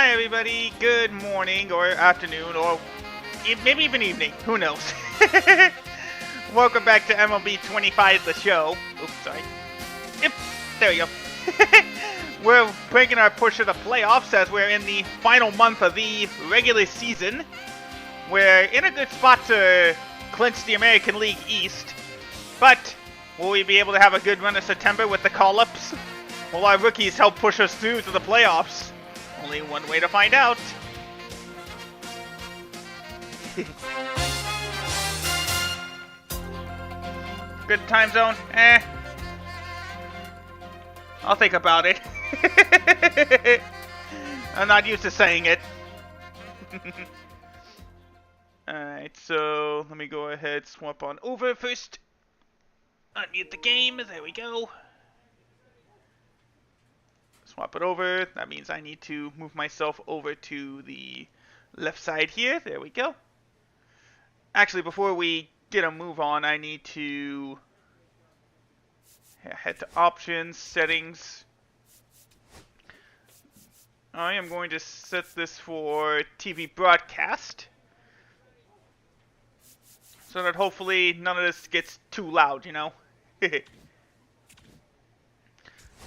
Hi everybody, good morning or afternoon or maybe even evening, who knows. Welcome back to MLB 25 The Show. Oops, sorry. Yep, there we go. We're breaking our push to the playoffs as we're in the final month of the regular season. We're in a good spot to clinch the American League East, but will we be able to have a good run in September with the call-ups? Will our rookies help push us through to the playoffs? Only one way to find out. Good time zone? I'll think about it. I'm not used to saying it. Alright, so let me go ahead, swap on over first. Unmute the game, there we go. Swap it over, that means I need to move myself over to the left side here, there we go. Actually, before we get a move on, I need to head to options, settings. I am going to set this for TV broadcast, so that hopefully none of this gets too loud, you know?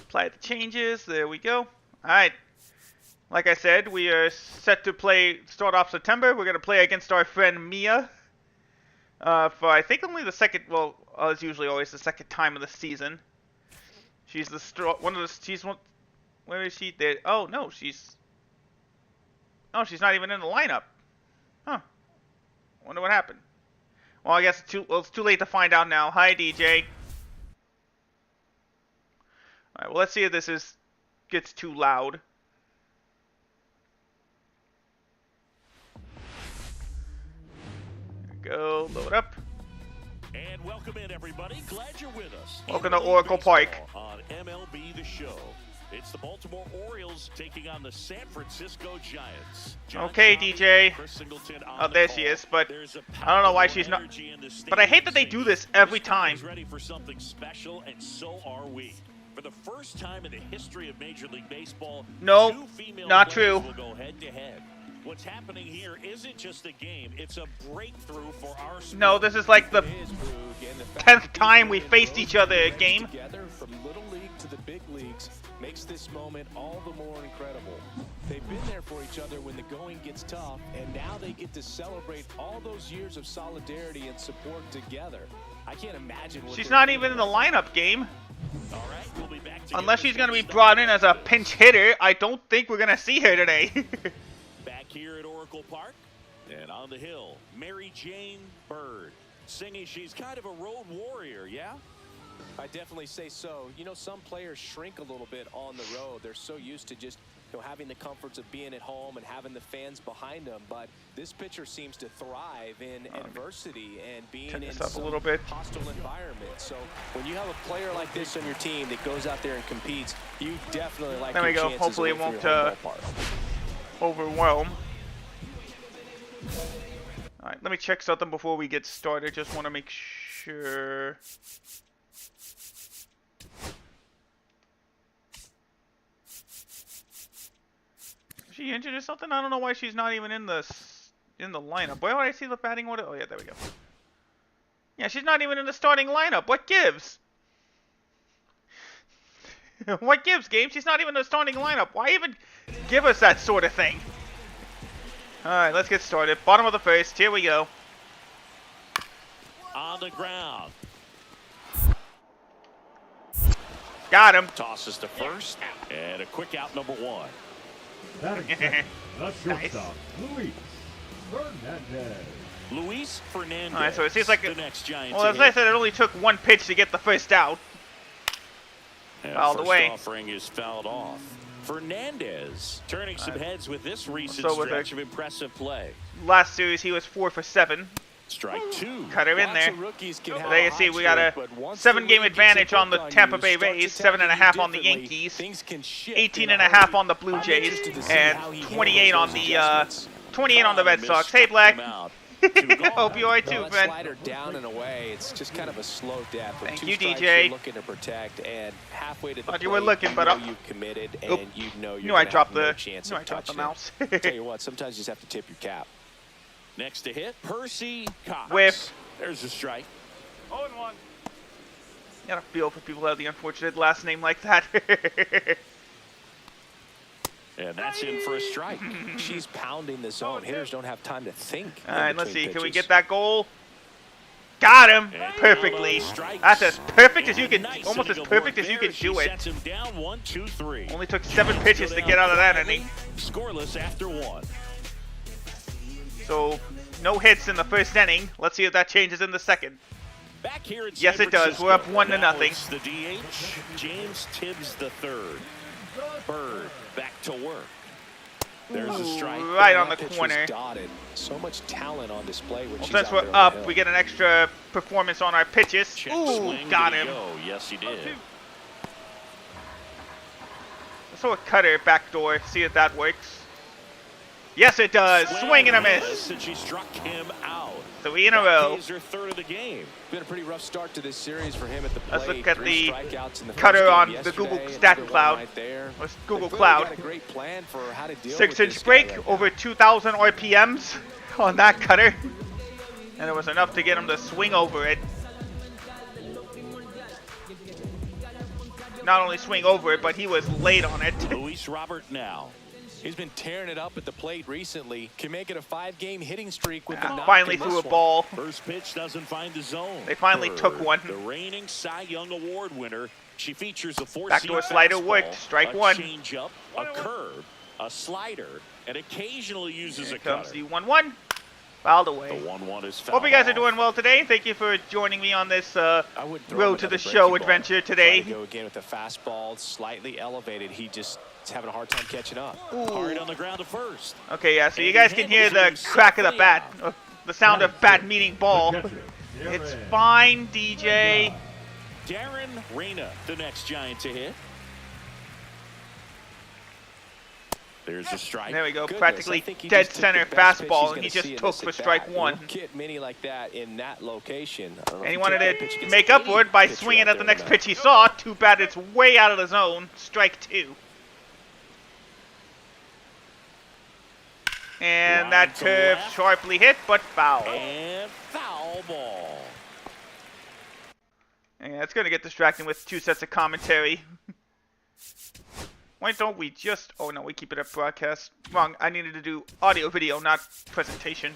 Apply the changes, there we go. Alright, like I said, we are set to start off September. We're going to play against our friend Mia. For I think only the second, well, as usually always, the second time of the season. She's where is she? There. Oh, no, she's not even in the lineup. Huh. Wonder what happened. Well, I guess it's too late to find out now. Hi, DJ. Alright, well, let's see if this gets too loud. There we go, load up. And welcome in, everybody. Glad you're with us. Welcome to Oracle Park. On MLB The Show. It's the Baltimore Orioles taking on the San Francisco Giants. Okay, DJ. Oh, there she is, but I don't know why she's not. But I hate that they do this every time. Ready for something special, and so are we. For the first time in the history of Major League Baseball, no, two female not players true. will go head-to-head. What's happening here isn't just a game, it's a breakthrough for our sport. No, this is like the 10th time we faced each other a game. Together from little league to the big leagues makes this moment all the more incredible. They've been there for each other when the going gets tough, and now they get to celebrate all those years of solidarity and support together. I can't imagine what she's not even in the lineup game. All right, we'll be back unless she's going to be brought in as a pinch hitter. I don't think we're going to see her today. Back here at Oracle Park and on the hill, Mary Jane Bird singing she's kind of a road warrior, yeah? I definitely say so. You know, some players shrink a little bit on the road. They're so used to just, you know, having the comforts of being at home and having the fans behind them. But this pitcher seems to thrive in adversity and being in some hostile environment. So when you have a player like this on your team that goes out there and competes, you definitely like your chances. Hopefully it won't overwhelm. Alright, let me check something before we get started. Just want to make sure. Is she injured or something? I don't know why she's not even in the lineup. Where would I see the batting order? Oh yeah, there we go. Yeah, she's not even in the starting lineup. What gives? What gives, game? She's not even in the starting lineup. Why even give us that sort of thing? Alright, let's get started. Bottom of the first. Here we go. On the ground. Got him. Tosses to first. And a quick out, number one. The shortstop, Luis Fernandez. Luis Fernandez. Alright, so it seems like the next Giants. Well, as I said, it only took one pitch to get the first out. Fouled away. First offering is fouled off. Fernandez turning some heads with this recent stretch of impressive play. Last series, he was 4 for 7. Strike two. Cut her in there. There you see, we got a 7-game advantage on the Tampa Bay Rays, 7.5 on the Yankees, 18.5 on the Blue Jays, and 28 on the Red Sox. Hey, Black. Hope you are No, too, that friend. slider down and away. It's just kind of a slow death. With Thank two you, strikes, DJ. You're looking to protect, and halfway to the Thought you were plate, looking, but know you've committed, Oop. and you know you're Knew I gonna dropped have no the. chance Knew I of dropped the touching mouse. it. Tell you what, sometimes you just have to tip your cap. Next to hit, Percy Cox. Whiff. There's a strike. 0-1. You gotta feel for people who have the unfortunate last name like that. And that's in for a strike. She's pounding the zone. Hitters don't have time to think. All right, let's see. between Can we pitches. get that goal? Got him And perfectly. strikes. That's as perfect as you And can, nice almost as inning perfect aboard as you there. can She do it. sets him down 1, 2, 3. Only took 7 Giants pitches go to down get out of that quietly, inning. Scoreless after 1. So, no hits in the first inning. Let's see if that changes in the second. Back here in Yes, San it does. Francisco. We're up 1-0. Now it's the DH, James Tibbs III. Bird back to work. There's a strike. Right on the That pitch was corner. dotted. So much talent on display when Well, she's since out we're there on the up, hill. we get an extra performance on our pitches. Check Ooh, swing. got Did him. he go? Yes, he did. Let's throw a cutter backdoor, see if that works. Yes, it does. Swing and a miss. And she struck him out. 3 in a row. He's her third of the game. Been a pretty rough start to this series for him at the plate. Let's look at 3 the strikeouts in the cutter first game on the yesterday, Google another stat one cloud. Right there. Or Google They've Cloud. Got a great plan for how to deal 6-inch with this break, guy right over now. 2,000 RPMs on that cutter. And it was enough to get him to swing over it. Not only swing over it, but he was late on it. Luis Robert now. He's been tearing it up at the plate recently. Can make it a 5-game hitting streak with the knock Finally in threw a this one. ball. First pitch doesn't find the zone. They finally took one. The reigning Cy Young Award winner. She features a 4-seam Backdoor slider fastball, worked. Strike a one. changeup, a curve, a slider, and occasionally uses Here a comes cutter. the 1-1. Fouled The away. 1-1 is fouled Hope you guys are off. doing well today. Thank you for joining me on this I would throw him road to the another show breaking ball. adventure Try today. to go again with the fastball, slightly elevated. He just is having a hard time catching up. Hard on the ground to first. Okay, yeah, so you And guys he can hear the handles him crack of the safely bat, out. the sound of bat meeting ball. The catcher, It's Darren. fine, DJ. Darren Reyna, the next Giant to hit. There's a strike. There we go, Goodness, practically I think he dead just took center the best pitch fastball, he's and he gonna just see in took this for at strike bat. one. You don't get many like that in that location. I don't know And if he you wanted take that to pitch against make any upward by pitcher swinging out at the there next in pitch he saw. Too bad it's way out of the zone. Strike 2. And Line that to curve left. sharply hit, but foul. And foul ball. Yeah, it's going to get distracting with 2 sets of commentary. Why don't we just... Oh, no, we keep it at broadcast. Wrong, I needed to do audio, video, not presentation.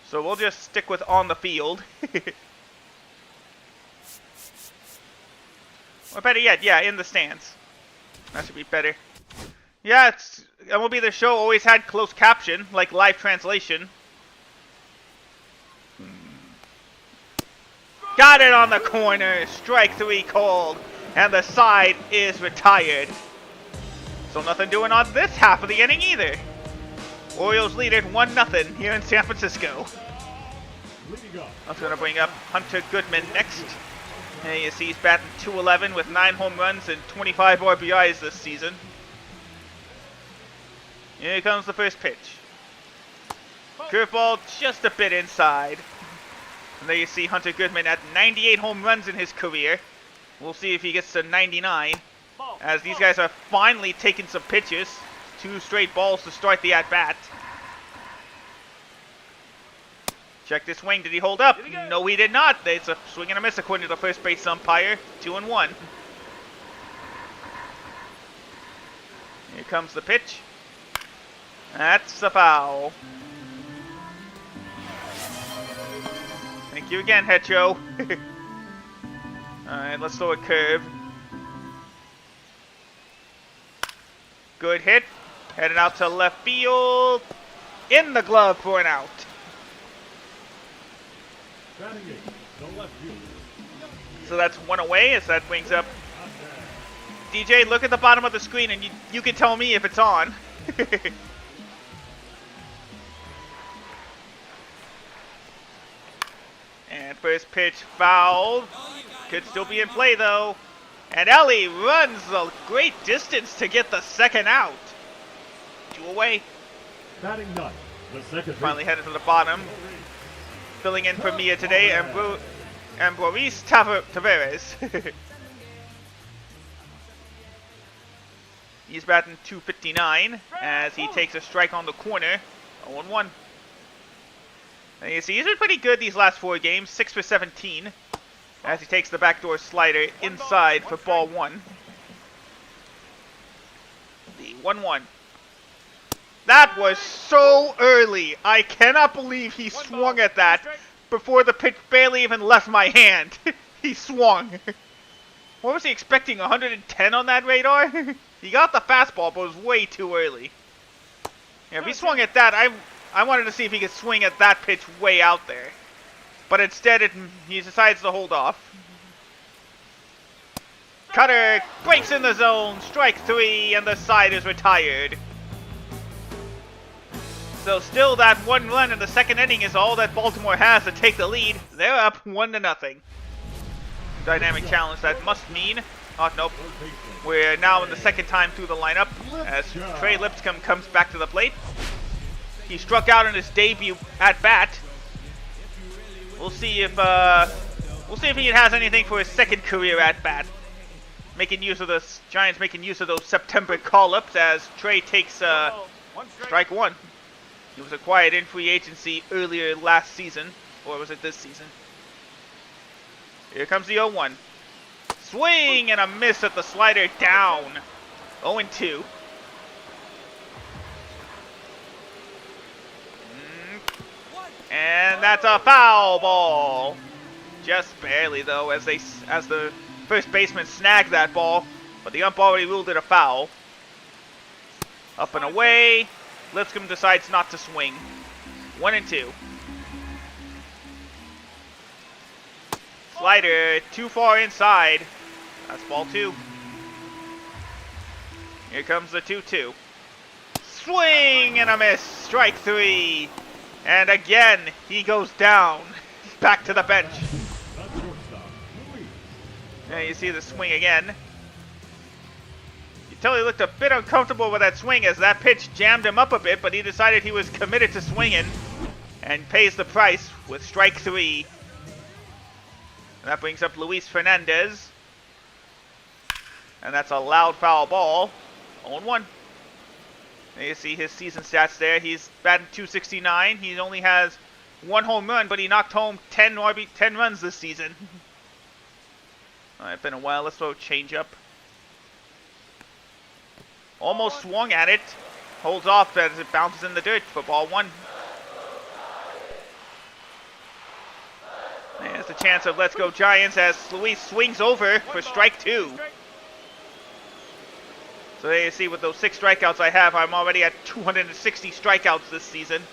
So we'll just stick with on the field. Or better yet, yeah, in the stands. That should be better. Yeah, it's MLB The Show always had closed caption, like live translation. Got it on the corner. Strike 3 called. And the side is retired. So nothing doing on this half of the inning either. Orioles lead it 1-0 here in San Francisco. Leading up, That's going to bring up Hunter Goodman next. And you see he's batting .211 with 9 home runs and 25 RBIs this season. Here comes the first pitch. Curveball just a bit inside. And there you see Hunter Goodman at 98 home runs in his career. We'll see if he gets to 99. As these guys are finally taking some pitches. 2 straight balls to start the at-bat. Check this swing. Did he hold up? No, he did not. It's a swing and a miss according to the first base umpire. 2-1. Here comes the pitch. That's a foul. Thank you again, Hetcho. Alright, let's throw a curve. Good hit. Headed out to left field. In the glove for an out. batting eight, the left fielder. So that's 1 away as that brings up... DJ, look at the bottom of the screen and you can tell me if it's on. And first pitch fouled. Could still be in play though. And Ellie runs a great distance to get the second out. 2 away. Batting ninth, the second Finally baseman, headed to the bottom. Filling in for Mia today, Ambroise Tavares. He's batting .259 as he takes a strike on the corner. 0-1. And you see, he's been pretty good these last 4 games, 6 for 17, as he takes the backdoor slider inside for ball 1. The 1-1. That was so early. I cannot believe he swung at that before the pitch barely even left my hand. He swung. What was he expecting, 110 on that radar? He got the fastball, but it was way too early. Yeah, if he swung at that, I wanted to see if he could swing at that pitch way out there. But instead, he decides to hold off. Cutter breaks in the zone, strike 3, and the side is retired. So still that 1 run in the second inning is all that Baltimore has to take the lead. They're up 1-0. Dynamic challenge, that must mean... Oh, nope. We're now in the second time through the lineup as Trey Lipscomb comes back to the plate. He struck out in his debut at bat. We'll see if he has anything for his second career at bat. Making use of this, Giants making use of those September call-ups as Trey takes strike 1. He was acquired in free agency earlier last season, or was it this season? Here comes the 0-1. Swing and a miss at the slider down. 0-2. And that's a foul ball. Just barely though, as the first baseman snagged that ball, but the ump already ruled it a foul. Up and away. Lipscomb decides not to swing. 1-2. Slider too far inside. That's ball 2. Here comes the 2-2. Swing and a miss. Strike 3. And again, he goes down. Back to the bench. And you see the swing again. You tell he looked a bit uncomfortable with that swing as that pitch jammed him up a bit, but he decided he was committed to swinging and pays the price with strike 3. And that brings up Luis Fernandez. And that's a loud foul ball. 0-1. You see his season stats there. He's batting .269. He only has 1 home run, but he knocked home 10 runs this season. It's been a while. Let's throw a changeup. Almost swung at it. Holds off as it bounces in the dirt for ball 1. There's the chance of Let's Go Giants as Luis swings over for strike 2. So there you see, with those 6 strikeouts I have, I'm already at 260 strikeouts this season.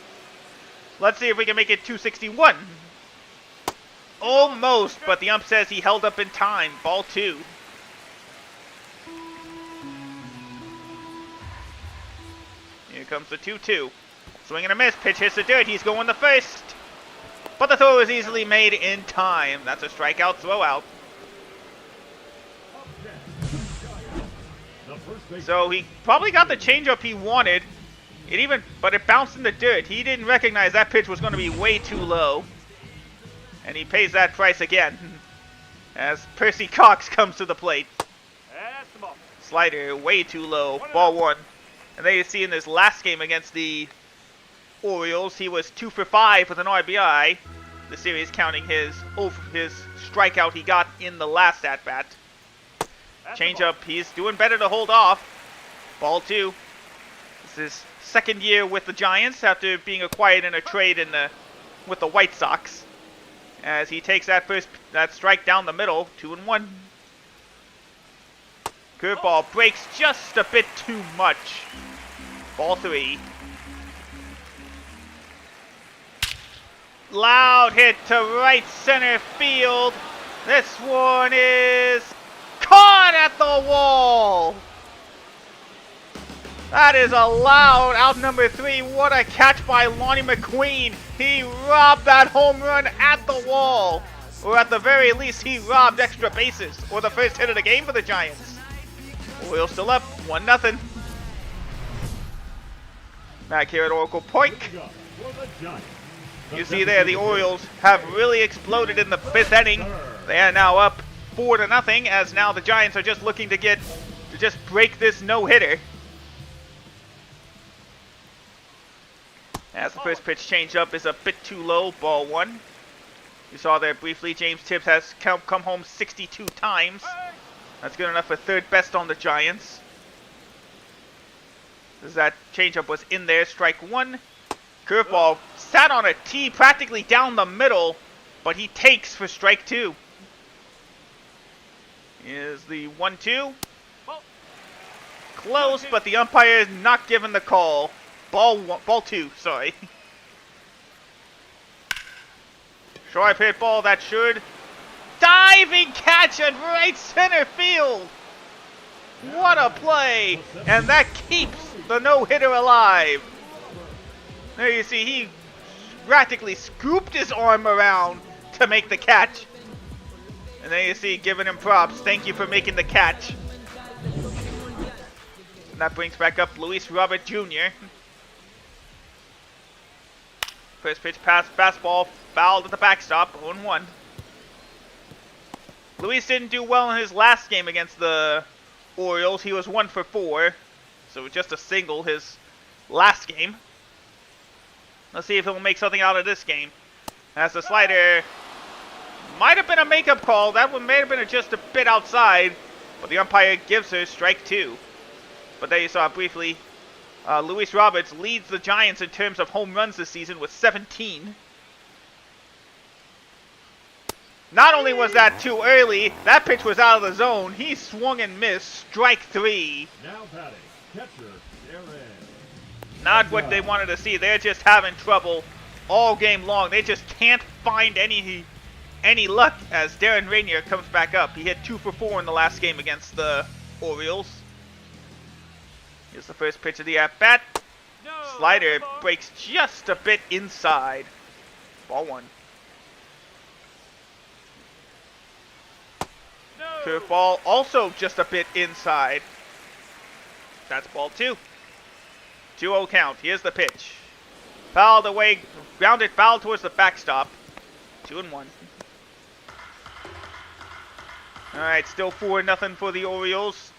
Let's see if we can make it 261. Almost, but the ump says he held up in time. Ball 2. Here comes the 2-2. Swing and a miss. Pitch hits the dirt. He's going the first. But the throw is easily made in time. That's a strikeout throwout. So he probably got the changeup he wanted. But it bounced in the dirt. He didn't recognize that pitch was going to be way too low. And he pays that price again. As Percy Cox comes to the plate. Slider way too low. Ball 1. And there you see in this last game against the Orioles, he was 2 for 5 with an RBI. The series counting his strikeout he got in the last at-bat. Changeup, he's doing better to hold off. Ball 2. This is his second year with the Giants after being acquired in a trade with the White Sox. As he takes that strike down the middle, 2-1. Curveball breaks just a bit too much. Ball 3. Loud hit to right center field. This one is caught at the wall. That is a loud out number 3. What a catch by Lonnie McQueen. He robbed that home run at the wall. Or at the very least, he robbed extra bases. Or the first hit of the game for the Giants. We're still up 1-0. Back here at Oracle Point. Leading off for the Giants. You see there, the Orioles have really exploded in the 5th inning. They are now up 4-0, as now the Giants are just looking to just break this no-hitter. As the first pitch changeup is a bit too low, ball 1. You saw there briefly, James Tibbs has come home 62 times. That's good enough for 3rd best on the Giants. As that changeup was in there, strike 1. Curveball sat on a tee practically down the middle, but he takes for strike 2. Is the 1-2. Close, but the umpire is not given the call. Ball 2, sorry. Short hit ball that should. Diving catch at right center field. What a play. And that keeps the no-hitter alive. There you see, he practically scooped his arm around to make the catch. And there you see, giving him props. Thank you for making the catch. And that brings back up Luis Robert Jr. First pitch pass, fastball, fouled at the backstop, 0-1. Luis didn't do well in his last game against the Orioles. He was 1 for 4, so just a single his last game. Let's see if he'll make something out of this game. As the slider might have been a makeup call. That one may have been just a bit outside, but the umpire gives her strike 2. But there you saw briefly, Luis Roberts leads the Giants in terms of home runs this season with 17. Not only was that too early, that pitch was out of the zone. He swung and missed. Strike 3. Now batting, catcher, Darren. Not what they wanted to see. They're just having trouble all game long. They just can't find any luck as Darren Rainier comes back up. He hit 2 for 4 in the last game against the Orioles. Here's the first pitch of the at-bat. Slider breaks just a bit inside. Ball 1. Curveball also just a bit inside. That's ball 2. 2-0 count. Here's the pitch. Fouled away, grounded foul towards the backstop. 2-1. Alright, still 4-0 for the Orioles.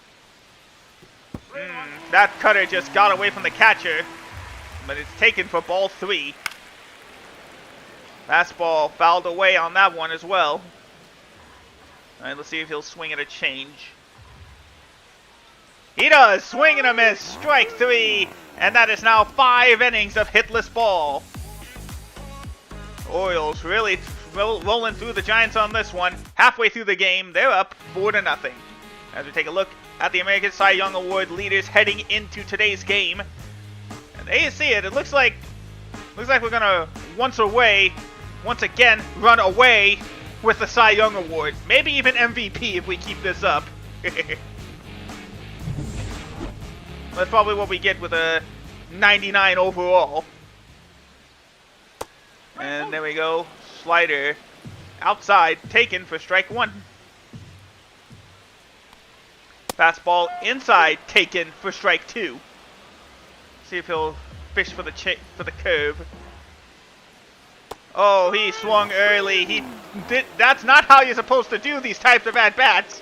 That cutter just got away from the catcher, but it's taken for ball 3. Fastball fouled away on that one as well. Alright, let's see if he'll swing at a change. He does! Swing and a miss! Strike 3! And that is now 5 innings of hitless ball. Orioles really rolling through the Giants on this one. Halfway through the game, they're up 4-0. As we take a look at the American Cy Young Award leaders heading into today's game. And there you see it. It looks like we're gonna once again run away with the Cy Young Award. Maybe even MVP if we keep this up. That's probably what we get with a 99 overall. And there we go. Slider outside, taken for strike 1. Fastball inside, taken for strike 2. See if he'll fish for the curve. Oh, he swung early. That's not how you're supposed to do these types of at-bats.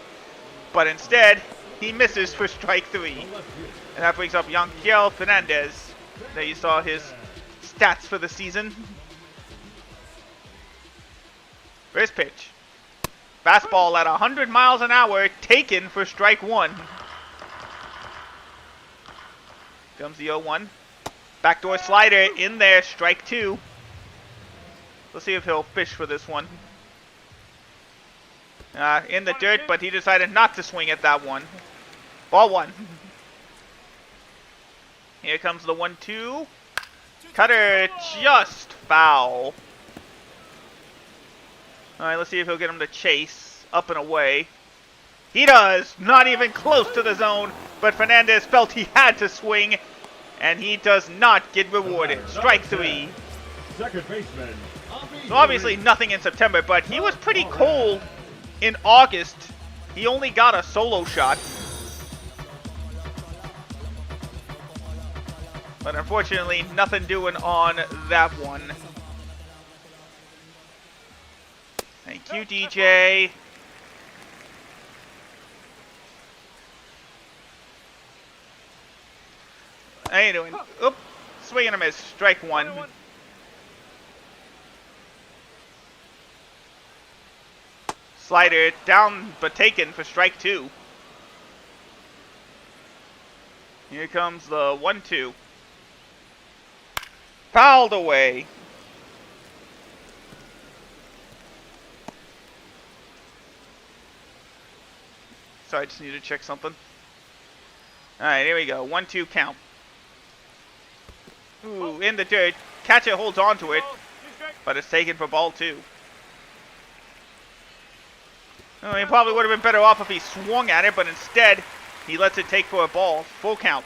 But instead, he misses for strike 3. And that brings up Yanquiel Fernandez. There you saw his stats for the season. First pitch. Fastball at 100 miles an hour, taken for strike 1. Comes the 0-1. Backdoor slider in there, strike 2. Let's see if he'll fish for this one. In the dirt, but he decided not to swing at that one. Ball 1. Here comes the 1-2. Cutter just foul. Alright, let's see if he'll get him to chase. Up and away. He does! Not even close to the zone, but Fernandez felt he had to swing, and he does not get rewarded. Strike 3. Second baseman. So obviously nothing in September, but he was pretty cold in August. He only got a solo shot. But unfortunately, nothing doing on that one. Thank you, DJ. How you doing? Oop. Swing and a miss. Strike one. Slider down but taken for strike two. Here comes the 1-2. Fouled away. Sorry, I just need to check something. Alright, here we go. 1-2 count. Ooh, in the dirt. Catcher holds on to it, but it's taken for ball two. Oh, he probably would have been better off if he swung at it, but instead, he lets it take for a ball. Full count.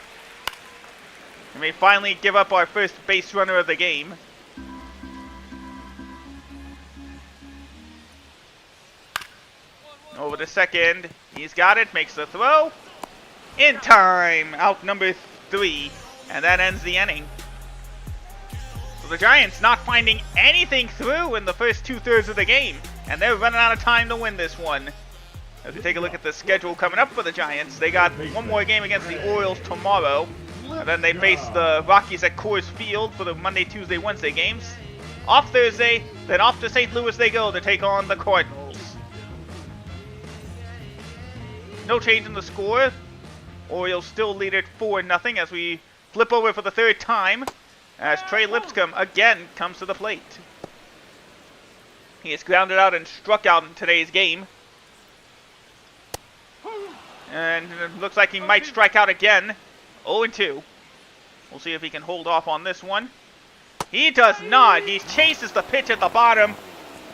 And we finally give up our first base runner of the game. Over the second. He's got it. Makes the throw. In time. Out number 3. And that ends the inning. So the Giants not finding anything through in the first 2/3 of the game. And they're running out of time to win this one. As we take a look at the schedule coming up for the Giants, they got one more game against the Orioles tomorrow. And then they face the Rockies at Coors Field for the Monday, Tuesday, Wednesday games. Off Thursday, then off to St. Louis they go to take on the Cardinals. No change in the score. Orioles still lead it 4-0 as we flip over for the third time as Trey Lipscomb again comes to the plate. He is grounded out and struck out in today's game. And it looks like he might strike out again. 0-2. We'll see if he can hold off on this one. He does not. He chases the pitch at the bottom,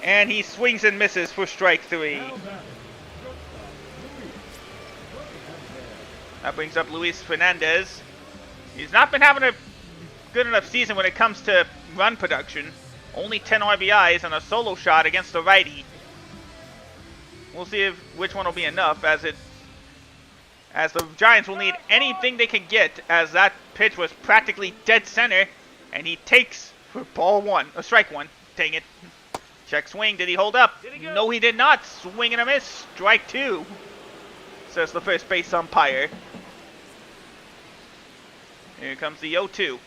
and he swings and misses for strike 3. That brings up Luis Fernandez. He's not been having a good enough season when it comes to run production. Only 10 RBIs and a solo shot against the righty. We'll see which one will be enough, as the Giants will need anything they can get, as that pitch was practically dead center, and he takes for ball 1, or strike 1. Dang it. Check swing. Did he hold up? No, he did not. Swing and a miss. Strike 2. Says the first base umpire. Here comes the 0-2.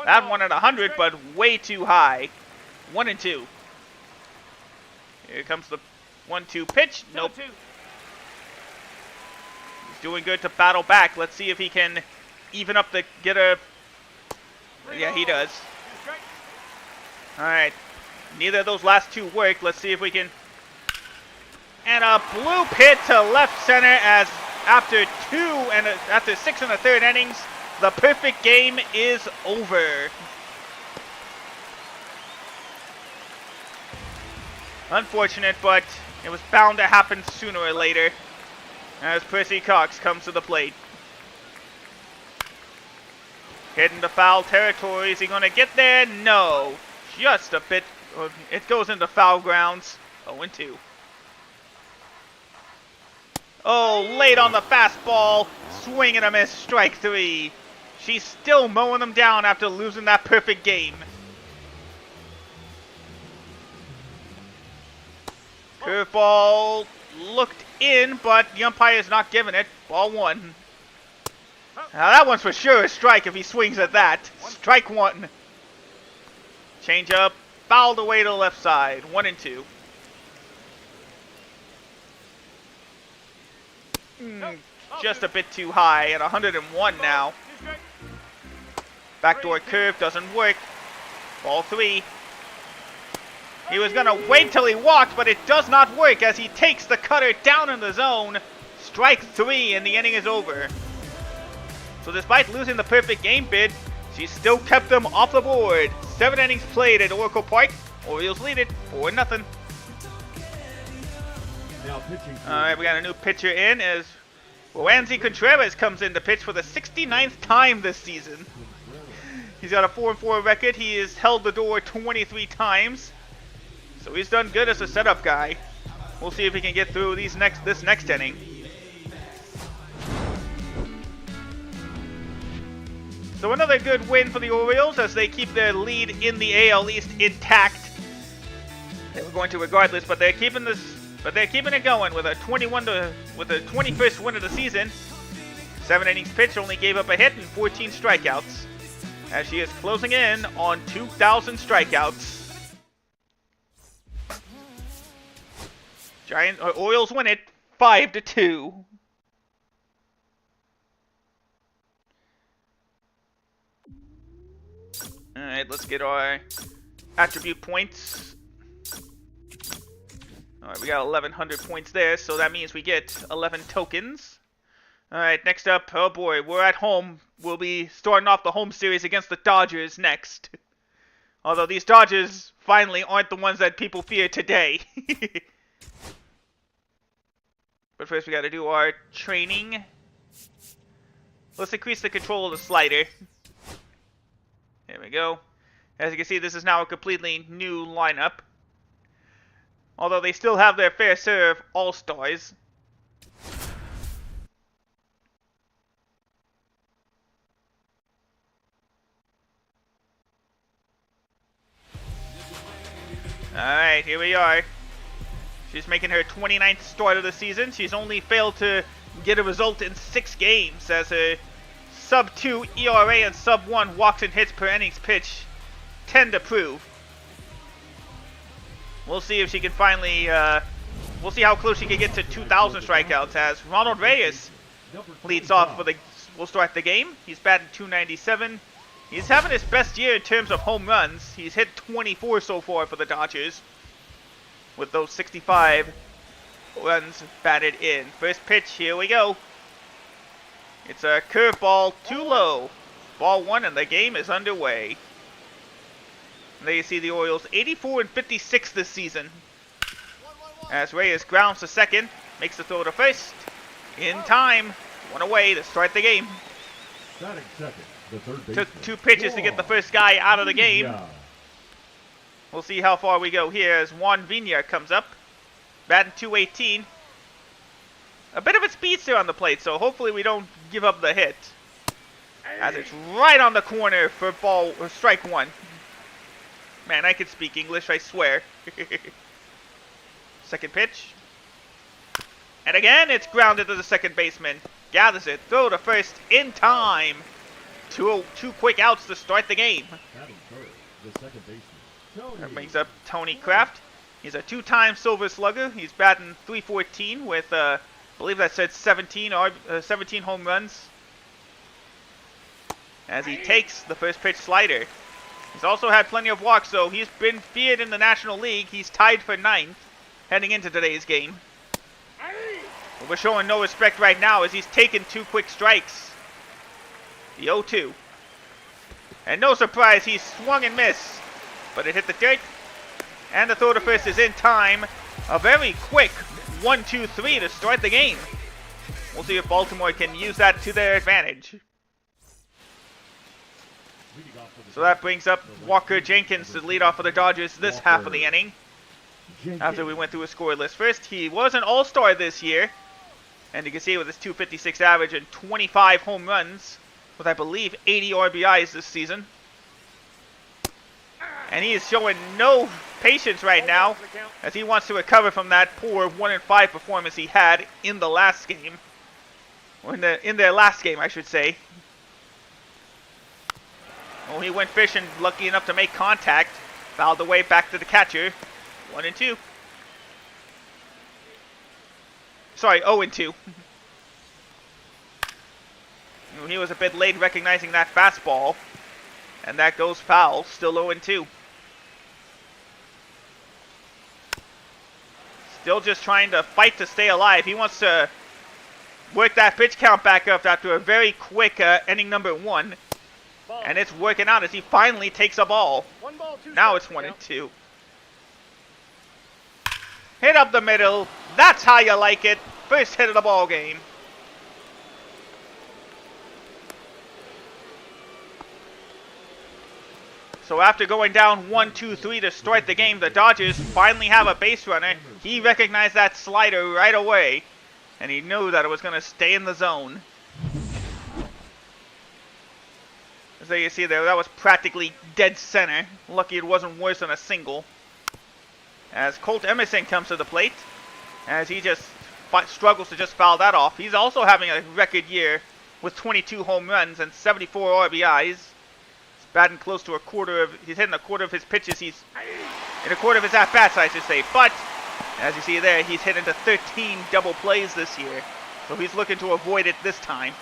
That one at 100, but way too high. 1-2. Here comes the 1-2 pitch. Nope. He's doing good to battle back. Let's see if he can even up the Yeah, he does. Alright. Neither of those last two work. Let's see if we can. And a blue pit to left center as after 6 and a third innings, the perfect game is over. Unfortunate, but it was bound to happen sooner or later as Percy Cox comes to the plate. Hitting the foul territory. Is he going to get there? No. Just a bit. It goes into foul grounds. 0-2. Oh, late on the fastball. Swing and a miss. Strike 3. She's still mowing them down after losing that perfect game. Curveball looked in, but the umpire is not giving it. Ball 1. Now that one's for sure a strike if he swings at that. Strike 1. Change up. Fouled away to the left side. 1-2. Just a bit too high at 101 now. Backdoor curve doesn't work. Ball 3. He was going to wait till he walked, but it does not work as he takes the cutter down in the zone. Strike 3 and the inning is over. So despite losing the perfect game bid, she still kept them off the board. 7 innings played at Oracle Park. Orioles lead it 4-0. Alright, we got a new pitcher in as Roansy Contreras comes in to pitch for the 69th time this season. He's got a 4-4 record. He has held the door 23 times. So he's done good as a setup guy. We'll see if he can get through this next inning. So another good win for the Orioles as they keep their lead in the AL East intact. They were going to regardless, but they're keeping it going with a 21st win of the season. 7 innings pitched, only gave up a hit and 14 strikeouts, as she is closing in on 2,000 strikeouts. Orioles win it 5-2. Alright, let's get our attribute points. Alright, we got 1,100 points there, so that means we get 11 tokens. Alright, next up, oh boy, we're at home. We'll be starting off the home series against the Dodgers next. Although these Dodgers finally aren't the ones that people fear today. But first we gotta do our training. Let's increase the control of the slider. There we go. As you can see, this is now a completely new lineup. Although they still have their fair share of all-stars. Alright, here we are. She's making her 29th start of the season. She's only failed to get a result in 6 games as her sub-2 ERA and sub-1 walks and hits per innings pitch tend to prove. We'll see if she can finally, we'll see how close she can get to 2,000 strikeouts as Ronald Reyes leads off we'll start the game. He's batting .297. He's having his best year in terms of home runs. He's hit 24 so far for the Dodgers, with those 65 runs batted in. First pitch, here we go. It's a curveball too low. Ball 1 and the game is underway. And there you see the Orioles 84-56 this season. As Reyes grounds to second, makes the throw to first. In time, 1 away to start the game. Batting second, the third baseman. Took 2 pitches to get the first guy out of the game. Yeah. We'll see how far we go here as Juan Vina comes up. Batting .218. A bit of a speedster on the plate, so hopefully we don't give up the hit. As it's right on the corner for strike 1. Man, I can speak English, I swear. Second pitch. And again, it's grounded to the second baseman. Gathers it, throw to first in time. Two quick outs to start the game. Batting third, the second baseman. That brings up Tony Kraft. He's a 2-time Silver Slugger. He's batting .314 with, I believe that said 17 home runs. As he takes the first pitch slider. He's also had plenty of walks, so he's been feared in the National League. He's tied for 9th heading into today's game. But we're showing no respect right now as he's taken 2 quick strikes. The 0-2. And no surprise, he swung and missed. But it hit the dirt. And the throw to first is in time. A very quick 1-2-3 to start the game. We'll see if Baltimore can use that to their advantage. So that brings up Walker Jenkins to lead off for the Dodgers this half of the inning. After we went through a scoreless. First, he was an all-star this year. And you can see with his .256 average and 25 home runs, with I believe 80 RBIs this season. And he is showing no patience right now as he wants to recover from that poor 1-5 performance he had in the last game. Or in their last game, I should say. Oh, he went fishing, lucky enough to make contact. Fouled away back to the catcher. 1-2. Sorry, 0-2. He was a bit late recognizing that fastball. And that goes foul. Still 0-2. Still just trying to fight to stay alive. He wants to work that pitch count back up after a very quick inning number 1. And it's working out as he finally takes a ball. Now it's 1-2. Hit up the middle. That's how you like it. First hit of the ball game. So after going down 1-2-3 to start the game, the Dodgers finally have a base runner. He recognized that slider right away. And he knew that it was going to stay in the zone. So you see there, that was practically dead center. Lucky it wasn't worse than a single. As Colt Emerson comes to the plate, as he just struggles to just foul that off. He's also having a record year with 22 home runs and 74 RBIs. He's batting close to he's hitting a quarter of his pitches. He's in a quarter of his at-bats, I should say. But, as you see there, he's hit into 13 double plays this year. So he's looking to avoid it this time.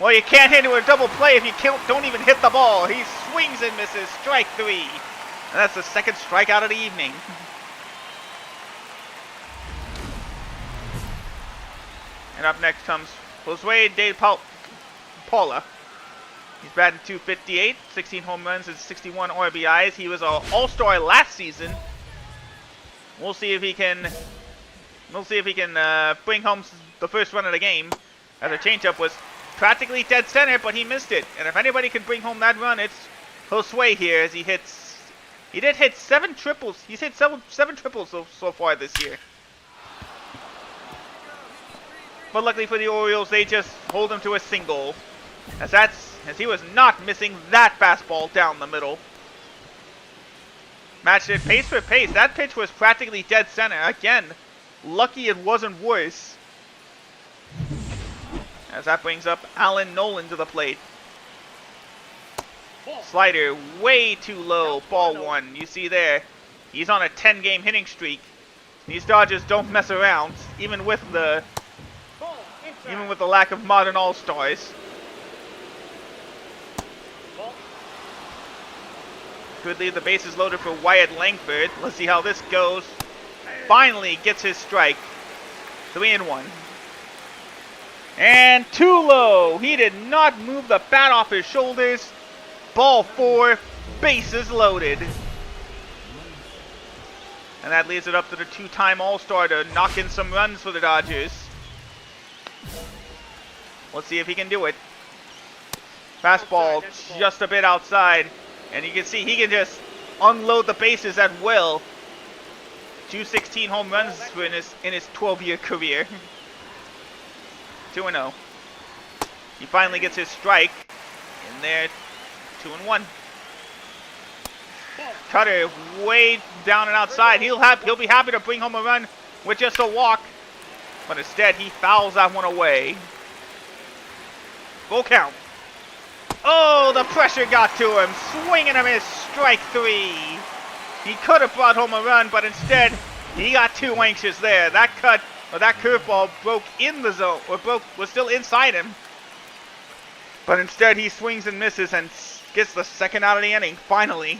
Well, you can't hit into a double play if you don't even hit the ball. He swings and misses. Strike 3. And that's the second strikeout of the evening. And up next comes Josue De Paula. He's batting .258, 16 home runs and 61 RBIs. He was an All-Star last season. We'll see if he can. Bring home the first run of the game. As a changeup was practically dead center, but he missed it. And if anybody can bring home that run, it's Josue here, as he did hit 7 triples. He's hit seven triples so far this year. But luckily for the Orioles, they just hold him to a single. As he was not missing that fastball down the middle. Matched it pace for pace. That pitch was practically dead center. Again, lucky it wasn't worse. As that brings up Alan Nolan to the plate. Slider way too low. Ball 1. You see there, he's on a 10-game hitting streak. These Dodgers don't mess around, even with the lack of modern all-stars. Could leave the bases loaded for Wyatt Langford. Let's see how this goes. Finally gets his strike. 3-1. And too low. He did not move the bat off his shoulders. Ball 4. Bases loaded. And that leaves it up to the 2-time All-Star to knock in some runs for the Dodgers. Let's see if he can do it. Fastball just a bit outside. And you can see he can just unload the bases at will. 216 home runs in his 12-year career. 2-0. He finally gets his strike. In there, 2-1. Cutter way down and outside. He'll be happy to bring home a run with just a walk. But instead, he fouls that one away. Full count. Oh, the pressure got to him. Swing and a miss. Strike 3. He could have brought home a run, but instead, he got too anxious there. That curveball broke in the zone, was still inside him. But instead, he swings and misses and gets the second out of the inning, finally.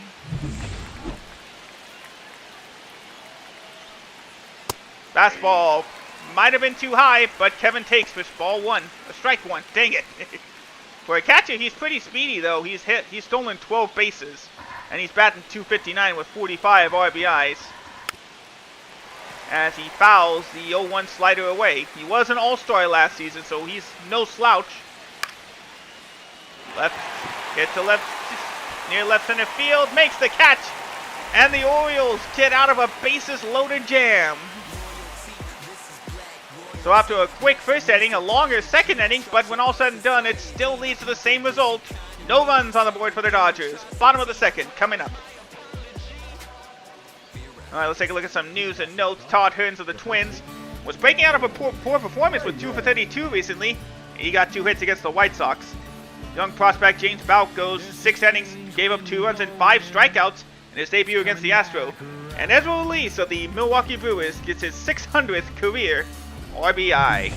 Fastball might have been too high, but Kevin takes for ball 1. Strike 1. Dang it. For a catcher, he's pretty speedy, though. He's stolen 12 bases, and he's batting .259 with 45 RBIs. As he fouls the 0-1 slider away. He was an all-star last season, so he's no slouch. Left, hit to left, near left center field, makes the catch, and the Orioles get out of a bases-loaded jam. So after a quick first inning, a longer second inning, but when all said and done, it still leads to the same result. No runs on the board for the Dodgers. Bottom of the second, coming up. All right, let's take a look at some news and notes. Todd Hearns of the Twins was breaking out of a poor performance with 2 for 32 recently. He got 2 hits against the White Sox. Young prospect James Bouk goes 6 innings, gave up 2 runs and 5 strikeouts in his debut against the Astros. And Ezra Release of the Milwaukee Brewers gets his 600th career RBI.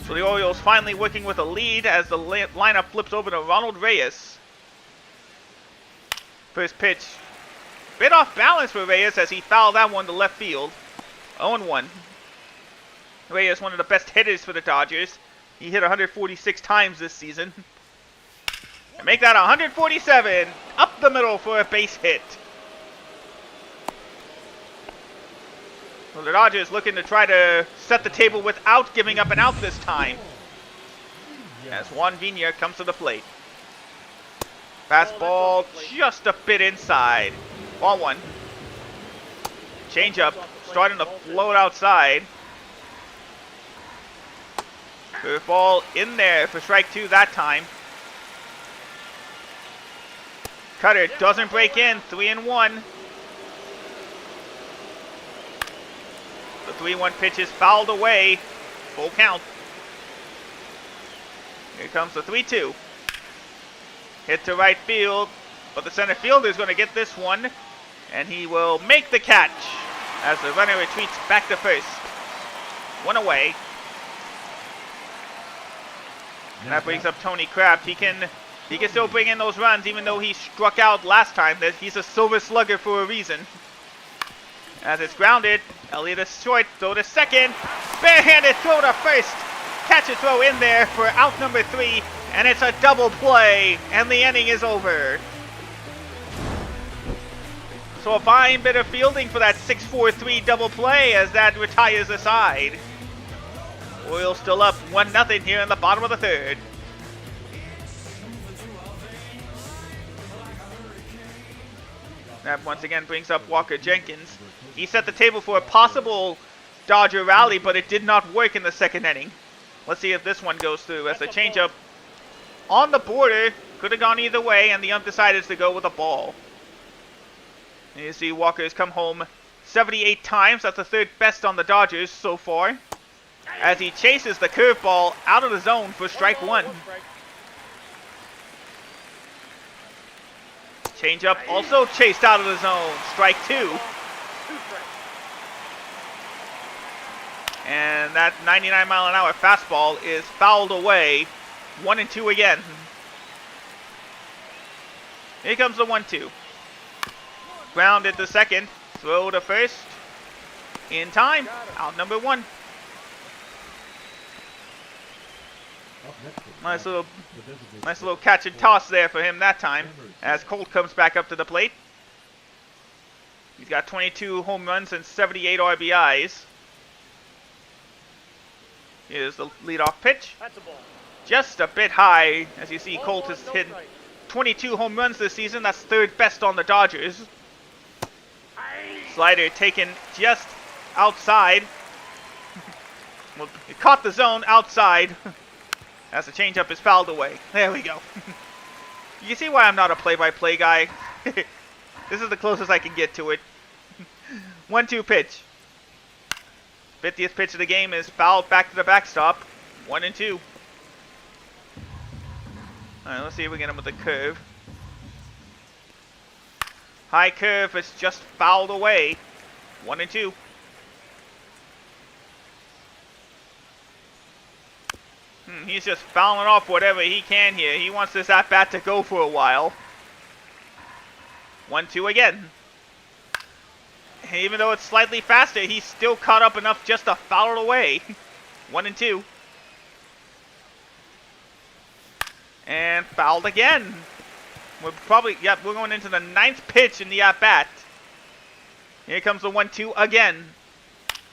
So the Orioles finally working with a lead as the lineup flips over to Ronald Reyes. First pitch. Bit off balance for Reyes as he fouled that one to left field. 0-1. Reyes, one of the best hitters for the Dodgers. He hit 146 times this season. And make that 147. Up the middle for a base hit. So the Dodgers looking to try to set the table without giving up an out this time. As Juan Vina comes to the plate. Fastball just a bit inside. Ball 1. Change up, starting to float outside. Curveball in there for strike 2 that time. Cutter doesn't break in. 3-1. The 3-1 pitch is fouled away. Full count. Here comes the 3-2. Hit to right field, but the center fielder is going to get this one, and he will make the catch as the runner retreats back to first. One away. And that brings up Tony Kraft. He can still bring in those runs, even though he struck out last time. He's a silver slugger for a reason. As it's grounded, Elliott is short, throw to second, barehanded throw to first. Catch and throw in there for out number 3, and it's a double play, and the inning is over. So a fine bit of fielding for that 6-4-3 double play as that retires the side. Orioles still up 1-0 here in the bottom of the 3rd. That once again brings up Walker Jenkins. He set the table for a possible Dodger rally, but it did not work in the 2nd inning. Let's see if this one goes through as the changeup on the border. Could have gone either way, and the ump decided to go with a ball. And you see Walker's come home 78 times. That's the 3rd best on the Dodgers so far. As he chases the curveball out of the zone for strike 1. Changeup also chased out of the zone. Strike 2. And that 99-mile-an-hour fastball is fouled away. 1-2 again. Here comes the 1-2. Grounded to second. Throw to first. In time. Out number 1. Nice little catch and toss there for him that time, as Colt comes back up to the plate. He's got 22 home runs and 78 RBIs. Here's the leadoff pitch. Just a bit high, as you see Colt has hit 22 home runs this season. That's 3rd best on the Dodgers. Slider taken just outside. Well, it caught the zone outside. As the changeup is fouled away. There we go. You see why I'm not a play-by-play guy? This is the closest I can get to it. 1-2 pitch. 50th pitch of the game is fouled back to the backstop. 1-2. Alright, let's see if we get him with the curve. High curve is just fouled away. 1-2. He's just fouling off whatever he can here. He wants this at-bat to go for a while. 1-2 again. Even though it's slightly faster, he's still caught up enough just to foul it away. 1-2. And fouled again. We're going into the 9th pitch in the at-bat. Here comes the 1-2 again.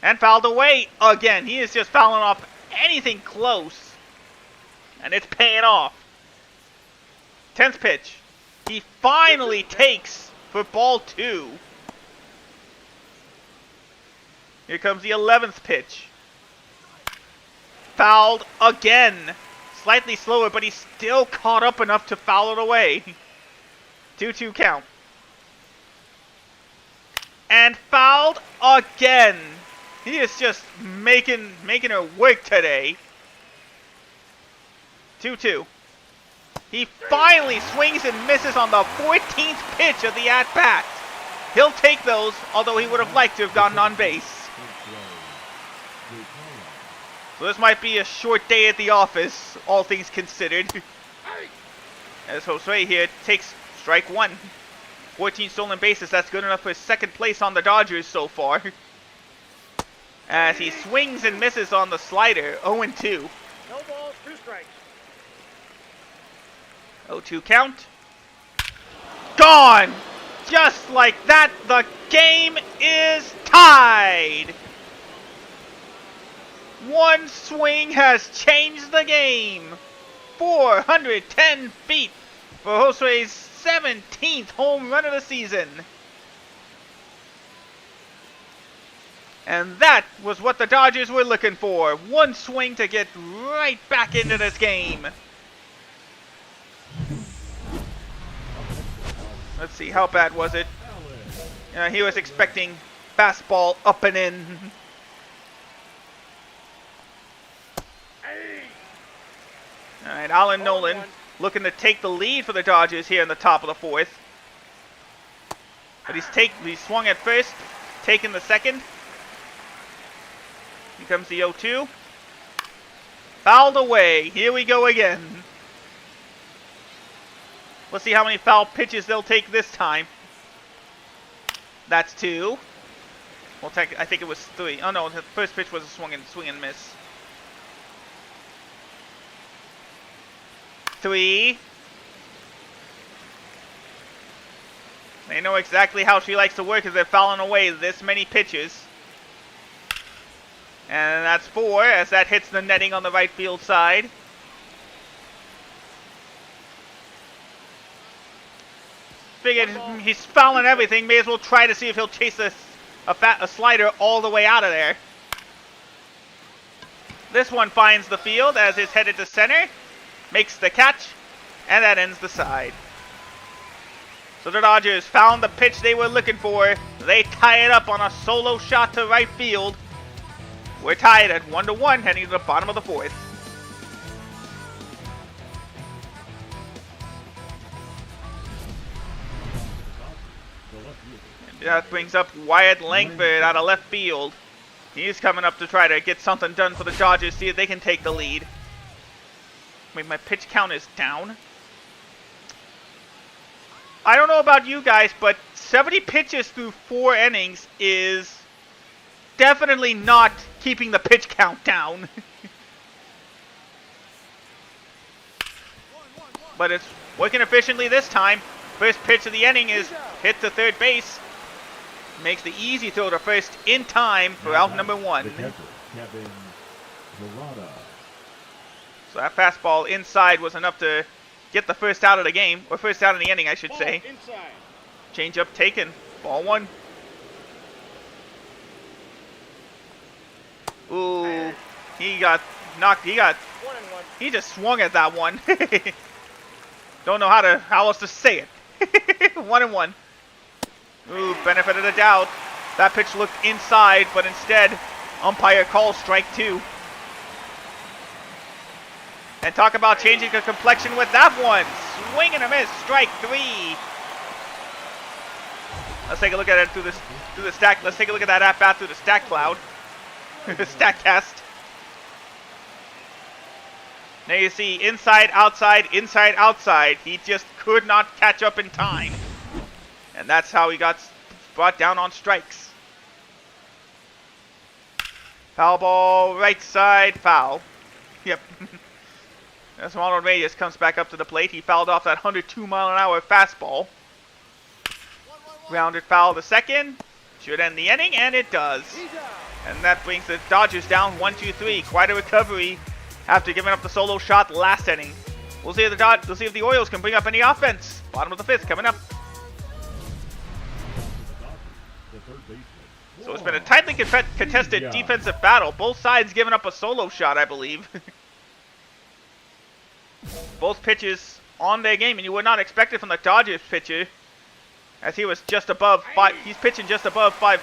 And fouled away again. He is just fouling off anything close. And it's paying off. 10th pitch. He finally takes for ball 2. Here comes the 11th pitch. Fouled again. Slightly slower, but he's still caught up enough to foul it away. 2-2 count. And fouled again. He is just making her work today. 2-2. He finally swings and misses on the 14th pitch of the at-bat. He'll take those, although he would have liked to have gotten on base. So this might be a short day at the office, all things considered. As Jose here takes strike 1. 14 stolen bases, that's good enough for 2nd place on the Dodgers so far. As he swings and misses on the slider, 0-2. No balls, 2 strikes. 0-2 count. Gone! Just like that, the game is tied! One swing has changed the game. 410 feet for Josue's 17th home run of the season. And that was what the Dodgers were looking for. One swing to get right back into this game. Let's see, how bad was it? He was expecting fastball up and in. All right, Alan Nolan looking to take the lead for the Dodgers here in the top of the fourth. But he swung at first, taking the second. Here comes the 0-2. Fouled away. Here we go again. Let's see how many foul pitches they'll take this time. That's 2. We'll take, I think it was 3. Oh no, the first pitch was a swing and miss. 3. They know exactly how she likes to work as they're fouling away this many pitches. And that's 4 as that hits the netting on the right field side. Figured he's fouling everything. May as well try to see if he'll chase a slider all the way out of there. This one finds the field as it's headed to center. Makes the catch. And that ends the side. So the Dodgers found the pitch they were looking for. They tie it up on a solo shot to right field. We're tied at 1-1 heading to the bottom of the fourth. And that brings up Wyatt Langford out of left field. He's coming up to try to get something done for the Dodgers, see if they can take the lead. Wait, my pitch count is down. I don't know about you guys, but 70 pitches through 4 innings is definitely not keeping the pitch count down. But it's working efficiently this time. First pitch of the inning is hit to third base. Makes the easy throw to first in time for out number 1. So that fastball inside was enough to get the first out of the game, or first out of the inning, I should say. Change up taken. Ball 1. Ooh, he got knocked. He just swung at that one. Don't know how else to say it. 1-1. Ooh, benefit of the doubt. That pitch looked inside, but instead, umpire calls strike 2. And talk about changing the complexion with that one. Swing and a miss, strike 3. Let's take a look at it through the stack. Let's take a look at that at bat through the stack cloud. Stack cast. Now you see inside, outside, inside, outside. He just could not catch up in time. And that's how he got brought down on strikes. Foul ball, right side, foul. Yep. As Ronald Reyes comes back up to the plate, he fouled off that 102-mile-an-hour fastball. Grounded foul to second. Should end the inning, and it does. And that brings the Dodgers down 1-2-3. Quite a recovery after giving up the solo shot last inning. We'll see if the Orioles can bring up any offense. Bottom of the 5th coming up. So it's been a tightly contested defensive battle. Both sides giving up a solo shot, I believe. Both pitches on their game, and you would not expect it from the Dodgers pitcher, as he was just above 5. He's pitching just above 5.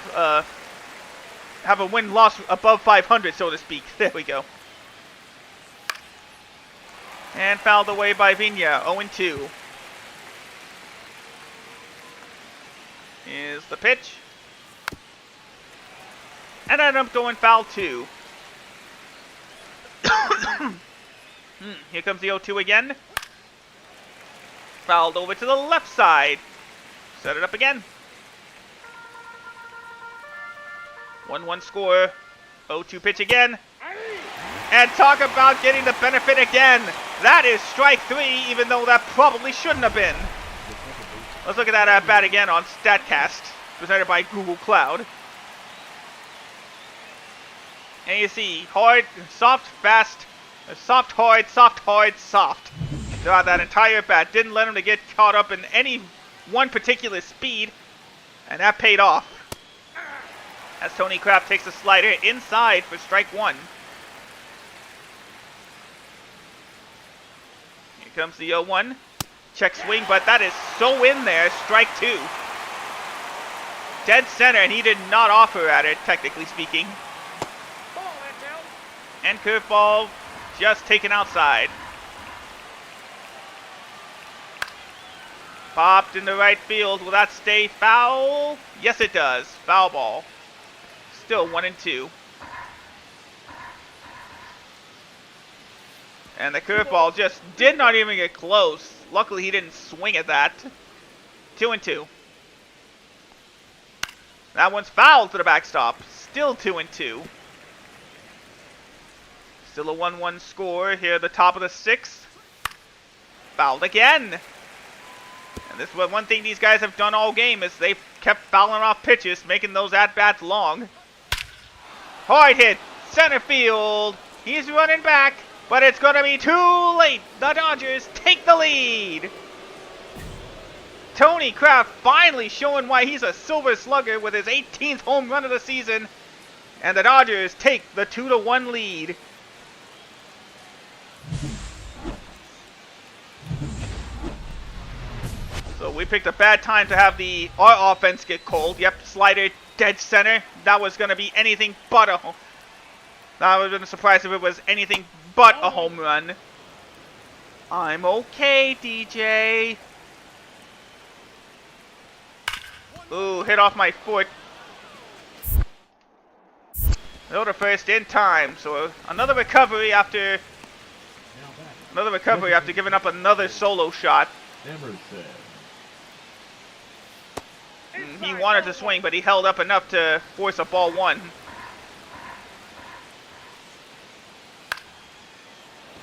Have a win-loss above 500, so to speak. There we go. And fouled away by Vigna. 0-2. Is the pitch. And I end up going foul 2. Here comes the 0-2 again. Fouled over to the left side. Set it up again. 1-1 score. 0-2 pitch again. And talk about getting the benefit again. That is strike 3, even though that probably shouldn't have been. Let's look at that at bat again on StatCast, presented by Google Cloud. And you see, hard, soft, fast, soft, hard, soft. Throughout that entire bat. Didn't let him to get caught up in any one particular speed. And that paid off. as Tony Kraft takes a slider inside for strike one. Here comes the 0-1. Check swing, but that is so in there. Strike two. Dead center, and he did not offer at it, technically speaking. Ball, that's out. And curveball just taken outside. Popped in the right field. Will that stay foul? Yes, it does. Foul ball. Still 1-2. And the curveball just did not even get close. Luckily, he didn't swing at that. 2-2. That one's fouled to the backstop. Still 2-2. Still a 1-1 score here at the top of the sixth. Fouled again. And this is one thing these guys have done all game is they've kept fouling off pitches, making those at-bats long. Hard hit. Center field. He's running back, but it's going to be too late. The Dodgers take the lead. Tony Kraft finally showing why he's a silver slugger with his 18th home run of the season. And the Dodgers take the 2-1 lead. So we picked a bad time to have our offense get cold. Yep, slider dead center. That was going to be anything but a home. I would have been surprised if it was anything but a home run. I'm okay, DJ. Ooh, hit off my foot. Go to first in time. So another recovery after giving up another solo shot. He wanted to swing, but he held up enough to force a ball one.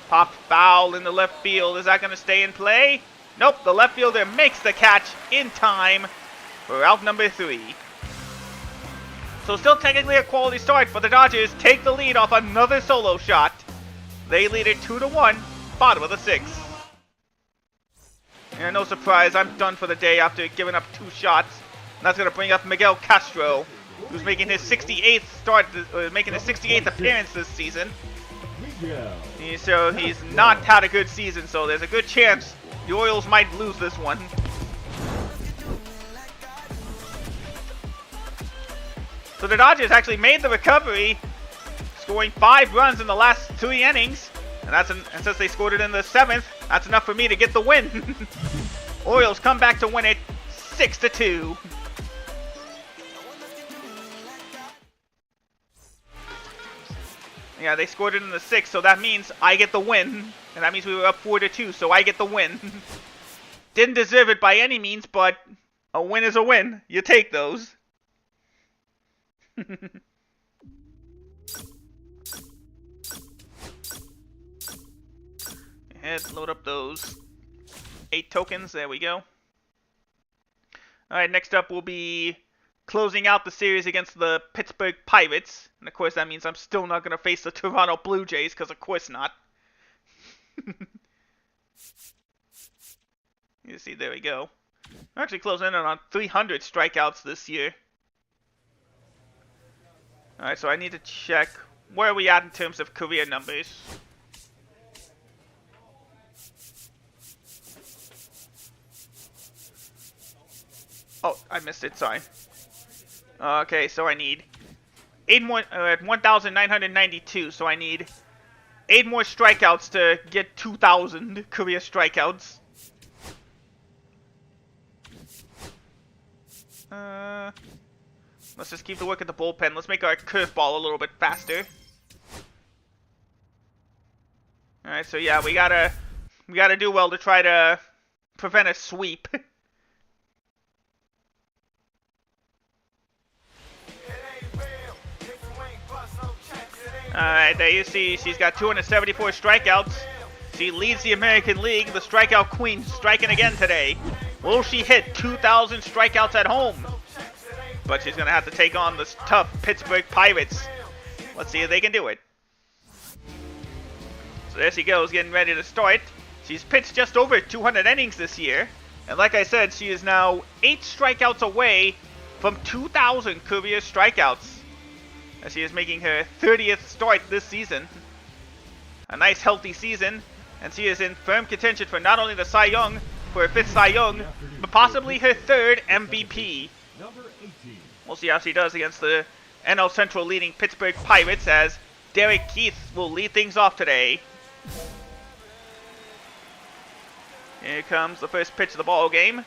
Pop foul in the left field. Is that going to stay in play? Nope, the left fielder makes the catch in time for out number 3. So still technically a quality start, but the Dodgers take the lead off another solo shot. They lead it 2-1, bottom of the 6th. And no surprise, I'm done for the day after giving up 2 shots. And that's going to bring up Miguel Castro, who's making his 68th appearance this season. So he's not had a good season, so there's a good chance the Orioles might lose this one. So the Dodgers actually made the recovery, scoring 5 runs in the last 3 innings. And since they scored it in the 7th, that's enough for me to get the win. Orioles come back to win it 6-2. Yeah, they scored it in the 6th, so that means I get the win. And that means we were up 4-2, so I get the win. Didn't deserve it by any means, but a win is a win. You take those. And load up those 8 tokens. There we go. Alright, next up will be closing out the series against the Pittsburgh Pirates. And of course that means I'm still not going to face the Toronto Blue Jays, because of course not. You see, there we go. I'm actually closing in on 300 strikeouts this year. Alright, so I need to check where are we at in terms of career numbers. Oh, I missed it, sorry. Okay, so I need 8 more, at 1,992, so I need 8 more strikeouts to get 2,000 career strikeouts. Let's just keep the work at the bullpen. Let's make our curveball a little bit faster. Alright, so yeah, we gotta do well to try to prevent a sweep. Alright, there you see, she's got 274 strikeouts. She leads the American League, the strikeout queen, striking again today. Will she hit 2,000 strikeouts at home? But she's going to have to take on the tough Pittsburgh Pirates. Let's see if they can do it. So there she goes, getting ready to start. She's pitched just over 200 innings this year. And like I said, she is now 8 strikeouts away from 2,000 career strikeouts. as she is making her 30th start this season. A nice healthy season, and she is in firm contention for not only the Cy Young, for her 5th Cy Young, but possibly her 3rd MVP. Number 18. We'll see how she does against the NL Central leading Pittsburgh Pirates, as Derek Keith will lead things off today. Here comes the first pitch of the ball game,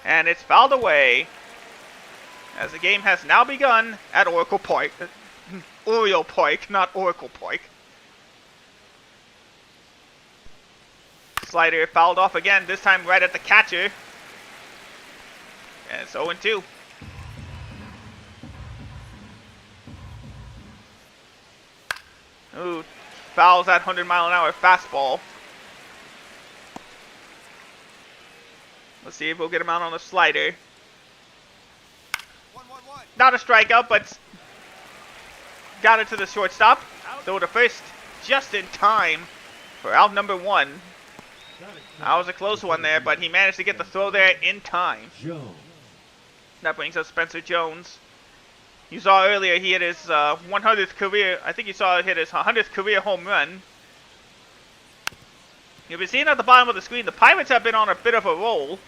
and it's fouled away, as the game has now begun at Oracle Park. Oriole Park, not Oracle Park. Slider fouled off again, this time right at the catcher. And it's 0-2. Ooh, fouls that 100-mile-an-hour fastball. Let's see if we'll get him out on the slider. Not a strikeout, but got it to the shortstop. Throw to first just in time for out number 1. That was a close one there, but he managed to get the throw there in time. That brings us Spencer Jones. You saw earlier he hit his 100th career, I think you saw him hit his 100th career home run. You'll be seeing at the bottom of the screen, the Pirates have been on a bit of a roll.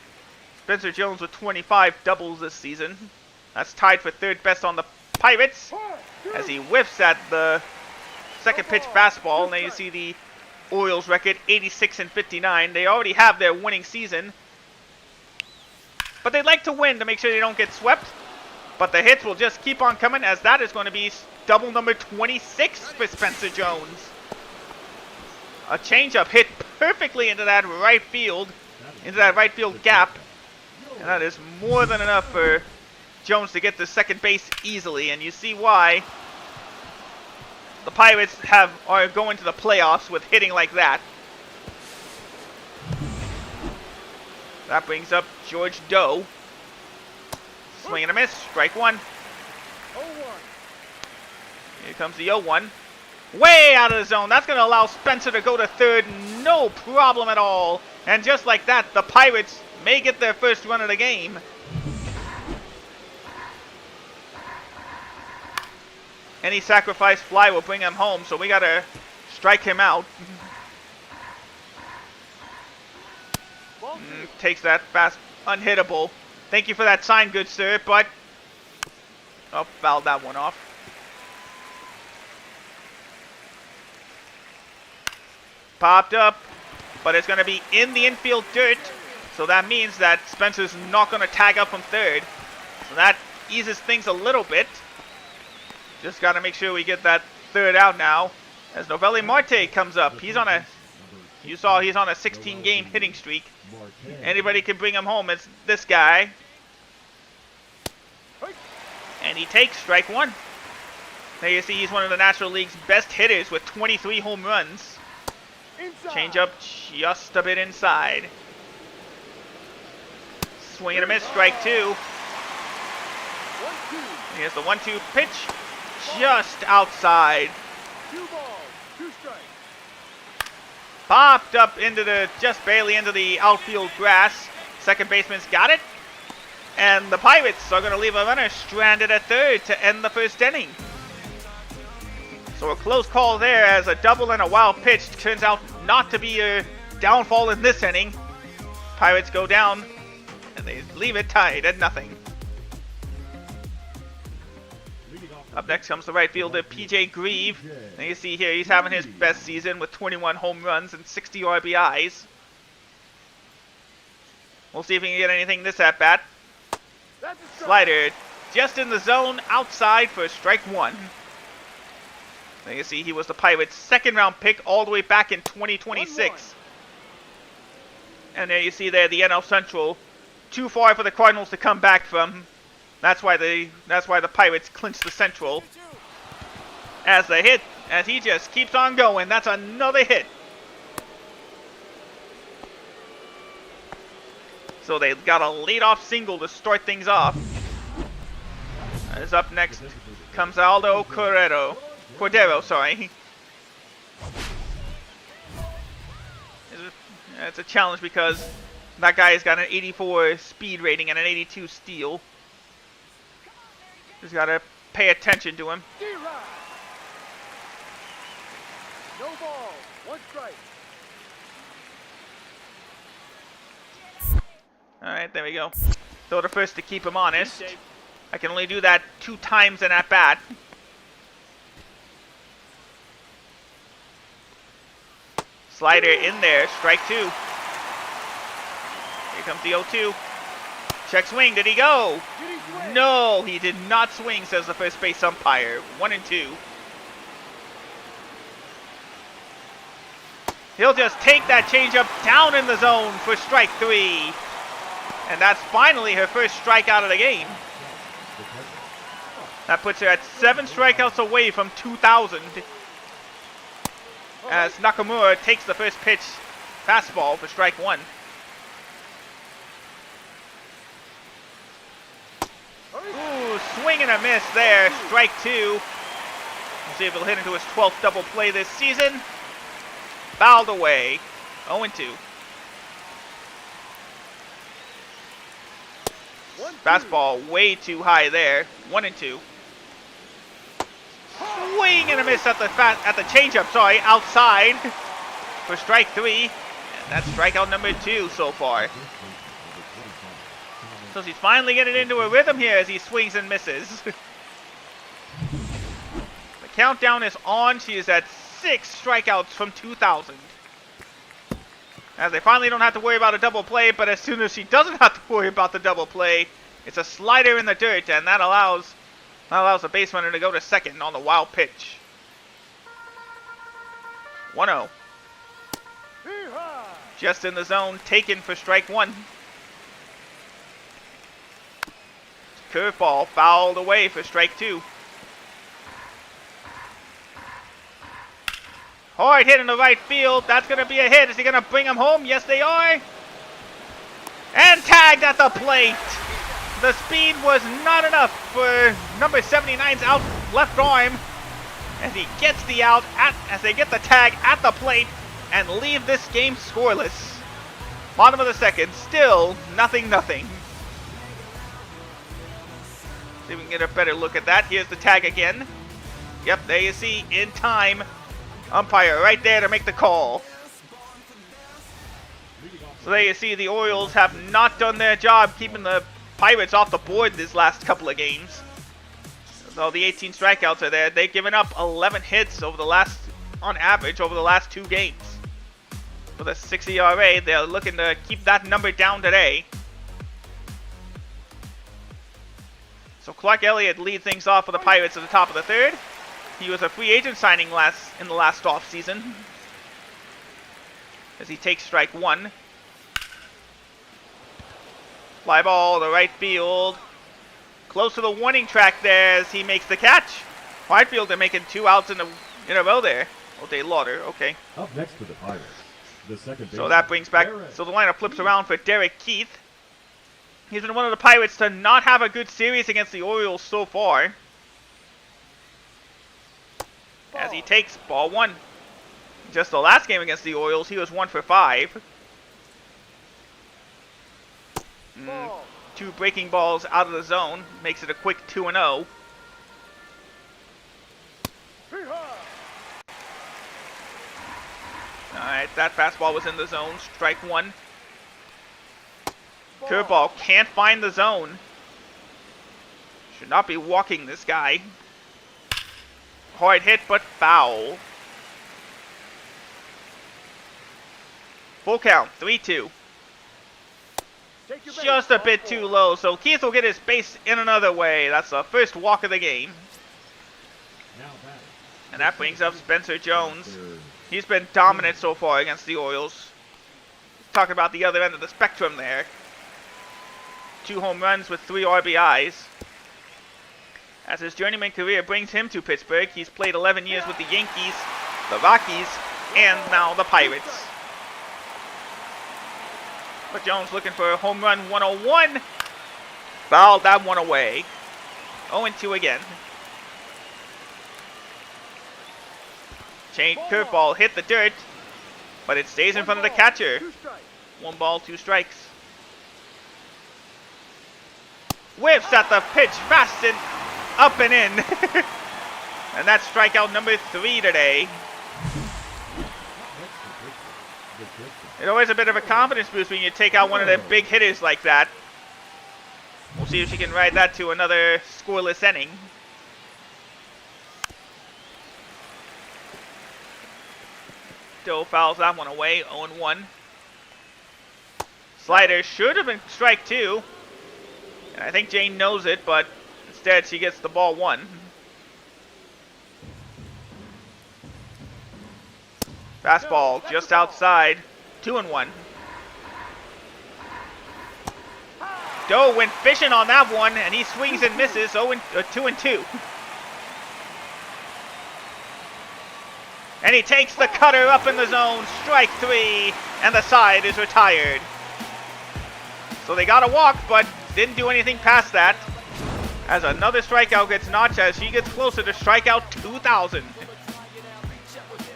Spencer Jones with 25 doubles this season. That's tied for 3rd best on the Pirates, as he whiffs at the second pitch fastball. And then you see the Orioles record, 86-59. They already have their winning season, but they'd like to win to make sure they don't get swept. But the hits will just keep on coming, as that is going to be double number 26 for Spencer Jones. A changeup hit perfectly into that right field gap, and that is more than enough for Jones to get to second base easily. And you see why the Pirates are going to the playoffs with hitting like that. That brings up George Doe. Swing and a miss. Strike 1. 0-1. Here comes the 0-1. Way out of the zone. That's going to allow Spencer to go to 3rd. No problem at all. And just like that, the Pirates may get their first run of the game. Any sacrifice fly will bring him home, so we got to strike him out. Takes that fast, unhittable. Thank you for that sign, good sir, but... Oh, fouled that one off. Popped up, but it's going to be in the infield dirt, so that means that Spencer's not going to tag up from 3rd. So that eases things a little bit. Just got to make sure we get that 3rd out now, as Novelli Marte comes up. He's on a 16-game hitting streak. Anybody can bring him home. It's this guy. And he takes strike 1. There you see he's one of the National League's best hitters with 23 home runs. Change up just a bit inside. Swing and a miss, strike 2. Here's the 1-2 pitch. Just outside. 2 balls, 2 strikes. Popped up just barely into the outfield grass. Second baseman's got it. And the Pirates are going to leave a runner stranded at 3rd to end the first inning. So a close call there, as a double and a wild pitch turns out not to be a downfall in this inning. Pirates go down, and they leave it tied at 0. Up next comes the right fielder, P.J. Grieve. And you see here, he's having his best season with 21 home runs and 60 RBIs. We'll see if we can get anything this at-bat. Slider just in the zone, outside for strike 1. There you see he was the Pirates' 2nd-round pick all the way back in 2026. And there you see there the NL Central, too far for the Cardinals to come back from. That's why the Pirates clinch the Central. As he just keeps on going. That's another hit. So they got a leadoff single to start things off. As up next comes Aldo Cordero. It's a challenge because that guy has got an 84 speed rating and an 82 steal. Just gotta pay attention to him. D-Rod. No ball. One strike. Alright, there we go. Throw the first to keep him honest. I can only do that 2 times in at bat. Slider in there, strike 2. Here comes the 0-2. Check swing, did he go? Did he swing? No, he did not swing, says the first base umpire. 1-2. He'll just take that changeup down in the zone for strike 3. And that's finally her first strikeout of the game. That puts her at 7 strikeouts away from 2,000. As Nakamura takes the first pitch fastball for strike 1. Ooh, swing and a miss there. Strike 2. We'll see if he'll hit into his 12th double play this season. Fouled away. 0-2. Fastball way too high there. 1-2. Swing and a miss at the changeup. Sorry, outside for strike 3. And that's strikeout number 2 so far. So he's finally getting into a rhythm here as he swings and misses. The countdown is on. She is at 6 strikeouts from 2,000. As they finally don't have to worry about a double play, but as soon as she doesn't have to worry about the double play, it's a slider in the dirt, and that allows the base runner to go to second on the wild pitch. 1-0. Just in the zone, taken for strike 1. Curveball fouled away for strike 2. Hard hit in the right field. That's going to be a hit. Is he going to bring him home? Yes, they are. And tagged at the plate. The speed was not enough for number 79's out left arm. As he gets the out as they get the tag at the plate and leave this game scoreless. Bottom of the second, still 0-0. See if we can get a better look at that. Here's the tag again. Yep, there you see, in time. Umpire right there to make the call. So there you see the Orioles have not done their job keeping the Pirates off the board this last couple of games. So the 18 strikeouts are there. They've given up 11 hits on average over the last 2 games. With a 6 ERA, they're looking to keep that number down today. So Clark Elliott leads things off for the Pirates at the top of the 3rd. He was a free agent signing in the last offseason. As he takes strike 1. Fly ball to right field. Close to the warning track there as he makes the catch. Right fielder making 2 outs in a row there. O'Day Lauder, okay. Up next for the Pirates, the second baseman. So that brings back, so the lineup flips around for Derek Keith. He's been one of the Pirates to not have a good series against the Orioles so far. As he takes ball 1. Just the last game against the Orioles, he was 1 for 5. 2 breaking balls out of the zone. Makes it a quick 2-0. Alright, that fastball was in the zone. Strike 1. Curveball can't find the zone. Should not be walking this guy. Hard hit, but foul. Full count, 3-2. Just a bit too low, so Keith will get his base in another way. That's the first walk of the game. And that brings up Spencer Jones. He's been dominant so far against the Orioles. Talking about the other end of the spectrum there. 2 home runs with 3 RBIs. As his journeyman career brings him to Pittsburgh, he's played 11 years with the Yankees, the Rockies, and now the Pirates. But Jones looking for a home run 101. Fouled that one away. 0-2 again. Change curveball hit the dirt, but it stays in front of the catcher. 1 ball, 2 strikes. Whiffs at the pitch fast and up and in. And that's strikeout number 3 today. It's always a bit of a confidence boost when you take out one of the big hitters like that. We'll see if she can ride that to another scoreless inning. Still fouls that one away, 0-1. Slider should have been strike 2. And I think Jane knows it, but instead she gets the ball 1. Fastball just outside, 2-1. Doe went fishing on that one, and he swings and misses, 2-2. And he takes the cutter up in the zone, strike 3, and the side is retired. So they got a walk, but didn't do anything past that. As another strikeout gets notched as she gets closer to strikeout 2,000.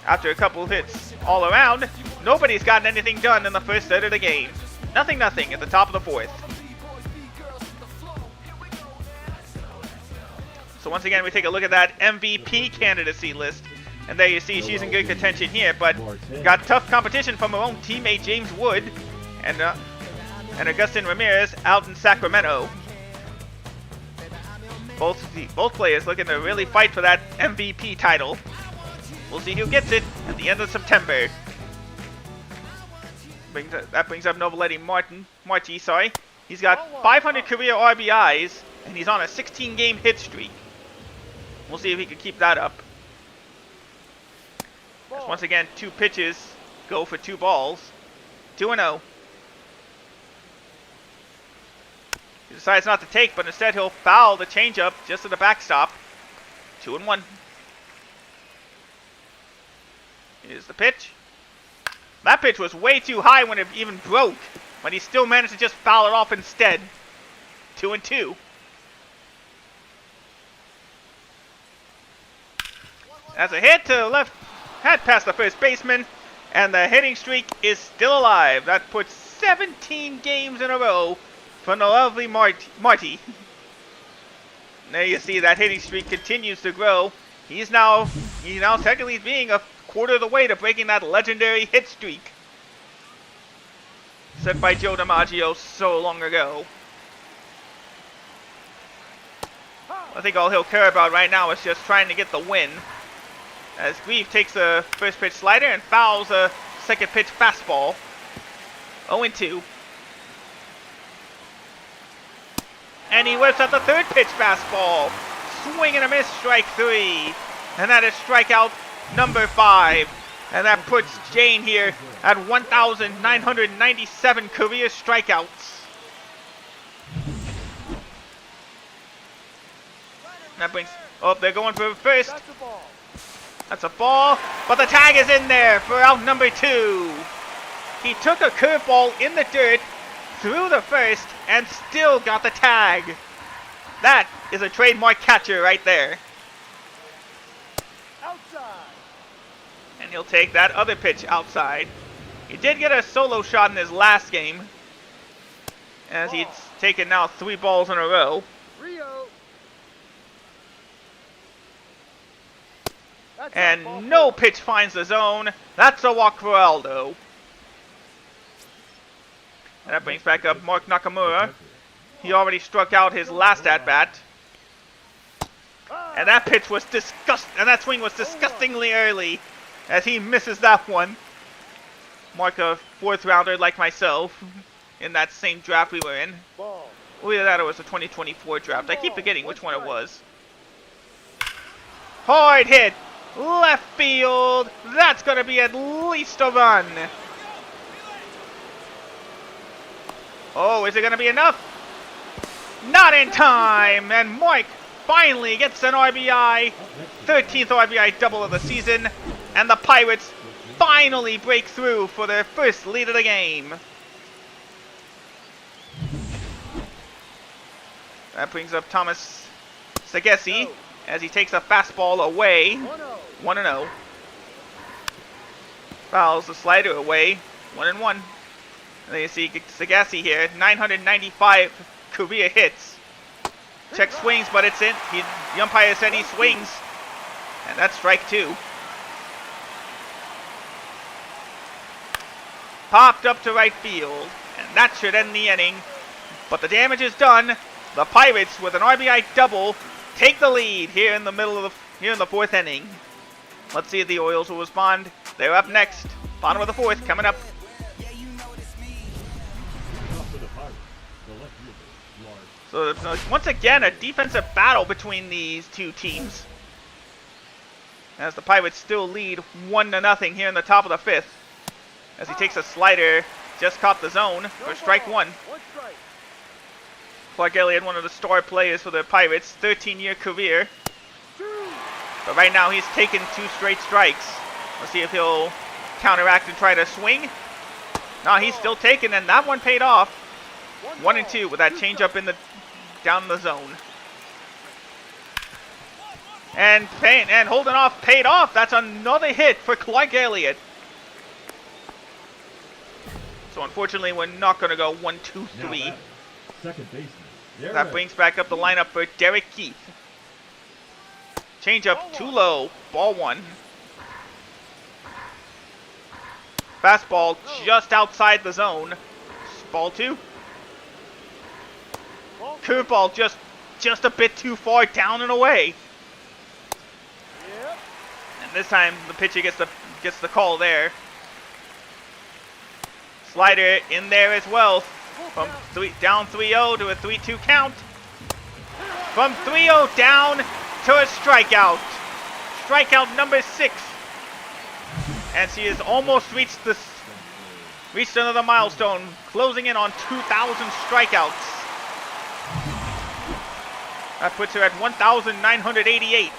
After a couple hits all around, nobody's gotten anything done in the first third of the game. Nothing at the top of the 4th. So once again, we take a look at that MVP candidacy list. And there you see she's in good contention here, but got tough competition from her own teammate James Wood and Augustin Ramirez out in Sacramento. Both players looking to really fight for that MVP title. We'll see who gets it at the end of September. That brings up Novoletti Marti. He's got 500 career RBIs, and he's on a 16-game hit streak. We'll see if he can keep that up. As once again, 2 pitches go for 2 balls. 2-0. He decides not to take, but instead he'll foul the changeup just at the backstop. 2-1. Here's the pitch. That pitch was way too high when it even broke, but he still managed to just foul it off instead. 2-2. That's a hit to the left, head past the first baseman, and the hitting streak is still alive. That puts 17 games in a row for the lovely Marty. There you see that hitting streak continues to grow. He's now technically being a quarter of the way to breaking that legendary hit streak set by Joe DiMaggio so long ago. I think all he'll care about right now is just trying to get the win. As Grieve takes the first pitch slider and fouls a second pitch fastball. 0-2. And he whips out the third pitch fastball. Swing and a miss, strike 3. And that is strikeout number 5. And that puts Jane here at 1,997 career strikeouts. That brings... Oh, they're going for first. That's a ball, but the tag is in there for out number 2. He took a curveball in the dirt, threw the first, and still got the tag. That is a trademark catcher right there. Outside. And he'll take that other pitch outside. He did get a solo shot in his last game, as he's taken now 3 balls in a row. Rio. And no pitch finds the zone. That's a walk for Aldo. And that brings back up Mark Nakamura. He already struck out his last at-bat. And that pitch was that swing was disgustingly early as he misses that one. Mark a 4th rounder like myself in that same draft we were in. Either that or it was a 2024 draft. I keep forgetting which one it was. Hard hit. Left field. That's going to be at least a run. Oh, is it going to be enough? Not in time. And Mike finally gets an RBI. 13th RBI double of the season. And the Pirates finally break through for their first lead of the game. That brings up Thomas Sagesi as he takes a fastball away. 1-0. Fouls the slider away. 1-1. And then you see Sagasi here, 995 career hits. Check swings, but it's in. The umpire said he swings. And that's strike 2. Popped up to right field. And that should end the inning. But the damage is done. The Pirates, with an RBI double, take the lead here in the in the 4th inning. Let's see if the Orioles will respond. They're up next. Bottom of the 4th coming up. So once again, a defensive battle between these two teams. As the Pirates still lead 1-0 here in the top of the 5th. As he takes a slider, just caught the zone for strike 1. Clark Elliott, one of the star players for the Pirates, 13-year career. But right now he's taken 2 straight strikes. Let's see if he'll counteract and try to swing. No, he's still taking, and that one paid off. 1-2 with that changeup down the zone. And holding off paid off. That's another hit for Clark Elliott. So unfortunately, we're not going to go 1, 2, 3. Second baseman. That brings back up the lineup for Derek Keith. Changeup too low. Ball 1. Fastball just outside the zone. Ball 2. Curveball just a bit too far down and away. And this time the pitcher gets the call there. Slider in there as well. From down 3-0 to a 3-2 count. From 3-0 down to a strikeout. Strikeout number 6. And she has almost reached another milestone, closing in on 2,000 strikeouts. That puts her at 1,988.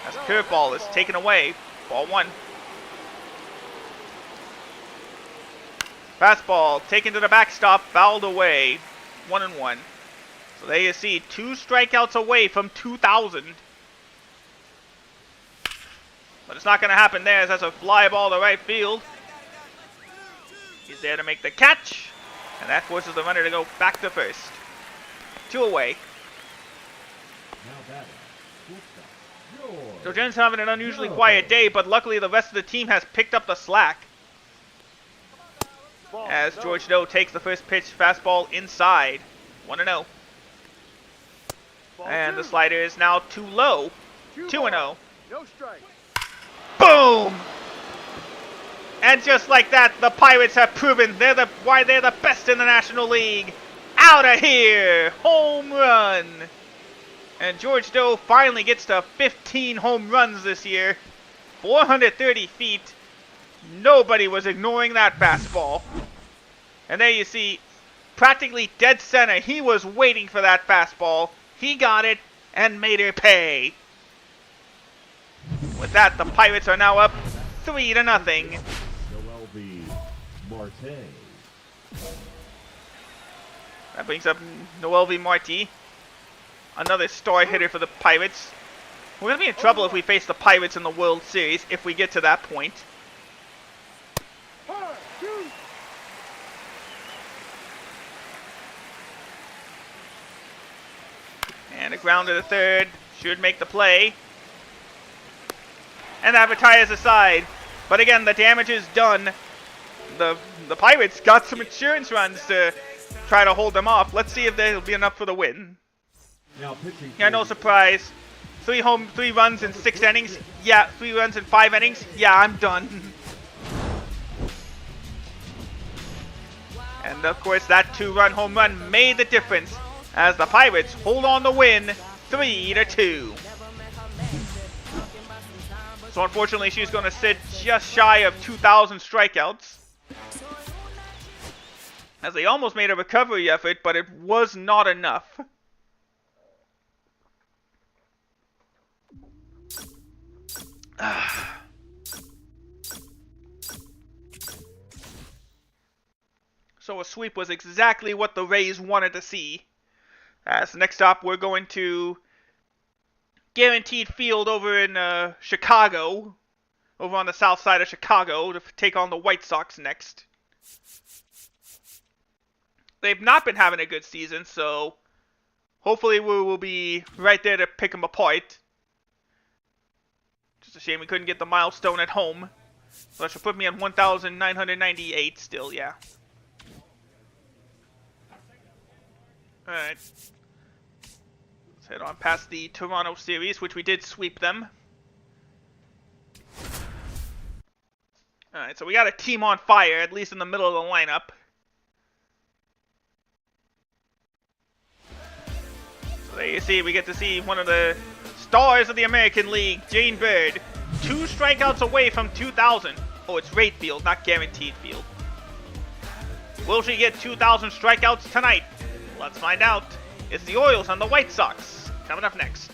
As curveball is taken away. Ball 1. Fastball taken to the backstop, fouled away. 1-1. So there you see 2 strikeouts away from 2,000. But it's not going to happen there, as that's a fly ball to right field. He's there to make the catch. And that forces the runner to go back to first. 2 away. So Jen's having an unusually quiet day, but luckily the rest of the team has picked up the slack. As George Doe takes the first pitch, fastball inside. 1-0. And the slider is now too low. 2-0. No strike. Boom! And just like that, the Pirates have proven why they're the best in the National League. Out of here! Home run! And George Doe finally gets to 15 home runs this year. 430 feet. Nobody was ignoring that fastball. And there you see, practically dead center. He was waiting for that fastball. He got it and made her pay. With that, the Pirates are now up 3-0. MLB Marte. That brings up Noel V. Marti, another star hitter for the Pirates. We're going to be in trouble if we face the Pirates in the World Series, if we get to that point. And a ground to the third. Should make the play. And that retires aside. But again, the damage is done. The Pirates got some insurance runs to try to hold them off. Let's see if they'll be enough for the win. Yeah, no surprise. 3 runs in 6 innings. Yeah, 3 runs in 5 innings. Yeah, I'm done. And of course, that 2-run home run made the difference as the Pirates hold on to win 3-2. So unfortunately, she's going to sit just shy of 2,000 strikeouts. As they almost made a recovery effort, but it was not enough. So a sweep was exactly what the Rays wanted to see. As next up, we're going to Guaranteed Field over in Chicago, over on the south side of Chicago, to take on the White Sox next. They've not been having a good season, so hopefully we will be right there to pick them apart. Just a shame we couldn't get the milestone at home. So that should put me on 1,998 still, yeah. Alright. Let's head on past the Toronto series, which we did sweep them. Alright, so we got a team on fire, at least in the middle of the lineup. So there you see, we get to see one of the stars of the American League, Jane Bird. 2 strikeouts away from 2,000. Oh, it's rate field, not guaranteed field. Will she get 2,000 strikeouts tonight? Let's find out. It's the Orioles and the White Sox coming up next.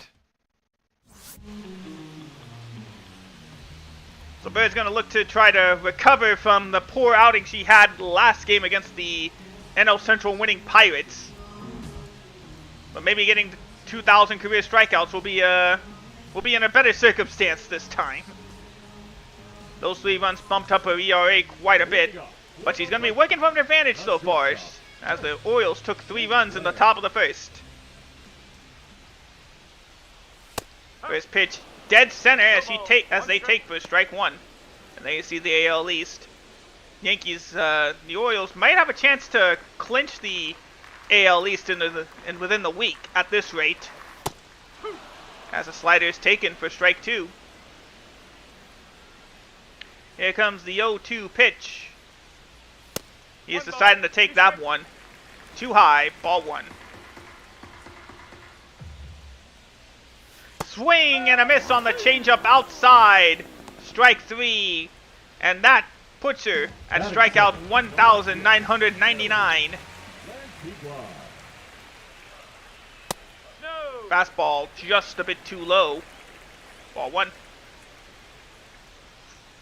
So Bird's going to look to try to recover from the poor outing she had last game against the NL Central winning Pirates. But maybe getting 2,000 career strikeouts will be in a better circumstance this time. Those 3 runs bumped up her ERA quite a bit, but she's going to be working from an advantage so far, as the Orioles took 3 runs in the top of the first. First pitch, dead center as they take for strike 1. And there you see the AL East. Yankees, the Orioles might have a chance to clinch the AL East within the week at this rate. As a slider is taken for strike 2. Here comes the 0-2 pitch. He's deciding to take that one. Too high, ball 1. Swing and a miss on the changeup outside. Strike 3. And that puts her at strikeout 1,999. Fastball just a bit too low. Ball 1.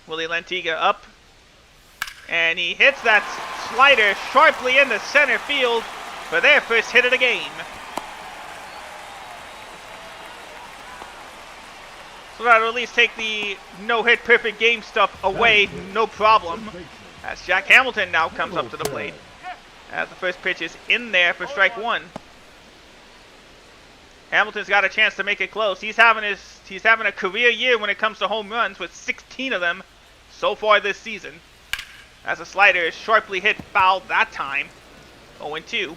Willie Lantiga up. And he hits that slider sharply into center field for their first hit of the game. So that'll at least take the no-hit perfect game stuff away, no problem. As Jack Hamilton now comes up to the plate. As the first pitch is in there for strike 1. Hamilton's got a chance to make it close. He's having a career year when it comes to home runs, with 16 of them so far this season. As a slider is sharply hit foul that time. 0-2.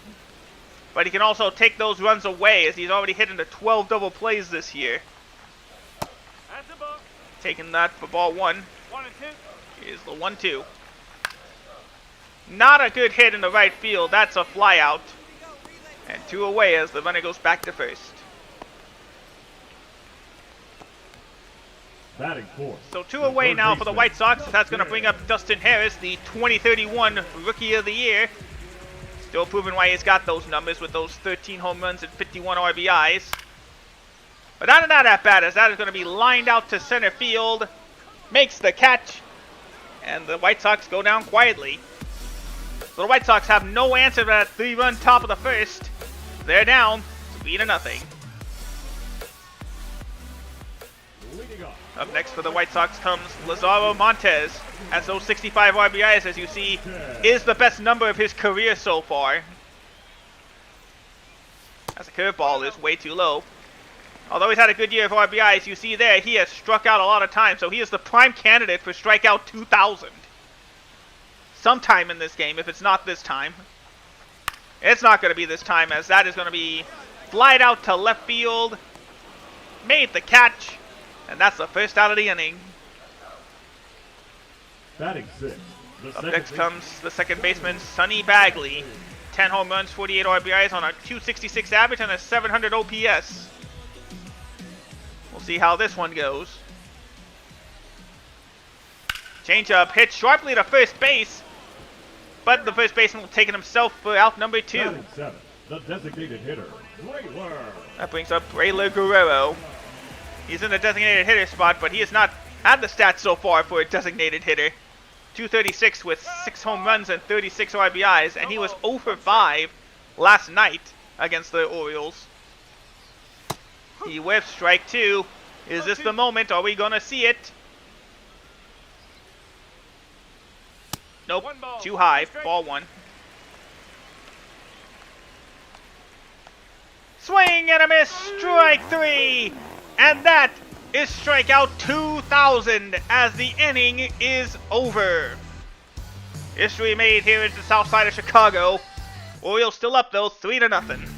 But he can also take those runs away, as he's already hit into 12 double plays this year. Taking that for ball 1. 1 and 2. Is the 1-2. Not a good hit in the right field. That's a fly out. And 2 away as the runner goes back to first. Batting fourth. So 2 away now for the White Sox. That's going to bring up Dustin Harris, the 2031 Rookie of the Year. Still proving why he's got those numbers with those 13 home runs and 51 RBIs. But not that bad, as that is going to be lined out to center field. Makes the catch. And the White Sox go down quietly. So the White Sox have no answer to that 3-run top of the first. They're down 3-0. Up next for the White Sox comes Lazaro Montes. Has those 65 RBIs, as you see, is the best number of his career so far. As the curveball is way too low. Although he's had a good year of RBIs, you see there, he has struck out a lot of times, so he is the prime candidate for strikeout 2,000. Sometime in this game, if it's not this time. It's not going to be this time, as that is going to be flied out to left field. Made the catch. And that's the first out of the inning. Batting 6. Up next comes the second baseman, Sonny Bagley. 10 home runs, 48 RBIs on a 266 average and a 700 OPS. We'll see how this one goes. Changeup hit sharply to first base. But the first baseman will take it himself for out number 2. Batting 7. The designated hitter, Brayler. That brings up Brayler Guerrero. He's in the designated hitter spot, but he has not had the stats so far for a designated hitter. 236 with 6 home runs and 36 RBIs, and he was 0 for 5 last night against the Orioles. He whiffs strike 2. Is this the moment? Are we going to see it? Nope. Too high. Ball 1. Swing and a miss, strike 3. And that is strikeout 2,000 as the inning is over. History made here at the south side of Chicago. Orioles still up though, 3-0.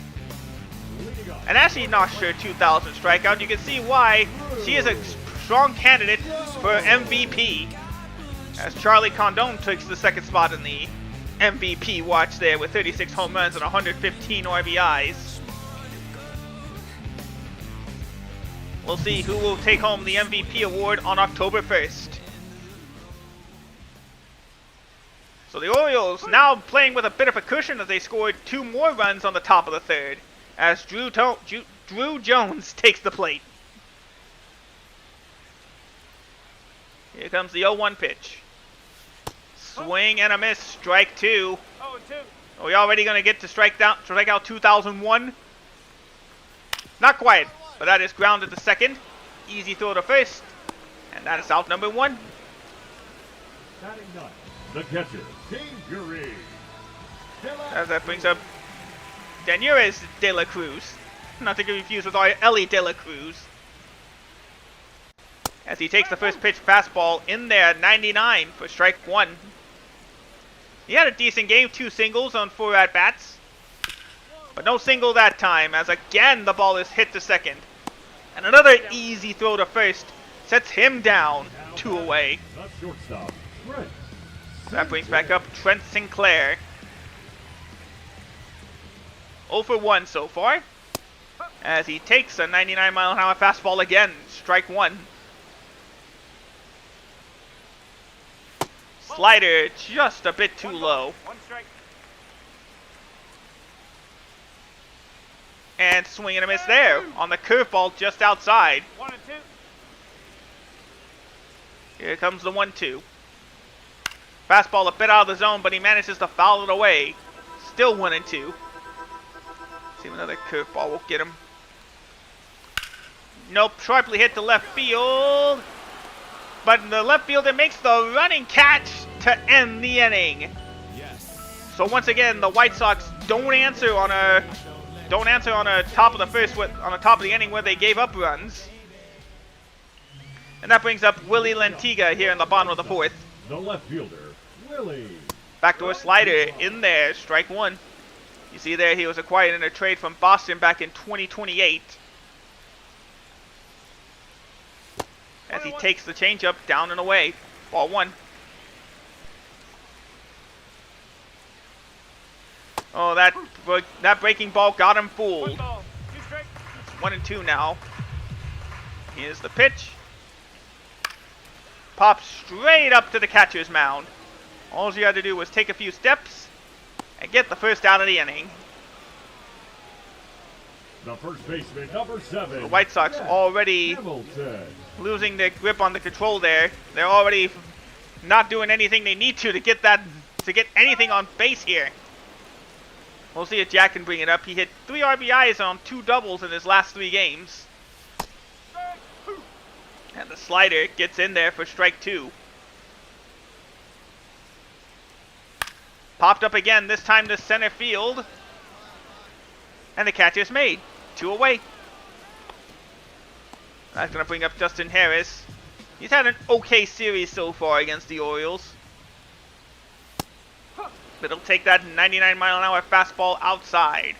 And actually notched her 2,000 strikeout. You can see why she is a strong candidate for MVP. As Charlie Condon takes the second spot in the MVP watch there with 36 home runs and 115 RBIs. We'll see who will take home the MVP award on October 1st. So the Orioles now playing with a bit of a cushion as they scored 2 more runs on the top of the third as Drew Jones takes the plate. Here comes the 0-1 pitch. Swing and a miss, strike 2. Are we already going to get to strike out 2001? Not quite, but that is grounded to second. Easy throw to first, and that is out number 1. Batting ninth, the catcher, Dangery. As that brings up Danures de la Cruz. Not to get confused with Ellie de la Cruz. As he takes the first pitch fastball in there, 99 for strike 1. He had a decent game, 2 singles on 4 at-bats. But no single that time, as again the ball is hit to second. And another easy throw to first sets him down, 2 away. The shortstop, Trent. That brings back up Trent Sinclair. 0 for 1 so far. As he takes a 99-mile-an-hour fastball again, strike 1. Slider just a bit too low. And swing and a miss there on the curveball just outside. 1 and 2. Here comes the 1-2. Fastball a bit out of the zone, but he manages to foul it away. Still 1 and 2. See if another curveball will get him. Nope, sharply hit to left field. But the left fielder makes the running catch to end the inning. So once again, the White Sox don't answer on a top of the first on the top of the inning where they gave up runs. And that brings up Willie Lentiga here in the bottom of the 4th. The left fielder, Willie. Backdoor slider in there, strike 1. You see there he was acquired in a trade from Boston back in 2028. As he takes the changeup down and away. Ball 1. Oh, that breaking ball got him fooled. It's 1 and 2 now. Here's the pitch. Pops straight up to the catcher's mound. All you had to do was take a few steps and get the first out of the inning. The first baseman, number 7. The White Sox already Hamilton. losing their grip on the control there. They're already not doing anything they need to get anything on base here. We'll see if Jack can bring it up. He hit 3 RBIs on 2 doubles in his last 3 games. And the slider gets in there for strike 2. Popped up again, this time to center field. And the catch is made. 2 away. That's going to bring up Justin Harris. He's had an okay series so far against the Orioles. But he'll take that 99-mile-an-hour fastball outside.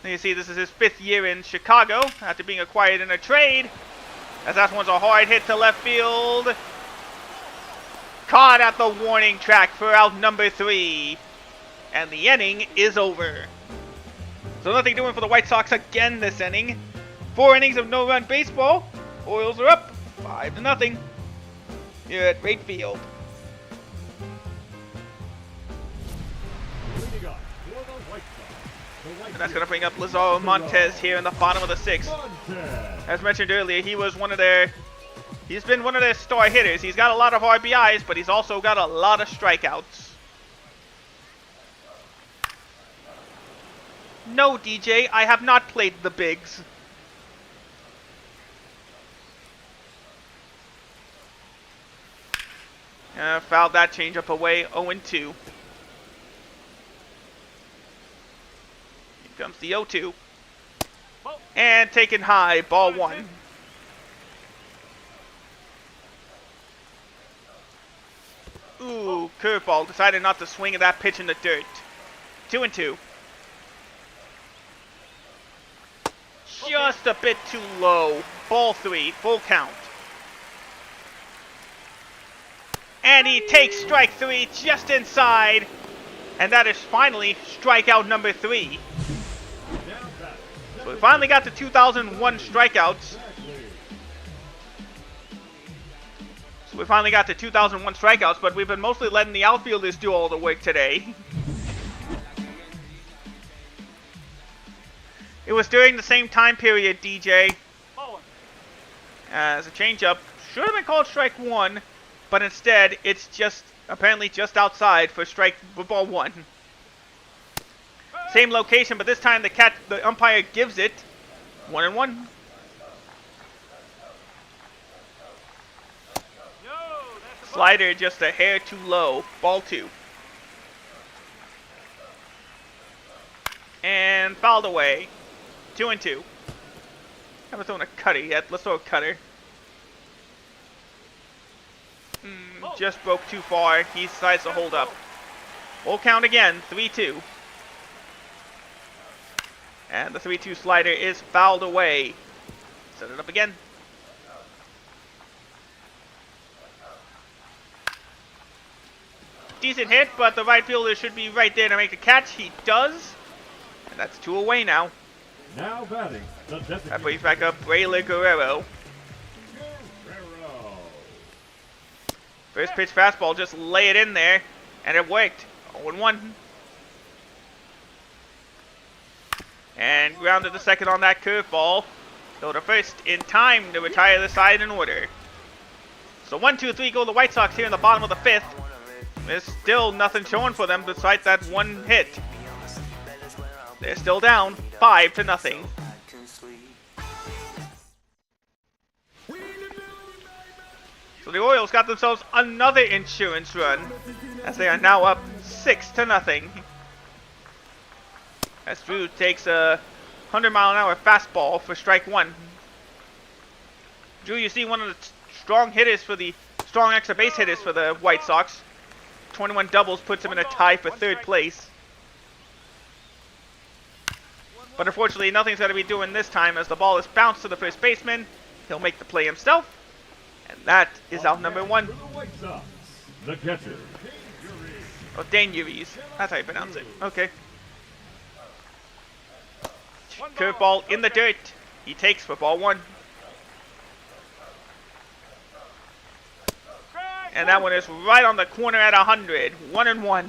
And you see this is his 5th year in Chicago after being acquired in a trade. As that one's a hard hit to left field. Caught at the warning track for out number 3. And the inning is over. So nothing doing for the White Sox again this inning. 4 innings of no-run baseball. Orioles are up 5-0 here at Wright Field. Leading up for the White Sox. And that's going to bring up Lazaro Montez here in the bottom of the 6th. Montez. As mentioned earlier, he's been one of their star hitters. He's got a lot of RBIs, but he's also got a lot of strikeouts. No, DJ, I have not played the bigs. Fouled that changeup away, 0-2. Here comes the 0-2. And taken high, ball 1. Ooh, curveball. Decided not to swing at that pitch in the dirt. 2-2. Just a bit too low. Ball 3, full count. And he takes strike 3 just inside. And that is finally strikeout number 3. So we finally got to 2001 strikeouts. We finally got to 2001 strikeouts, but we've been mostly letting the outfielders do all the work today. It was during the same time period, DJ, as a changeup should have been called strike 1, but instead it's just apparently just outside for ball 1. Same location, but this time the umpire gives it 1-1. Slider just a hair too low. Ball 2. And fouled away. 2-2. Haven't thrown a cutter yet. Let's throw a cutter. Just broke too far. He decides to hold up. Full count again. 3-2. And the 3-2 slider is fouled away. Set it up again. Decent hit, but the right fielder should be right there to make the catch. He does. And that's 2 away now. Now batting. That brings back up Braylon Guerrero. First pitch fastball, just lay it in there. And it worked. 0-1. And grounded the second on that curveball. Go to first in time to retire the side in order. So 1-2-3 go the White Sox here in the bottom of the 5th. There's still nothing showing for them besides that one hit. They're still down 5-0. So the Orioles got themselves another insurance run as they are now up 6-0. As Drew takes a 100-mile-an-hour fastball for strike 1. Drew, you see one of the strong extra base hitters for the White Sox. 21 doubles puts him in a tie for 3rd place. But unfortunately, nothing's going to be doing this time as the ball is bounced to the first baseman. He'll make the play himself. And that is out number 1. The catcher. Oh, Dangeries. That's how you pronounce it. Okay. Curveball in the dirt. He takes for ball 1. And that one is right on the corner at 100. 1-1.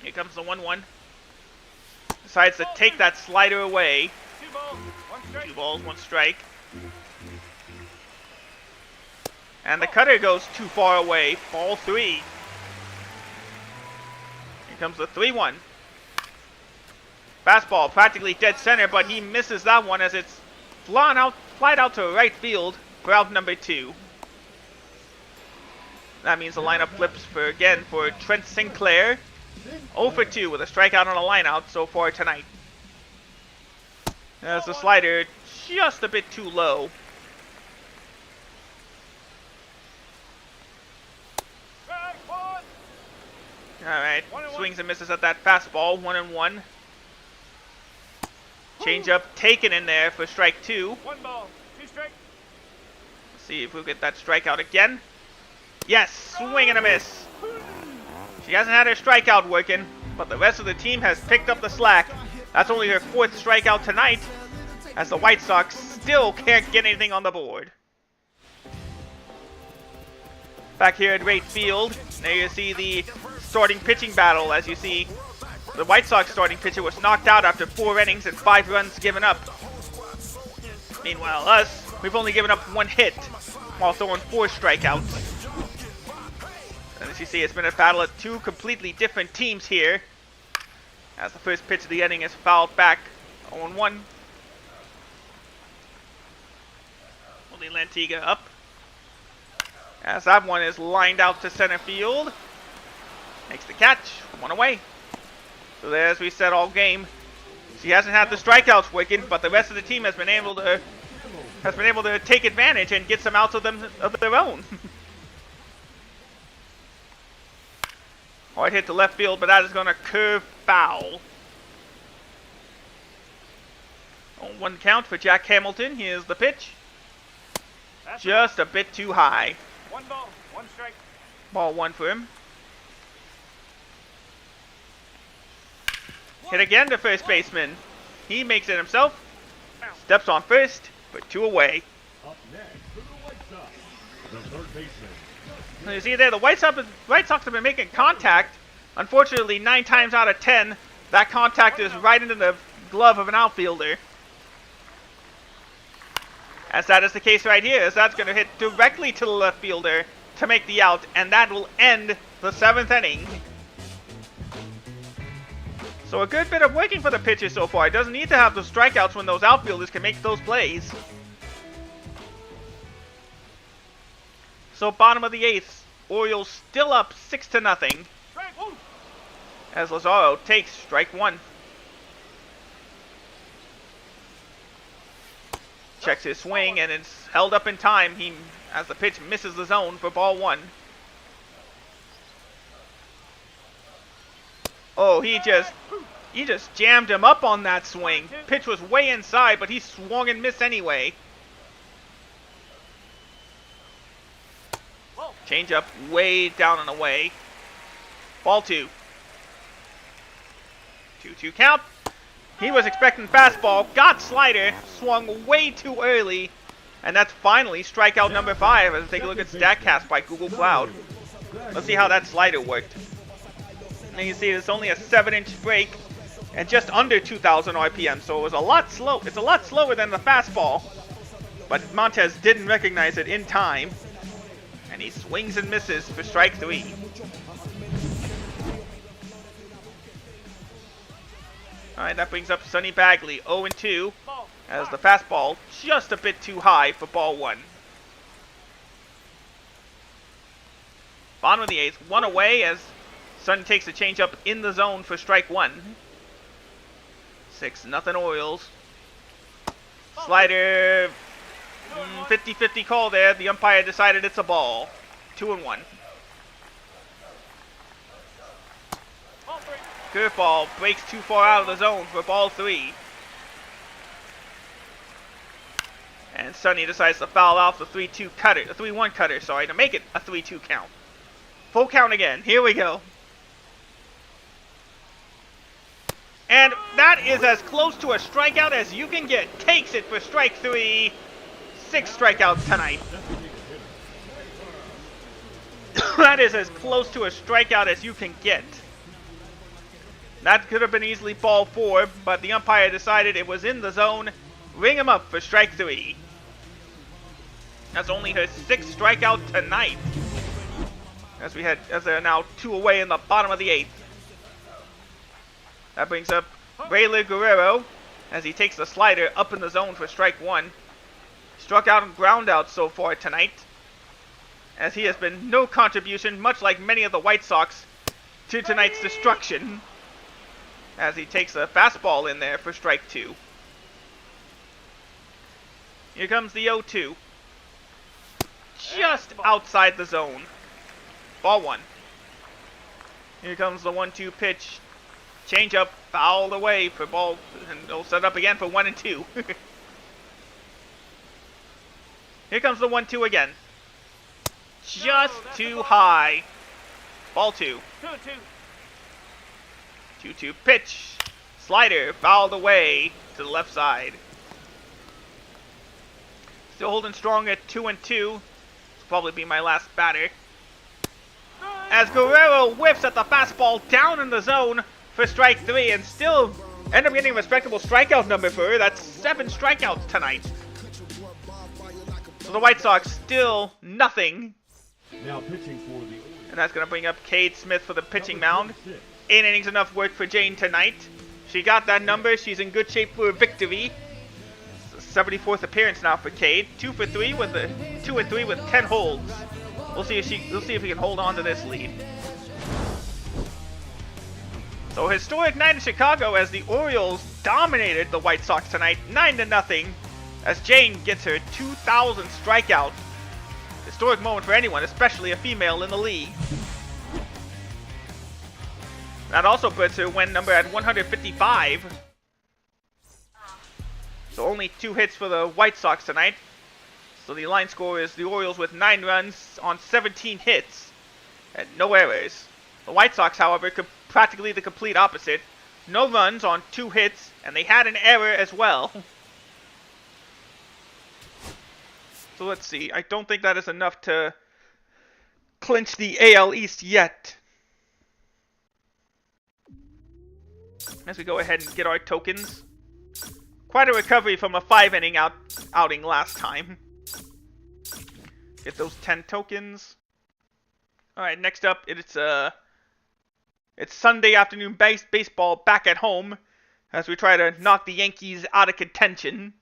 Here comes the 1-1. Decides to take that slider away. 2 balls, 1 strike. And the cutter goes too far away. Ball 3. Here comes the 3-1. Fastball practically dead center, but he misses that one as it's flied out to right field for out number 2. That means the lineup flips for Trent Sinclair. 0 for 2 with a strikeout on a lineout so far tonight. As the slider just a bit too low. Alright, swings and misses at that fastball. 1-1. Changeup taken in there for strike 2. 1 ball, 2 strikes. Let's see if we'll get that strikeout again. Yes, swing and a miss. She hasn't had her strikeout working, but the rest of the team has picked up the slack. That's only her 4th strikeout tonight, as the White Sox still can't get anything on the board. Back here at right field, there you see the starting pitching battle. As you see, the White Sox starting pitcher was knocked out after 4 innings and 5 runs given up. Meanwhile, us, we've only given up 1 hit while throwing 4 strikeouts. And as you see, it's been a battle of 2 completely different teams here. As the first pitch of the inning is fouled back. 0-1. Holding Lantiga up. As that one is lined out to center field. Makes the catch. 1 away. So there, as we said all game, She hasn't had the strikeouts working, but the rest of the team has been able to take advantage and get some outs of their own. Hard hit to left field, but that is going to curve foul. On 1 count for Jack Hamilton. Here's the pitch. Just a bit too high. 1 ball, 1 strike. Ball 1 for him. Hit again to first baseman. He makes it himself. Steps on first, but 2 away. Up next for the White Sox, the third baseman. You see there, the White Sox have been making contact. Unfortunately, 9 times out of 10, that contact is right into the glove of an outfielder. As that is the case right here, as that's going to hit directly to the left fielder to make the out, and that will end the 7th inning. So a good bit of working for the pitcher so far. It doesn't need to have the strikeouts when those outfielders can make those plays. So bottom of the 8th, Orioles still up 6-0. As Lazaro takes strike 1. Checks his swing and it's held up in time. As the pitch misses the zone for ball 1. Oh, he just jammed him up on that swing. Pitch was way inside, but he swung and missed anyway. Change up way down and away. Ball 2. 2-2 count. He was expecting fastball, got slider, swung way too early, and that's finally strikeout number 5. Let's take a look at StatCast by Google Cloud. Let's see how that slider worked. And you can see it's only a 7-inch break and just under 2,000 RPM, so it was a lot slow. It's a lot slower than the fastball, but Montez didn't recognize it in time, and he swings and misses for strike 3. Alright, that brings up Sonny Bagley, 0-2, as the fastball just a bit too high for ball 1. Bottom of the 8th, 1 away as Sonny takes a changeup in the zone for strike 1. 6-0 Orioles. Slider, 50-50 call there. The umpire decided it's a ball. 2-1. Curveball breaks too far out of the zone for ball 3. And Sonny decides to foul off the 3-2 cutter, the 3-1 cutter, sorry, to make it a 3-2 count. Full count again. Here we go. And that is as close to a strikeout as you can get. Takes it for strike 3. 6 strikeouts tonight. That is as close to a strikeout as you can get. That could have been easily ball 4, but the umpire decided it was in the zone. Ring him up for strike 3. That's only her 6th strikeout tonight. As they're now 2 away in the bottom of the 8th. That brings up Rayler Guerrero as he takes the slider up in the zone for strike 1. Struck out and ground out so far tonight, as he has been no contribution, much like many of the White Sox, to tonight's destruction. As he takes a fastball in there for strike 2. Here comes the 0-2. Just outside the zone. Ball 1. Here comes the 1-2 pitch. Change up, fouled away for ball, and it'll set up again for 1 and 2. Here comes the 1-2 again. Just too high. Ball 2. 2-2 pitch. Slider, fouled away to the left side. Still holding strong at 2 and 2. This will probably be my last batter. As Guerrero whiffs at the fastball down in the zone for strike 3 and still end up getting a respectable strikeout number for her. That's 7 strikeouts tonight. So the White Sox still nothing. Now pitching for the Orioles. And that's going to bring up Cade Smith for the pitching mound. 8 innings enough work for Jane tonight. She got that number. She's in good shape for a victory. It's the 74th appearance now for Cade. 2 for 3 with 10 holds. We'll see if he can hold on to this lead. So historic night in Chicago as the Orioles dominated the White Sox tonight, 9-0, as Jane gets her 2,000th strikeout. Historic moment for anyone, especially a female in the league. That also puts her win number at 155. So only 2 hits for the White Sox tonight. So the line score is the Orioles with 9 runs on 17 hits and no errors. The White Sox, however, practically the complete opposite. No runs on 2 hits, and they had an error as well. So let's see. I don't think that is enough to clinch the AL East yet. As we go ahead and get our tokens. Quite a recovery from a 5-inning outing last time. Get those 10 tokens. Alright, next up, it's Sunday afternoon baseball back at home as we try to knock the Yankees out of contention.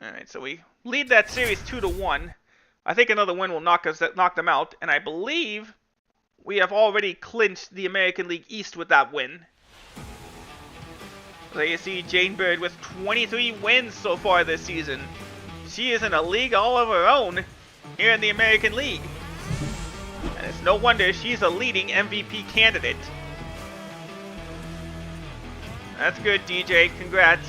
Alright, so we lead that series 2-1. I think another win will knock them out, and I believe we have already clinched the American League East with that win. So you see Jane Bird with 23 wins so far this season. She is in a league all of her own here in the American League. And it's no wonder she's a leading MVP candidate. That's good, DJ. Congrats.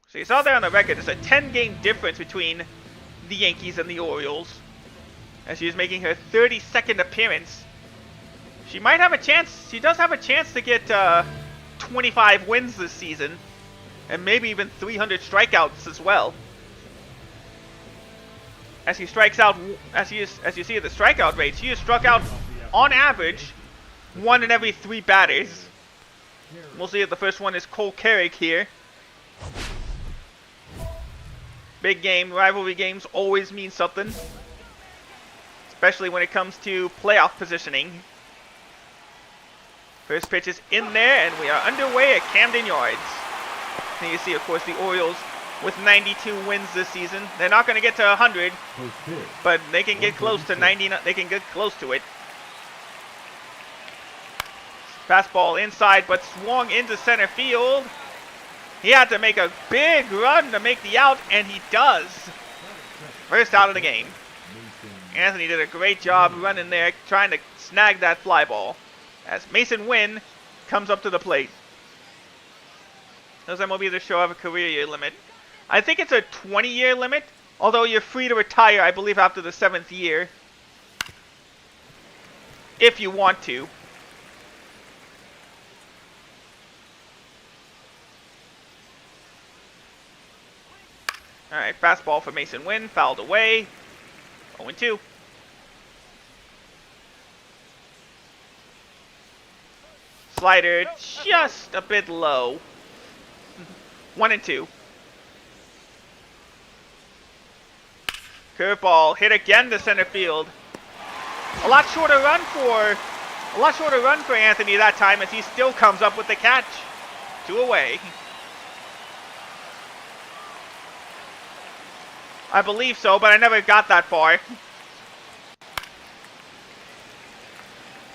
So you saw there on the record, there's a 10-game difference between the Yankees and the Orioles. As she is making her 32nd appearance. She might have a chance. She does have a chance to get 25 wins this season. And maybe even 300 strikeouts as well. As she strikes out, as you see the strikeout rate, she has struck out on average 1 in every 3 batters. We'll see if the first one is Cole Carrick here. Big game, rivalry games always mean something. Especially when it comes to playoff positioning. First pitch is in there, and we are underway at Camden Yards. And you see, of course, the Orioles with 92 wins this season. They're not going to get to 100, but they can get close to 90. They can get close to it. Fastball inside, but swung into center field. He had to make a big run to make the out, and he does. First out of the game. Anthony did a great job running there, trying to snag that fly ball. As Mason Wynn comes up to the plate. Does MLB The Show have a career year limit? I think it's a 20-year limit, although you're free to retire, I believe, after the 7th year. If you want to. Alright, fastball for Mason Wynn, fouled away. 0-2. Slider just a bit low. 1-2. Curveball hit again to center field. A lot shorter run for Anthony that time, as he still comes up with the catch. 2 away. I believe so, but I never got that far.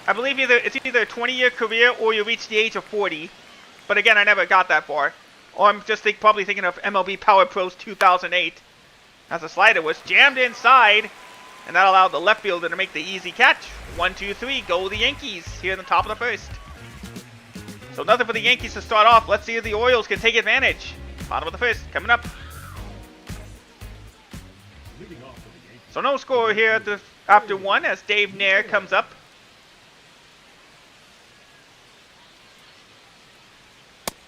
I believe it's either a 20-year career or you reach the age of 40. But again, I never got that far. Or I'm just probably thinking of MLB Power Pros 2008. As the slider was jammed inside, and that allowed the left fielder to make the easy catch. 1-2-3, go the Yankees here in the top of the first. So nothing for the Yankees to start off. Let's see if the Orioles can take advantage. Bottom of the first, coming up. So no score here after 1 as Dave Nair comes up.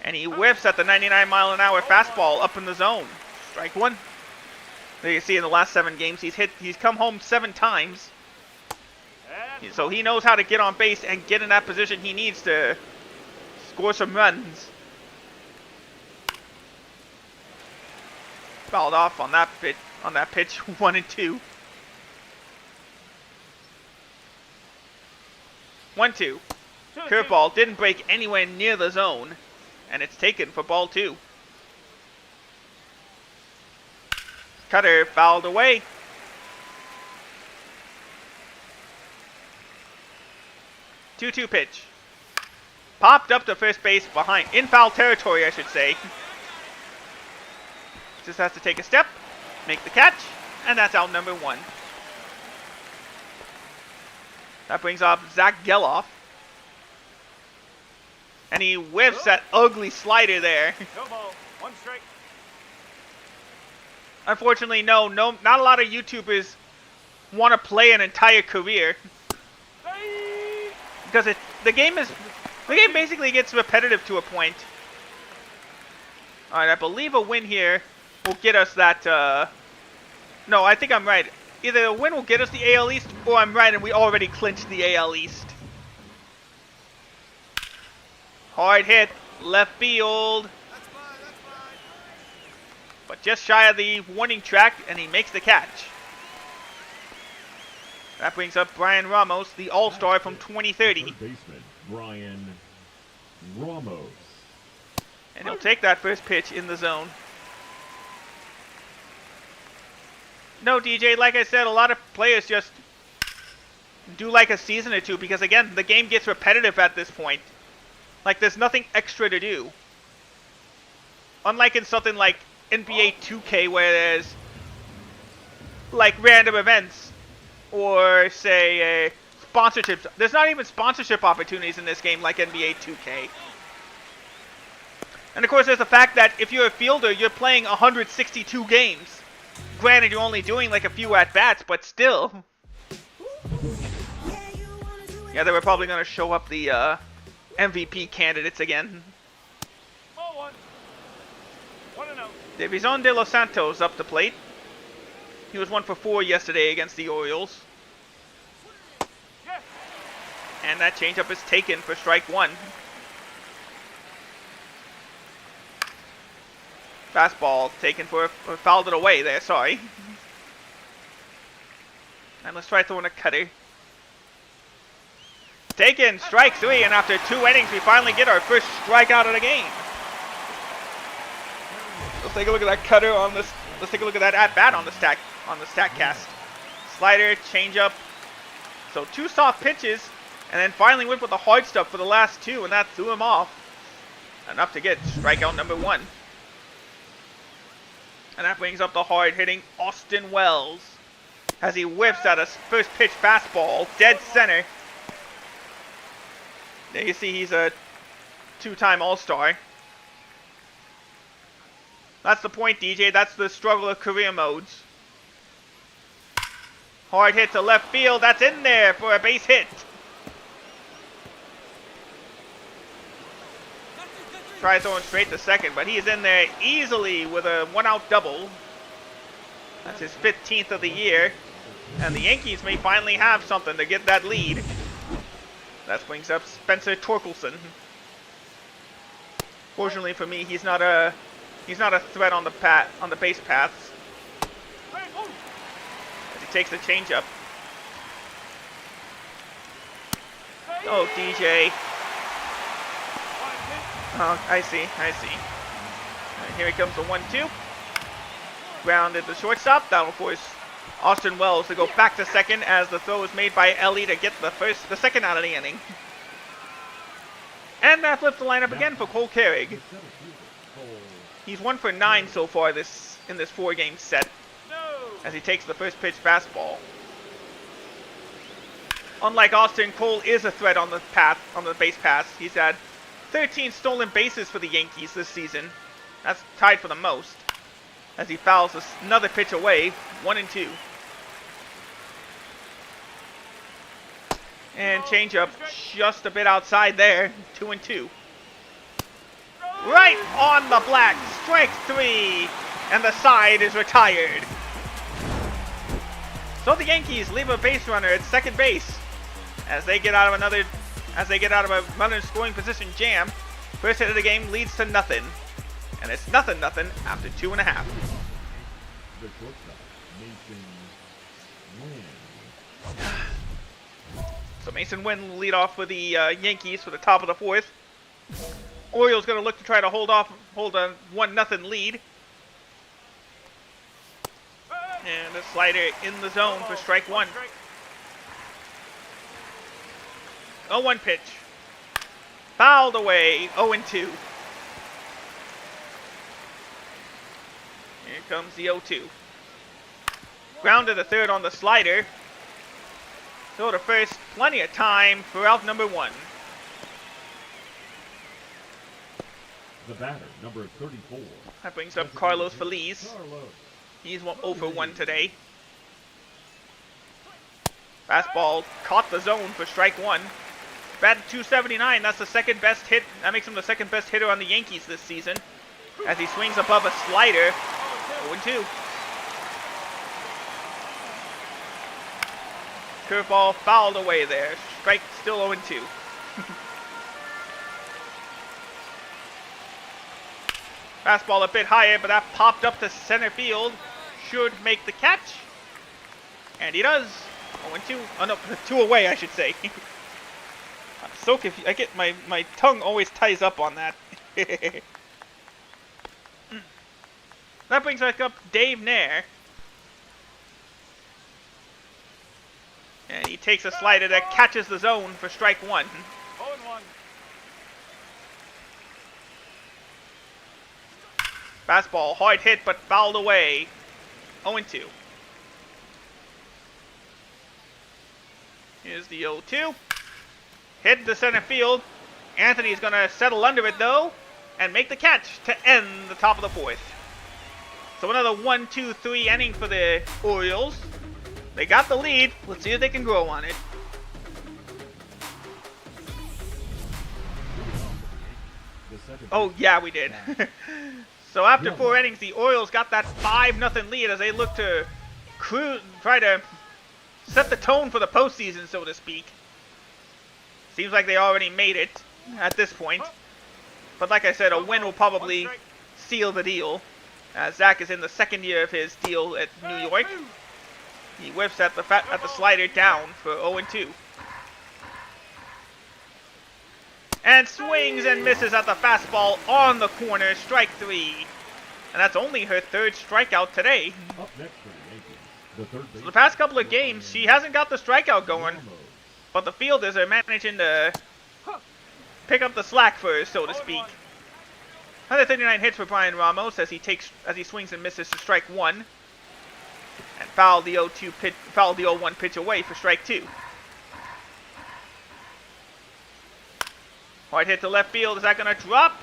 And he whiffs at the 99-mile-an-hour fastball up in the zone. Strike 1. There you see in the last 7 games, he's come home 7 times. So he knows how to get on base and get in that position he needs to score some runs. Fouled off on that pitch. 1-2. 1-2. Curveball didn't break anywhere near the zone, and it's taken for ball 2. Cutter fouled away. 2-2 pitch. Popped up to first base behind, in foul territory, I should say. Just has to take a step, make the catch, and that's out number 1. That brings up Zach Geloff. And he whiffs that ugly slider there. No ball. 1 strike. Unfortunately, not a lot of YouTubers want to play an entire career. Because the game basically gets repetitive to a point. Alright, I believe a win here will get us that, no, I think I'm right. Either a win will get us the AL East, or I'm right and we already clinched the AL East. Hard hit, left field. But just shy of the warning track, and he makes the catch. That brings up Brian Ramos, the All-Star from 2030. Third baseman, Brian Ramos. And he'll take that first pitch in the zone. No, DJ, like I said, a lot of players just do like a season or two because, again, the game gets repetitive at this point. Like, there's nothing extra to do. Unlike in something like NBA 2K where there's, like, random events or, say, sponsorships. There's not even sponsorship opportunities in this game like NBA 2K. And, of course, there's the fact that if you're a fielder, you're playing 162 games. Granted, you're only doing like a few at-bats, but still. Yeah, they were probably going to show up the MVP candidates again. Ball 1. 1-0. Davison de los Santos up the plate. He was 1 for 4 yesterday against the Orioles. Yes. And that changeup is taken for strike 1. Fastball taken for fouled it away there, sorry. And let's try throwing a cutter. Taken, strike 3, and after 2 innings, we finally get our first strikeout of the game. Let's take a look at that cutter on this. Let's take a look at that at bat on the Statcast. Slider, changeup. So 2 soft pitches, and then finally went with the hard stuff for the last 2, and that threw him off. Enough to get strikeout number 1. And that brings up the hard-hitting Austin Wells as he whiffs at a first pitch fastball, dead center. There you see he's a 2-time All-Star. That's the point, DJ. That's the struggle of career modes. Hard hit to left field. That's in there for a base hit. Tries throwing straight to second, but he is in there easily with a 1-out double. That's his 15th of the year. And the Yankees may finally have something to get that lead. That brings up Spencer Torkelson. Fortunately for me, he's not a threat on the base paths. As he takes the changeup. Oh, DJ. Oh, I see. Right, here he comes the 1-2. Grounded the shortstop. That'll force Austin Wells to go back to second as the throw is made by Ellie to get the second out of the inning. And that flips the lineup again for Cole Carrig. He's 1 for 9 so far in this 4-game set as he takes the first pitch fastball. Unlike Austin, Cole is a threat on the base paths. He's had 13 stolen bases for the Yankees this season. That's tied for the most. As he fouls another pitch away, 1-2. And changeup just a bit outside there, 2-2. Right on the black, strike 3, and the side is retired. So the Yankees leave a base runner at second base as they get out of a runner scoring position jam. First hit of the game leads to nothing. And it's nothing after 2.5. The shortstop, Mason Wynn. So Mason Wynn will lead off for the Yankees for the top of the 4th. Orioles going to look to try to hold a 1-0 lead. And a slider in the zone for strike 1. 0-1 pitch. Fouled away. 0-2. Here comes the 0-2. Ground to the third on the slider. Throw to first. Plenty of time for out number 1. The batter, number 34. That brings up Carlos Feliz. He's 0 for 1 today. Fastball caught the zone for strike 1. Batted .279. That's the second best hit. That makes him the second best hitter on the Yankees this season. As he swings above a slider. 0-2. Curveball fouled away there. Strike still 0-2. Fastball a bit higher, but that popped up to center field. Should make the catch. And he does. 0-2. Oh no, 2 away, I should say. I'm so confused. I get my tongue always ties up on that. That brings back up Dave Nair. And he takes a slider that catches the zone for strike 1. 0-1. Fastball, hard hit, but fouled away. 0-2. Here's the 0-2. Hit to center field. Anthony's going to settle under it, though, and make the catch to end the top of the 4th. So another 1-2-3 inning for the Orioles. They got the lead. Let's see if they can grow on it. Oh, yeah, we did. So after 4 innings, the Orioles got that 5-0 lead as they look to try to set the tone for the postseason, so to speak. Seems like they already made it at this point. But like I said, a win will probably seal the deal. As Zach is in the 2nd year of his deal at New York. He whiffs at the slider down for 0-2. And swings and misses at the fastball on the corner, strike 3. And that's only her 3rd strikeout today. Up next for the Yankees, So the past couple of games, she hasn't got the strikeout going. But the fielders are managing to pick up the slack for her, so to speak. 139 hits for Brian Ramos as he swings and misses to strike 1. And fouled the 0-1 pitch away for strike 2. Hard hit to left field. Is that going to drop?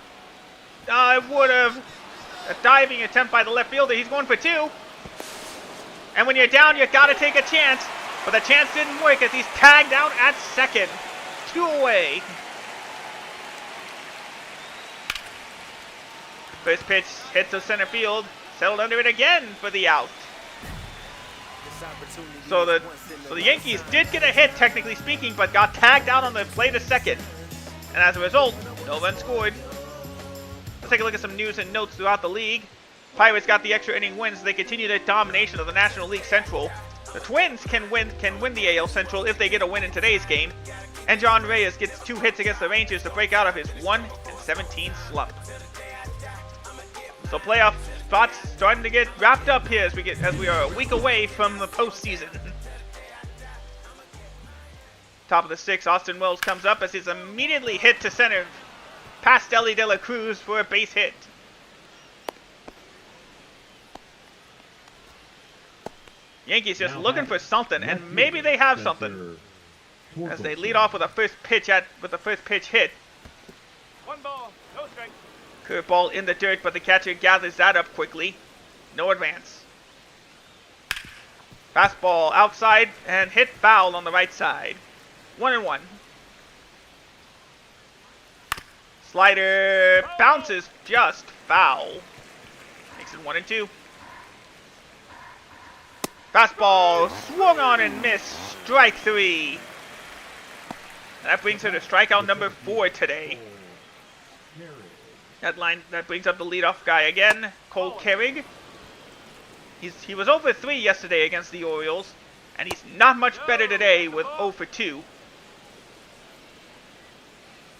It would have. A diving attempt by the left fielder. He's going for 2. And when you're down, you got to take a chance. But the chance didn't work as he's tagged out at 2nd. 2 away. First pitch hits to center field. Settled under it again for the out. So the Yankees did get a hit, technically speaking, but got tagged out on the play to 2nd. And as a result, no run scored. Let's take a look at some news and notes throughout the league. Pirates got the extra inning wins. They continue their domination of the National League Central. The Twins can win the AL Central if they get a win in today's game. And John Reyes gets 2 hits against the Rangers to break out of his 1-17 slump. So playoff spots starting to get wrapped up here as we are a week away from the postseason. Top of the 6th, Austin Wells comes up as he's immediately hit to center past Ellie De La Cruz for a base hit. Yankees just looking for something, and maybe they have something as they lead off with a first pitch hit. 1 ball, no strike. Curveball in the dirt, but the catcher gathers that up quickly. No advance. Fastball outside and hit foul on the right side. 1-1. Slider bounces just foul. Makes it 1-2. Fastball swung on and missed. Strike 3. And that brings her to strikeout number 4 today. That brings up the leadoff guy again, Cole Kerrig. He was 0 for 3 yesterday against the Orioles, and he's not much better today with 0 for 2.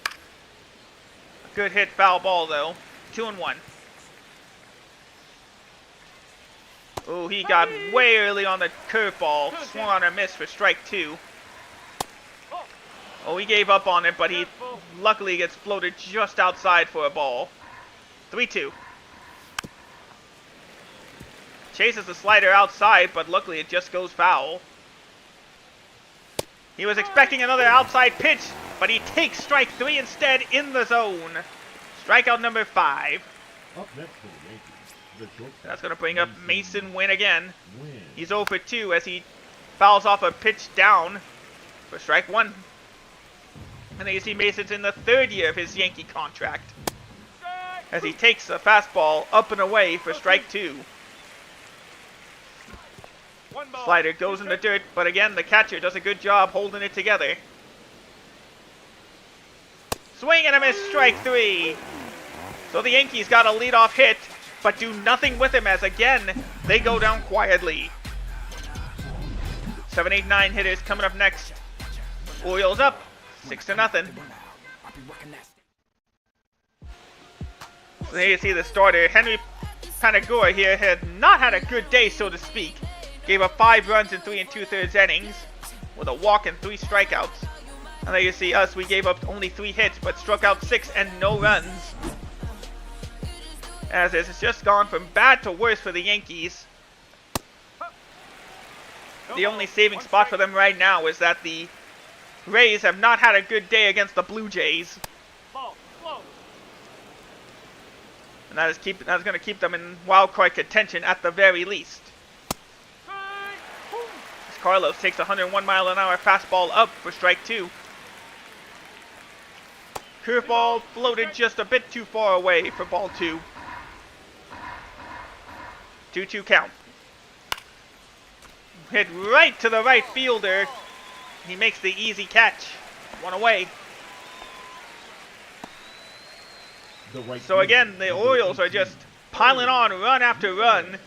A good hit, foul ball though. 2-1. Oh, he got way early on the curveball. Swung on a miss for strike 2. Oh, he gave up on it, but he luckily gets floated just outside for a ball. 3-2. Chases the slider outside, but luckily it just goes foul. He was expecting another outside pitch, but he takes strike 3 instead in the zone. Strikeout number 5. Up next for the Yankees, the shortstop. That's going to bring up Mason Wynn again. Win. He's 0 for 2 as he fouls off a pitch down for strike 1. And then you see Mason's in the 3rd year of his Yankee contract as he takes a fastball up and away for strike 2. Slider goes in the dirt, but again, the catcher does a good job holding it together. Swing and a miss, strike 3. So the Yankees got a leadoff hit, but do nothing with him as again, they go down quietly. 7, 8, 9 hitters coming up next. Orioles up, 6-0. So here you see the starter, Henry Panagua here had not had a good day, so to speak. Gave up 5 runs in 3 2/3 innings with a walk and 3 strikeouts. And there you see us, we gave up only 3 hits, but struck out 6 and no runs. As it's just gone from bad to worse for the Yankees. The only saving spot for them right now is that the Rays have not had a good day against the Blue Jays. And that's going to keep them in wild card contention at the very least. As Carlos takes a 101-mile-an-hour fastball up for strike 2. Curveball floated just a bit too far away for ball 2. 2-2 count. Hit right to the right fielder. He makes the easy catch. 1 away. So again, the Orioles are just piling on run after run.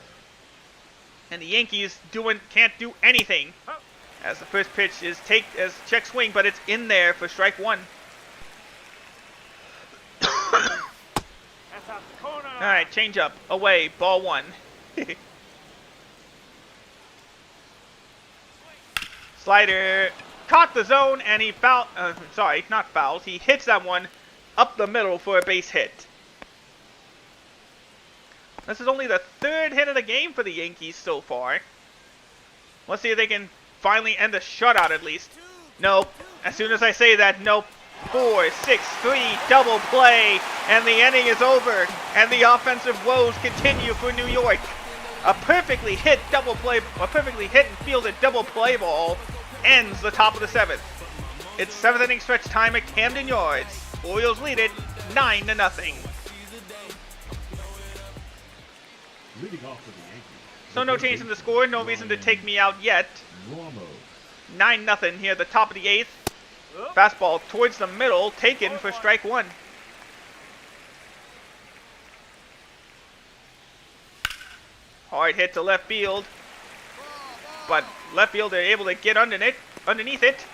And the Yankees can't do anything. As the first pitch is as check swing, but it's in there for strike 1. Alright, change up. Away, ball 1. Slider caught the zone and he he hits that one up the middle for a base hit. This is only the 3rd hit of the game for the Yankees so far. Let's see if they can finally end the shutout at least. Nope. As soon as I say that, nope. 4, 6, 3, double play, and the inning is over, and the offensive woes continue for New York. A perfectly hit and fielded double play ball ends the top of the 7th. It's 7th inning stretch time at Camden Yards. Orioles lead it 9-0. Leading off for the Yankees. So no change in the score, no reason to take me out yet. 9-0 here at the top of the 8th. Fastball towards the middle, taken for strike 1. Hard hit to left field. But left field, they're able to get underneath it.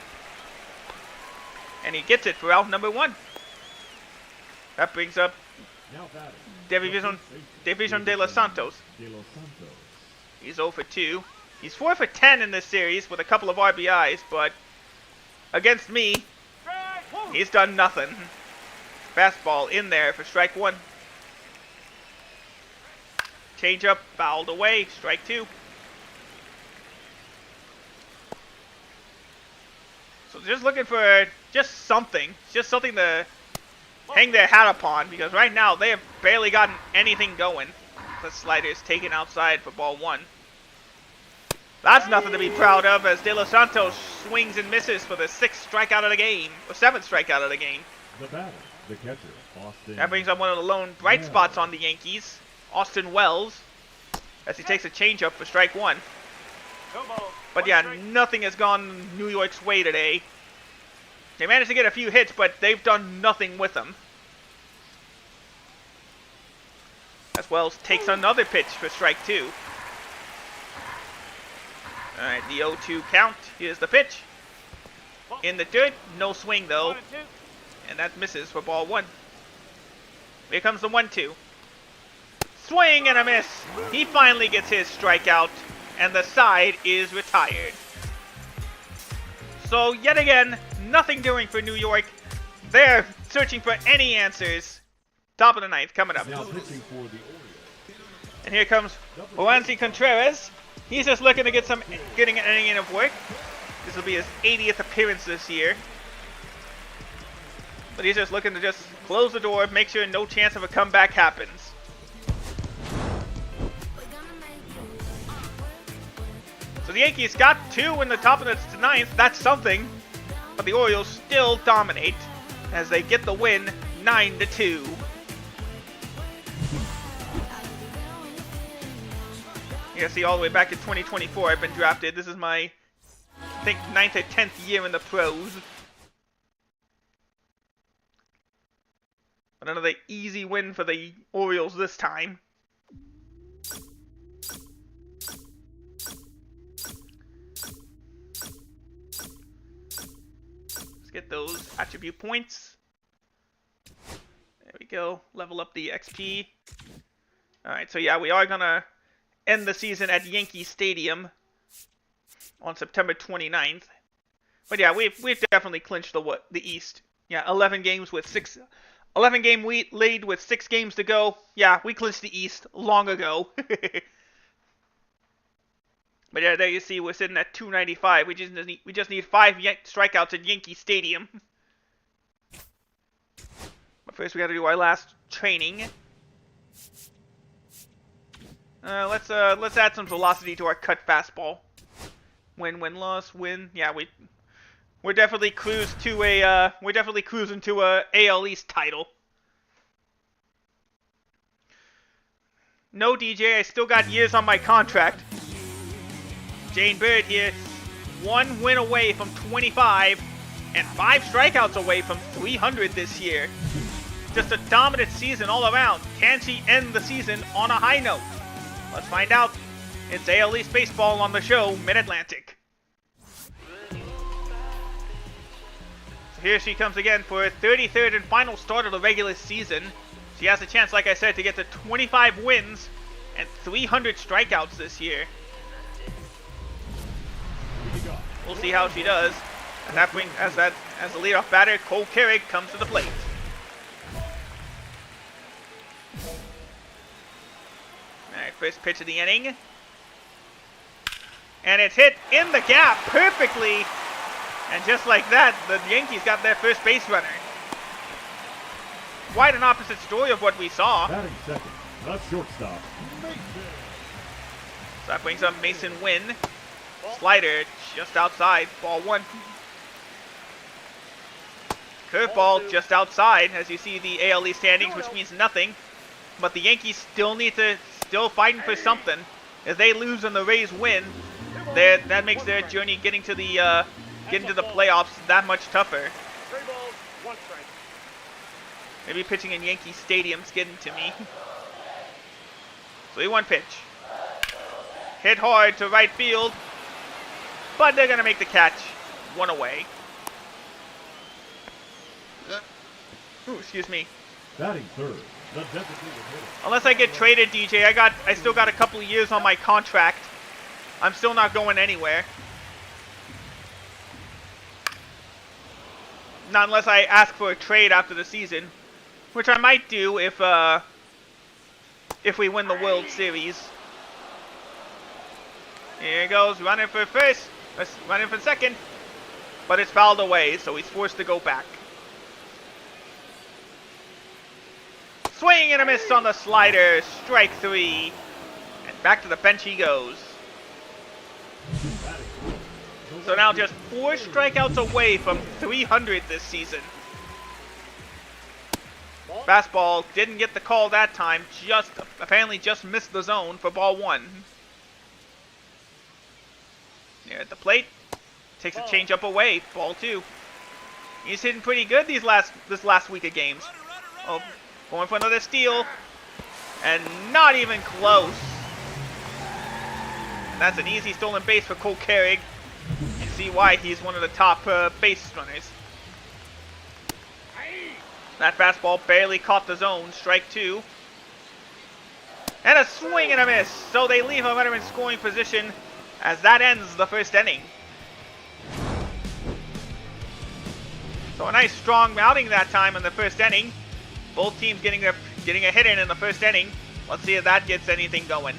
And he gets it for out number 1. That brings up Davison De Los Santos. He's 0 for 2. He's 4 for 10 in this series with a couple of RBIs, but against me, he's done nothing. Fastball in there for strike 1. Changeup fouled away, strike 2. So just looking for something to hang their hat upon, because right now they have barely gotten anything going. The slider is taken outside for ball 1. That's nothing to be proud of as De Los Santos swings and misses for the 6th strikeout of the game, or 7th strikeout of the game. The batter, the catcher, Austin. That brings up one of the lone bright spots on the Yankees, Austin Wells, as he takes a changeup for strike 1. But yeah, nothing has gone New York's way today. They managed to get a few hits, but they've done nothing with them. As Wells takes another pitch for strike 2. Alright, the 0-2 count. Here's the pitch. In the dirt, no swing though. And that misses for ball 1. Here comes the 1-2. Swing and a miss. He finally gets his strikeout, and the side is retired. So yet again, Nothing doing for New York. They're searching for any answers. Top of the ninth coming up. Now pitching for the Orioles. And here comes Juancy Contreras. He's just looking to getting an inning of work. This will be his 80th appearance this year. But he's just looking to just close the door, make sure no chance of a comeback happens. So the Yankees got 2 in the top of the ninth. That's something. But the Orioles still dominate as they get the win 9-2. You can see all the way back in 2024 I've been drafted. This is my, I think, 9th or 10th year in the pros. But another easy win for the Orioles this time. Let's get those attribute points. There we go. Level up the XP. Alright, so yeah, we are going to end the season at Yankee Stadium on September 29th. But yeah, we've definitely clinched the East. Yeah, 11 game lead with 6 games to go. Yeah, we clinched the East long ago. But yeah, there you see we're sitting at 295. We just need 5 strikeouts at Yankee Stadium. But first we got to do our last training. Let's add some velocity to our cut fastball. Win, loss, win. Yeah, we're definitely cruising to a AL East title. No, DJ, I still got years on my contract. Jane Bird here, 1 win away from 25 and 5 strikeouts away from 300 this year. Just a dominant season all around. Can she end the season on a high note? Let's find out. It's AL East Baseball on the show, Mid-Atlantic. So here she comes again for her 33rd and final start of the regular season. She has a chance, like I said, to get to 25 wins and 300 strikeouts this year. We'll see how she does. At that point, as the leadoff batter, Cole Carrick comes to the plate. Alright, first pitch of the inning. And it's hit in the gap perfectly. And just like that, the Yankees got their first base runner. Quite an opposite story of what we saw. Batting second, the shortstop. So that brings up Mason Wynn. Slider just outside, ball 1. Curveball just outside, as you see the AL East standings, which means nothing. But the Yankees still fighting for something. If they lose and the Rays win, that makes their journey getting to the playoffs that much tougher. 3 balls, 1 strike. Maybe pitching in Yankee Stadium's getting to me. 3-1 pitch. Hit hard to right field. But they're going to make the catch. 1 away. Ooh, excuse me. Batting third, the designated hitter. Unless I get traded, DJ, I still got a couple of years on my contract. I'm still not going anywhere. Not unless I ask for a trade after the season, which I might do if we win the World Series. Here he goes, running for first, running for second, but it's fouled away, so he's forced to go back. Swing and a miss on the slider, strike 3, and back to the bench he goes. So now just 4 strikeouts away from 300 this season. Fastball didn't get the call that time, apparently just missed the zone for ball 1. There at the plate, takes a changeup away, ball 2. He's hitting pretty good this last week of games. Oh, going for another steal, and not even close. That's an easy stolen base for Cole Carrick. You see why he's one of the top base runners. That fastball barely caught the zone, strike 2. And a swing and a miss, so they leave a runner in scoring position as that ends the first inning. So a nice strong outing that time in the first inning. Both teams getting a hit in the first inning. Let's see if that gets anything going.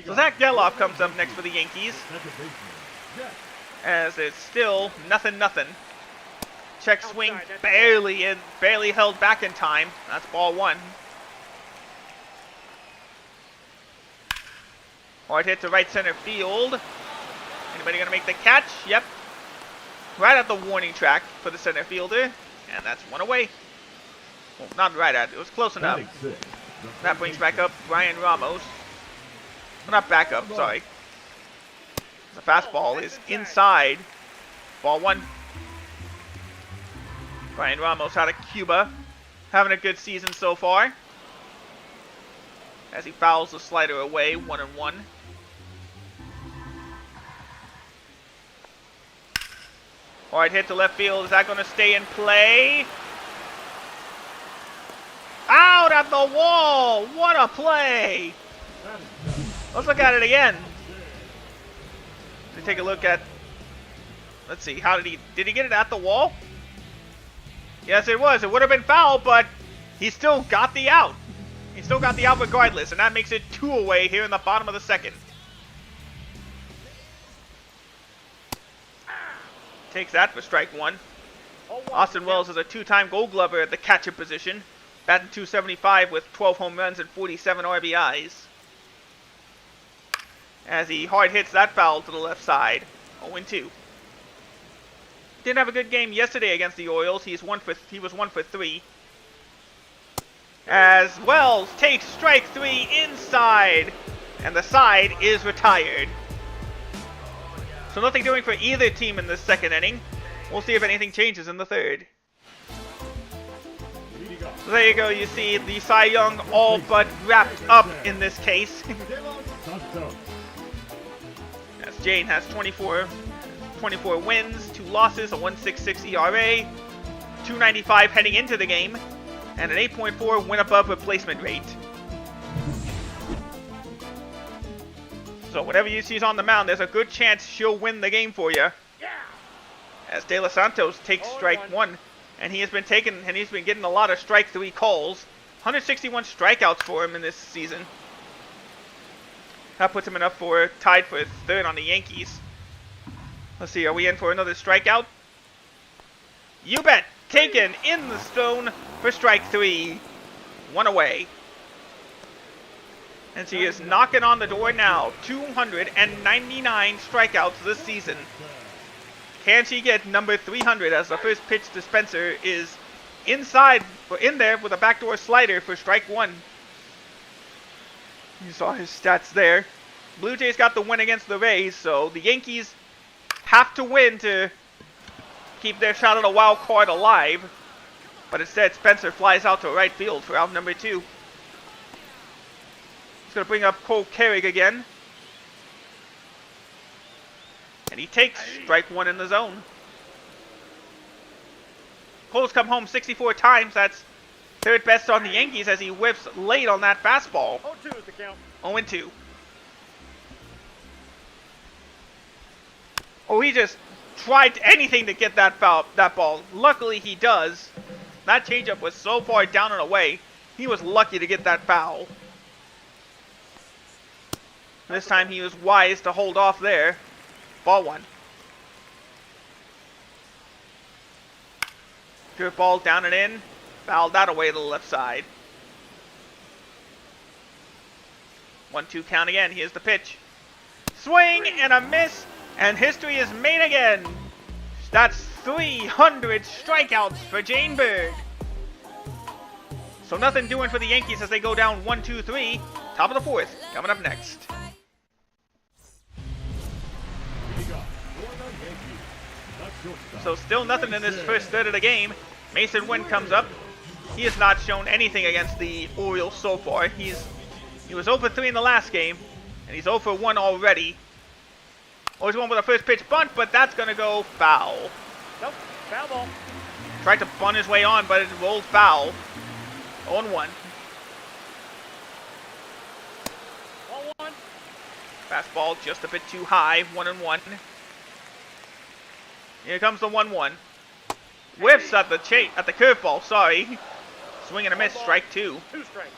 So Zach Geloff comes up next for the Yankees. As it's still nothing. Check swing barely held back in time. That's ball one. Hard hit to right center field. Anybody gonna make the catch? Yep. Right at the warning track for the center fielder. And that's one away. Well, not right at it. It was close enough. That brings back up Brian Ramos. Well, not back up, sorry. The fastball is inside. Ball one. Brian Ramos out of Cuba. Having a good season so far. As he fouls the slider away, 1-1. Hard hit to left field. Is that going to stay in play? Out at the wall! What a play! Let's look at it again. Let's take a look at... Let's see. How did he get it at the wall? Yes, it was. It would have been foul, but he still got the out. He still got the out regardless, and that makes it 2 away here in the bottom of the second. Takes that for strike one. Austin Wells is a 2-time Gold Glover at the catcher position. Batting .275 with 12 home runs and 47 RBIs. As he hard hits that foul to the left side. 0-2. Didn't have a good game yesterday against the Orioles. He was 1 for 3. As Wells takes strike 3 inside. And the side is retired. So nothing doing for either team in this second inning. We'll see if anything changes in the third. So there you go. You see the Cy Young all but wrapped up in this case. As Jane has 24 wins, 2 losses, a 1.66 ERA, 2.95 heading into the game, and an 8.4 win above replacement rate. So whatever you see is on the mound, there's a good chance she'll win the game for you. As De Los Santos takes strike 1, and he's been getting a lot of strike 3 calls. 161 strikeouts for him in this season. That puts him tied for 3rd on the Yankees. Let's see, are we in for another strikeout? You bet! Taken in the stone for strike 3. 1 away. And she is knocking on the door now. 299 strikeouts this season. Can she get number 300 as the first pitch dispenser is in there with a backdoor slider for strike 1. You saw his stats there. Blue Jays got the win against the Rays, so the Yankees have to win to keep their shot at a wild card alive. But instead, Spencer flies out to right field for out number 2. He's going to bring up Cole Carrig again. And he takes strike 1 in the zone. Cole's come home 64 times. That's 3rd best on the Yankees as he whips late on that fastball. 0-2 is the count. 0-2. Oh, he just tried anything to get that ball. Luckily, he does. That changeup was so far down and away. He was lucky to get that foul. This time he was wise to hold off there. Ball 1. Good ball down and in. Fouled that away to the left side. 1-2 count again. Here's the pitch. Swing and a miss. And history is made again. That's 300 strikeouts for Jane Bird. So nothing doing for the Yankees as they go down 1-2-3. Top of the 4th. Coming up next. So still nothing in this first third of the game. Mason Wynn comes up. He has not shown anything against the Orioles so far. He was 0 for 3 in the last game, and he's 0 for 1 already. Always going with a first pitch bunt, but that's going to go foul. Nope, foul ball. Tried to bunt his way on, but it rolled foul. 0-1. Ball 1. Fastball just a bit too high. 1-1. Here comes the 1-1. Whiffs at the curveball, sorry. Swing and a miss, strike 2. 2 strikes.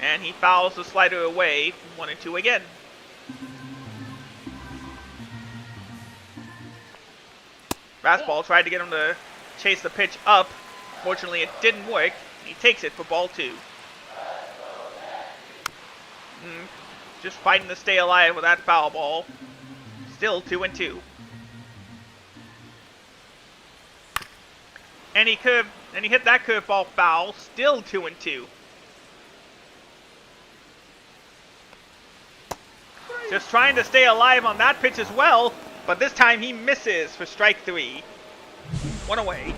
And he fouls the slider away, 1-2 again. Fastball tried to get him to chase the pitch up. Fortunately, it didn't work. He takes it for ball 2. Just fighting to stay alive with that foul ball. Still 2-2. And he hit that curveball foul. Still 2-2. Just trying to stay alive on that pitch as well, but this time he misses for strike 3. 1 away.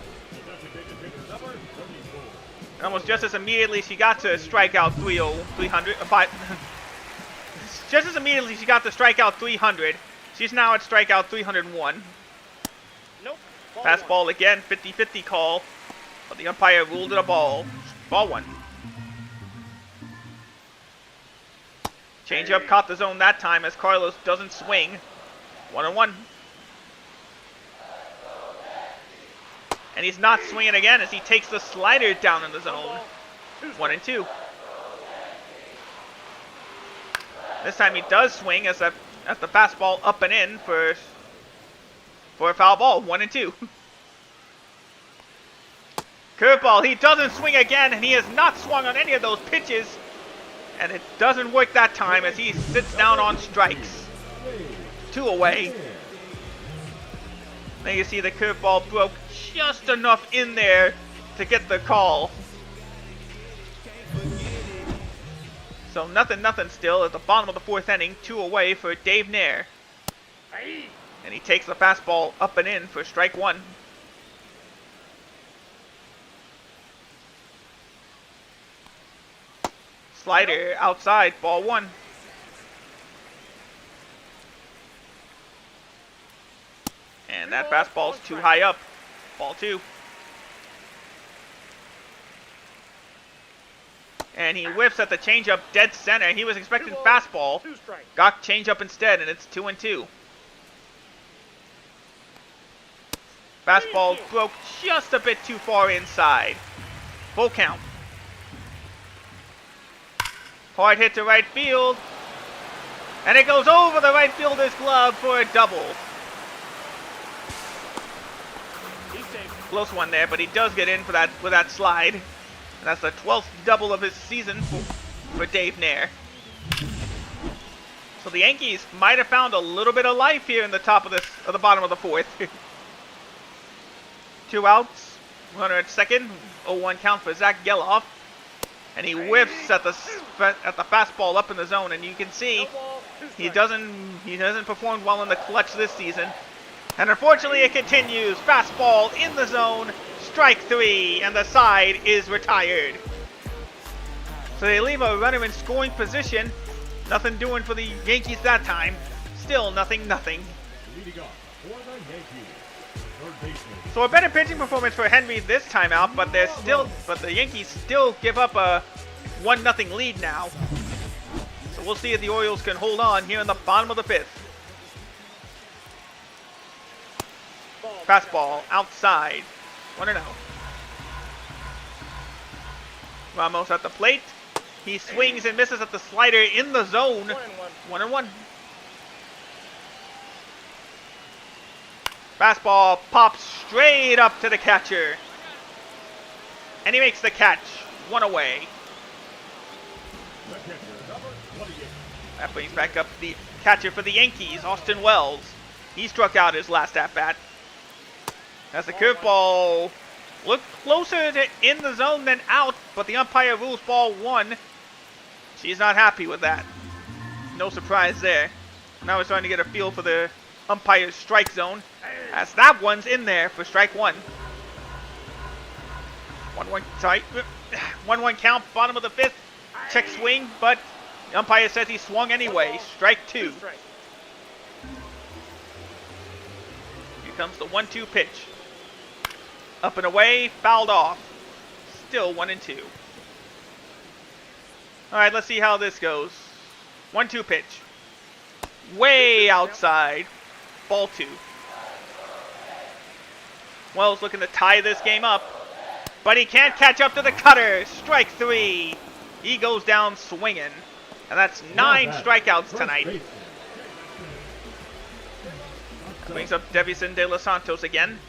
And almost just as immediately she got to strikeout 300. Just as immediately she got to strikeout 300, she's now at strikeout 301. Nope. Fastball again, 50-50 call, but the umpire ruled it a ball. Ball 1. Changeup caught the zone that time as Carlos doesn't swing. 1-1. And he's not swinging again as he takes the slider down in the zone. 1-2. This time he does swing at the fastball up and in for a foul ball. 1-2. Curveball. He doesn't swing again, and he has not swung on any of those pitches. And it doesn't work that time as he sits down on strikes. 2 away. Then you see the curveball broke just enough in there to get the call. So nothing still at the bottom of the 4th inning. 2 away for Dave Nair. And he takes the fastball up and in for strike 1. Slider outside, ball 1. And that fastball's too high up, ball 2. And he whiffs at the changeup dead center. He was expecting fastball, got changeup instead, and it's 2-2. Fastball broke just a bit too far inside. Full count. Hard hit to right field. And it goes over the right fielder's glove for a double. Close one there, but he does get in for that with that slide. And that's the 12th double of his season for Dave Nair. So the Yankees might have found a little bit of life here in the bottom of the 4th. 2 outs, runner at second, 0-1 count for Zach Geloff. And he whiffs at the fastball up in the zone, and you can see he hasn't performed well in the clutch this season. And unfortunately, it continues. Fastball in the zone, strike 3, and the side is retired. So they leave a runner in scoring position. Nothing doing for the Yankees that time. Still nothing. So a better pitching performance for Henry this time out, but the Yankees still give up a 1-0 lead now. So we'll see if the Orioles can hold on here in the bottom of the 5th. Fastball outside, 1-0. Ramos at the plate. He swings and misses at the slider in the zone. 1-1. Fastball pops straight up to the catcher. And he makes the catch. 1 away. That brings back up the catcher for the Yankees, Austin Wells. He struck out his last at-bat. As the curveball looked closer to in the zone than out, but the umpire rules ball 1. She's not happy with that. No surprise there. Now we're starting to get a feel for the umpire's strike zone, as that one's in there for strike 1. 1-1 count, bottom of the 5th. Check swing, but the umpire says he swung anyway. Strike 2. Here comes the 1-2 pitch. Up and away, fouled off. Still 1-2. All right, let's see how this goes. 1-2 pitch. Way outside. ball 2. Wells looking to tie this game up, but he can't catch up to the cutter. Strike 3. He goes down swinging, and that's 9 strikeouts tonight. Brings up Devison De Los Santos again,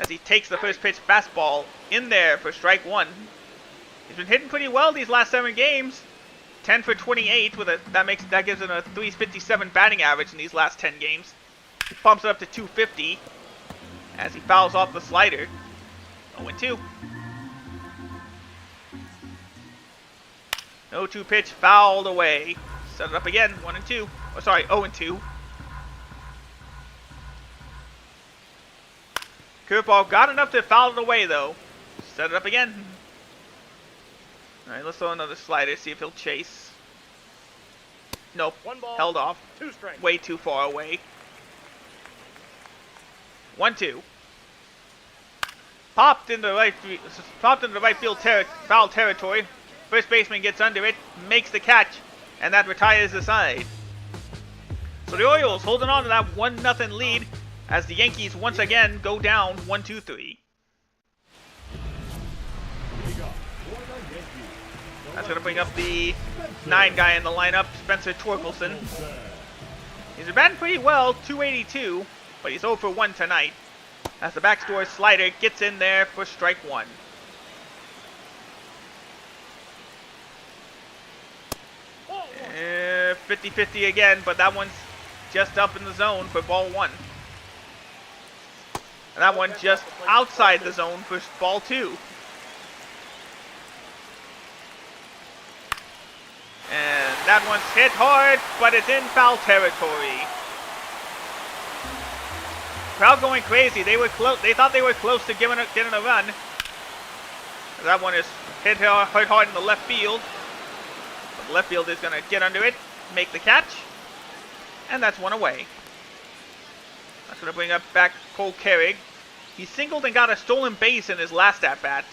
as he takes the first pitch fastball in there for strike 1. He's been hitting pretty well these last 7 games. 10 for 28 with that gives him a 357 batting average in these last 10 games. He bumps it up to 250 as he fouls off the slider. 0-2. 0-2 pitch fouled away. Set it up again. 1-2. Oh, sorry, 0-2. Curveball got enough to foul it away though. Set it up again. Alright, let's throw another slider, see if he'll chase. Nope. 1 ball, held off. 2 strikes. Way too far away. 1-2. Popped into the right field foul territory. First baseman gets under it, makes the catch, and that retires the side. So the Orioles holding on to that 1-0 lead as the Yankees once again go down 1-2-3. That's going to bring up the 9 guy in the lineup, Spencer Torkelson. He's been batting pretty well, 282, but he's 0 for 1 tonight. As the backdoor slider gets in there for strike 1. Uh, 50-50 again, but that one's just up in the zone for ball 1. And that one just outside the zone for ball 2. And that one's hit hard, but it's in foul territory. Crowd going crazy. They were close. They thought they were close to getting a run. That one is hit hard in the left field. But the left field is going to get under it, make the catch, and that's 1 away. That's going to bring up back Cole Carrig. He singled and got a stolen base in his last at-bat.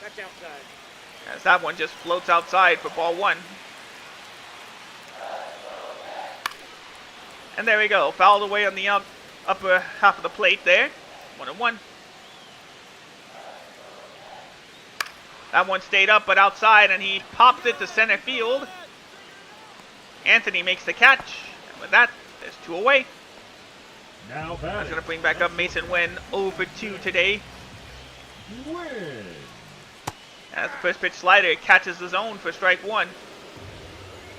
That's outside. As that one just floats outside for ball 1. And there we go. Fouled away on the upper half of the plate there. 1-1. That one stayed up but outside, and he pops it to center field. Anthony makes the catch. And with that, there's 2 away. Now That's going to bring back up Mason Wynn, 0 for 2 today. Win. As the first pitch slider catches the zone for strike 1.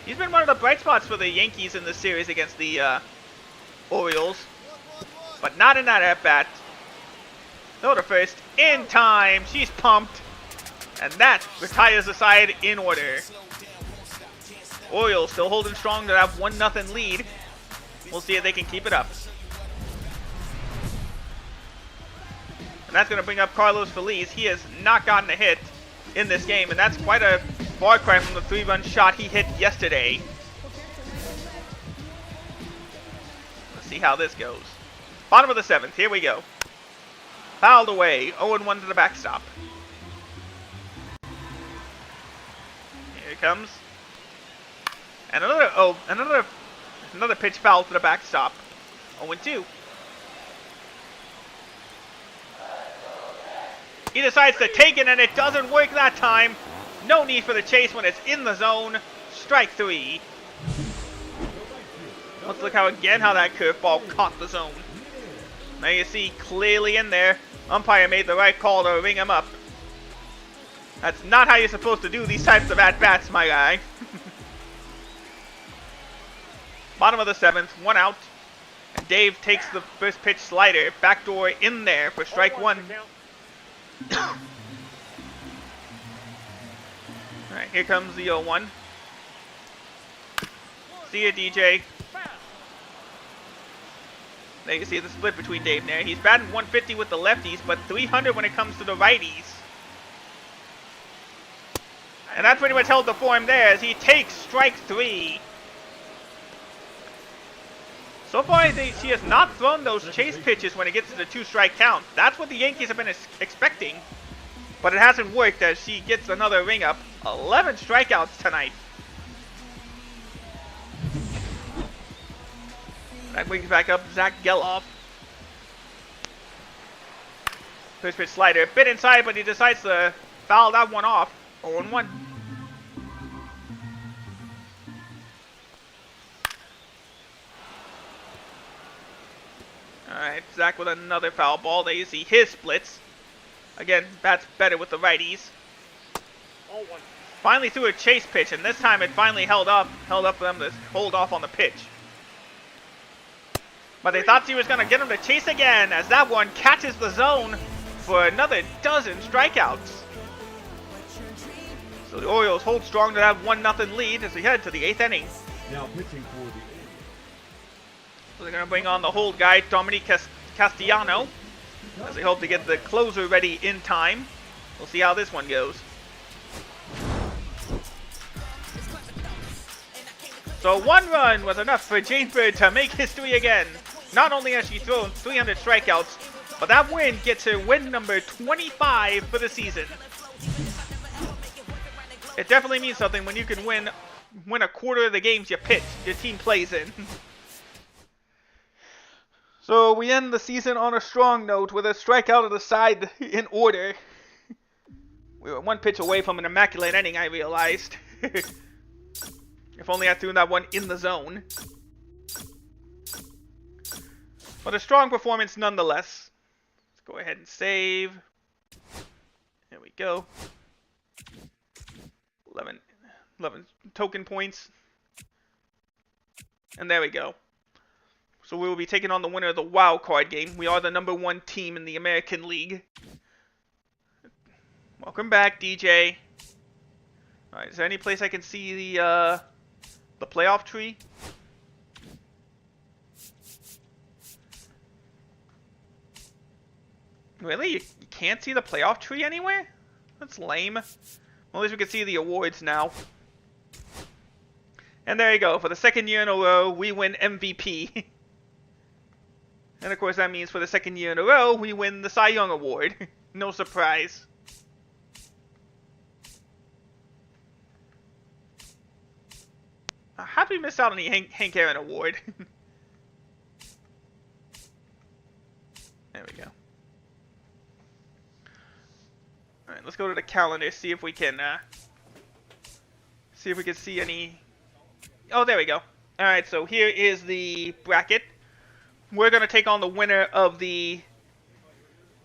He's been one of the bright spots for the Yankees in this series against the Orioles. But not in that at-bat. Throw to first in time. She's pumped. And that retires the side in order. Orioles still holding strong to that 1-0 lead. We'll see if they can keep it up. And that's going to bring up Carlos Feliz. He has not gotten a hit in this game, and that's quite a far cry from the 3-run shot he hit yesterday. Let's see how this goes. Bottom of the 7th, here we go. Fouled away, 0-1 to the backstop. Here it comes. And another pitch foul to the backstop. 0-2. He decides to take it, and it doesn't work that time. No need for the chase when it's in the zone. Strike 3. Let's look how that curveball caught the zone. Now you see clearly in there, umpire made the right call to ring him up. That's not how you're supposed to do these types of at-bats, my guy. Bottom of the 7th, 1 out. And Dave takes the first pitch slider, backdoor in there for strike 1. Alright, here comes the 0-1. See ya, DJ. There you see the split between Dave and there. He's batting 150 with the lefties, but 300 when it comes to the righties. And that pretty much held the form there as he takes strike 3. So far, she has not thrown those chase pitches when it gets to the 2-strike count. That's what the Yankees have been expecting. But it hasn't worked as she gets another ring up. 11 strikeouts tonight. That brings back up Zach Geloff. First pitch slider, a bit inside, but he decides to foul that one off. 0-1. Alright, Zach with another foul ball. There you see his splits. Again, bats better with the righties. 0-1. Finally threw a chase pitch, and this time it finally held up for them to hold off on the pitch. But they thought he was going to get him to chase again, as that one catches the zone for another dozen strikeouts. So the Orioles hold strong to that 1-0 lead as we head to the 8th inning. Now pitching for the So they're going to bring on the hold guy, Dominic Castellano, as they hope to get the closer ready in time. We'll see how this one goes. So 1 run was enough for Jane Bird to make history again. Not only has she thrown 300 strikeouts, but that win gets her win number 25 for the season. It definitely means something when you can win a quarter of the games your team plays in. So we end the season on a strong note with a strikeout of the side in order. We were 1 pitch away from an immaculate inning, I realized. If only I threw that one in the zone. But a strong performance nonetheless. Let's go ahead and save. There we go. 11 token points. And there we go. So we will be taking on the winner of the wild card game. We are the #1 team in the American League. Welcome back, DJ. Alright, is there any place I can see the playoff tree? Really? You can't see the playoff tree anywhere? That's lame. Well, at least we can see the awards now. And there you go. For the 2nd year in a row, we win MVP. And of course that means for the 2nd year in a row, we win the Cy Young Award. No surprise. How did we miss out on the Hank Aaron Award? There we go. Alright, let's go to the calendar, see if we can see any... Oh, there we go. Alright, so here is the bracket. We're going to take on the winner of the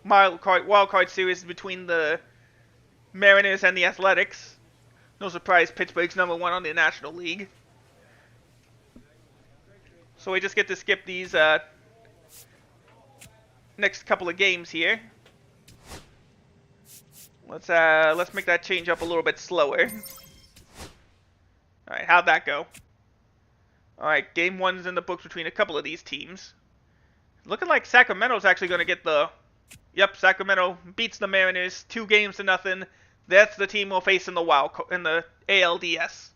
wild card series between the Mariners and the Athletics. No surprise, Pittsburgh's #1 on the National League. So we just get to skip these next couple of games here. Let's make that change up a little bit slower. All right, how'd that go? All right, game 1's in the books between a couple of these teams. Looking like Sacramento's actually going to get the... Yep, Sacramento beats the Mariners 2-0. That's the team we'll face in the ALDS.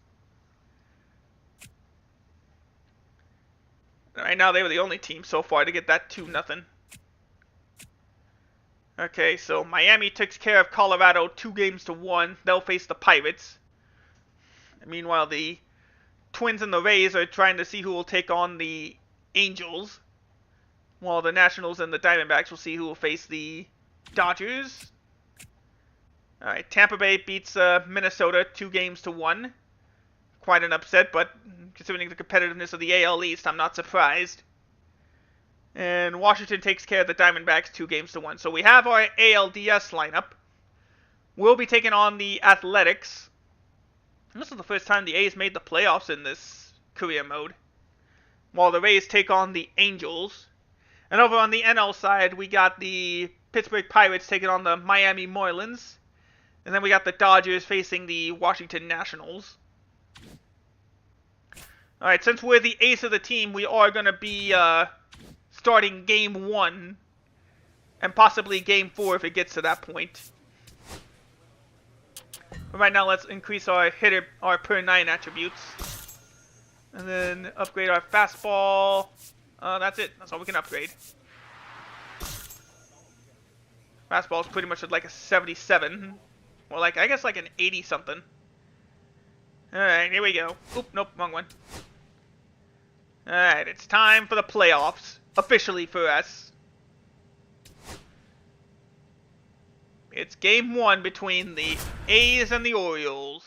Right now, they were the only team so far to get that 2-0. Okay, so Miami takes care of Colorado 2-1. They'll face the Pirates. And meanwhile, the Twins and the Rays are trying to see who will take on the Angels. While the Nationals and the Diamondbacks will see who will face the Dodgers. Alright, Tampa Bay beats Minnesota 2-1. Quite an upset, but considering the competitiveness of the AL East, I'm not surprised. And Washington takes care of the Diamondbacks 2-1. So we have our ALDS lineup. We'll be taking on the Athletics. And this is the first time the A's made the playoffs in this career mode. While the Rays take on the Angels. And over on the NL side, we got the Pittsburgh Pirates taking on the Miami Marlins. And then we got the Dodgers facing the Washington Nationals. Alright, since we're the ace of the team, we are going to be starting Game 1. And possibly Game 4 if it gets to that point. But right now, let's increase our per 9 attributes. And then upgrade our fastball. That's it. That's all we can upgrade. Fastball is pretty much at like a 77. Or like, I guess like an 80-something. Alright, here we go. Oop, nope, wrong one. Alright, it's time for the playoffs. Officially for us. It's game 1 between the A's and the Orioles.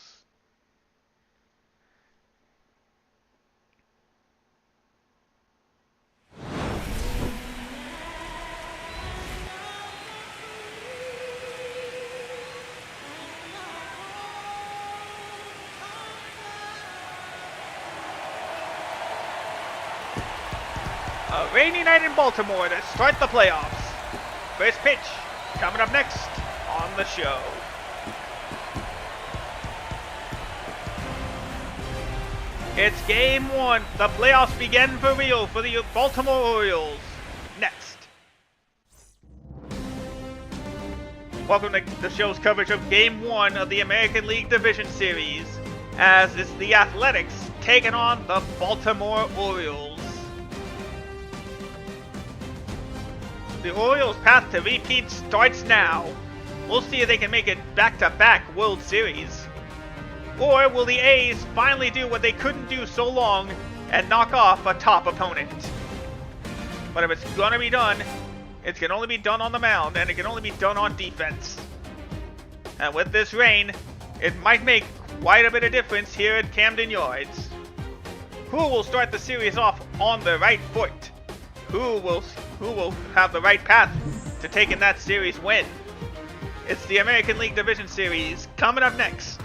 A rainy night in Baltimore to start the playoffs. First pitch coming up next on the show. It's game 1. The playoffs begin for real for the Baltimore Orioles. Next. Welcome to the show's coverage of game 1 of the American League Division Series, as it's the Athletics taking on the Baltimore Orioles. The Orioles' path to repeat starts now. We'll see if they can make it back-to-back World Series. Or will the A's finally do what they couldn't do so long and knock off a top opponent? But if it's gonna be done, it can only be done on the mound, and it can only be done on defense. And with this rain, it might make quite a bit of difference here at Camden Yards. Who will start the series off on the right foot? Who will have the right path to taking that series win? It's the American League Division Series coming up next.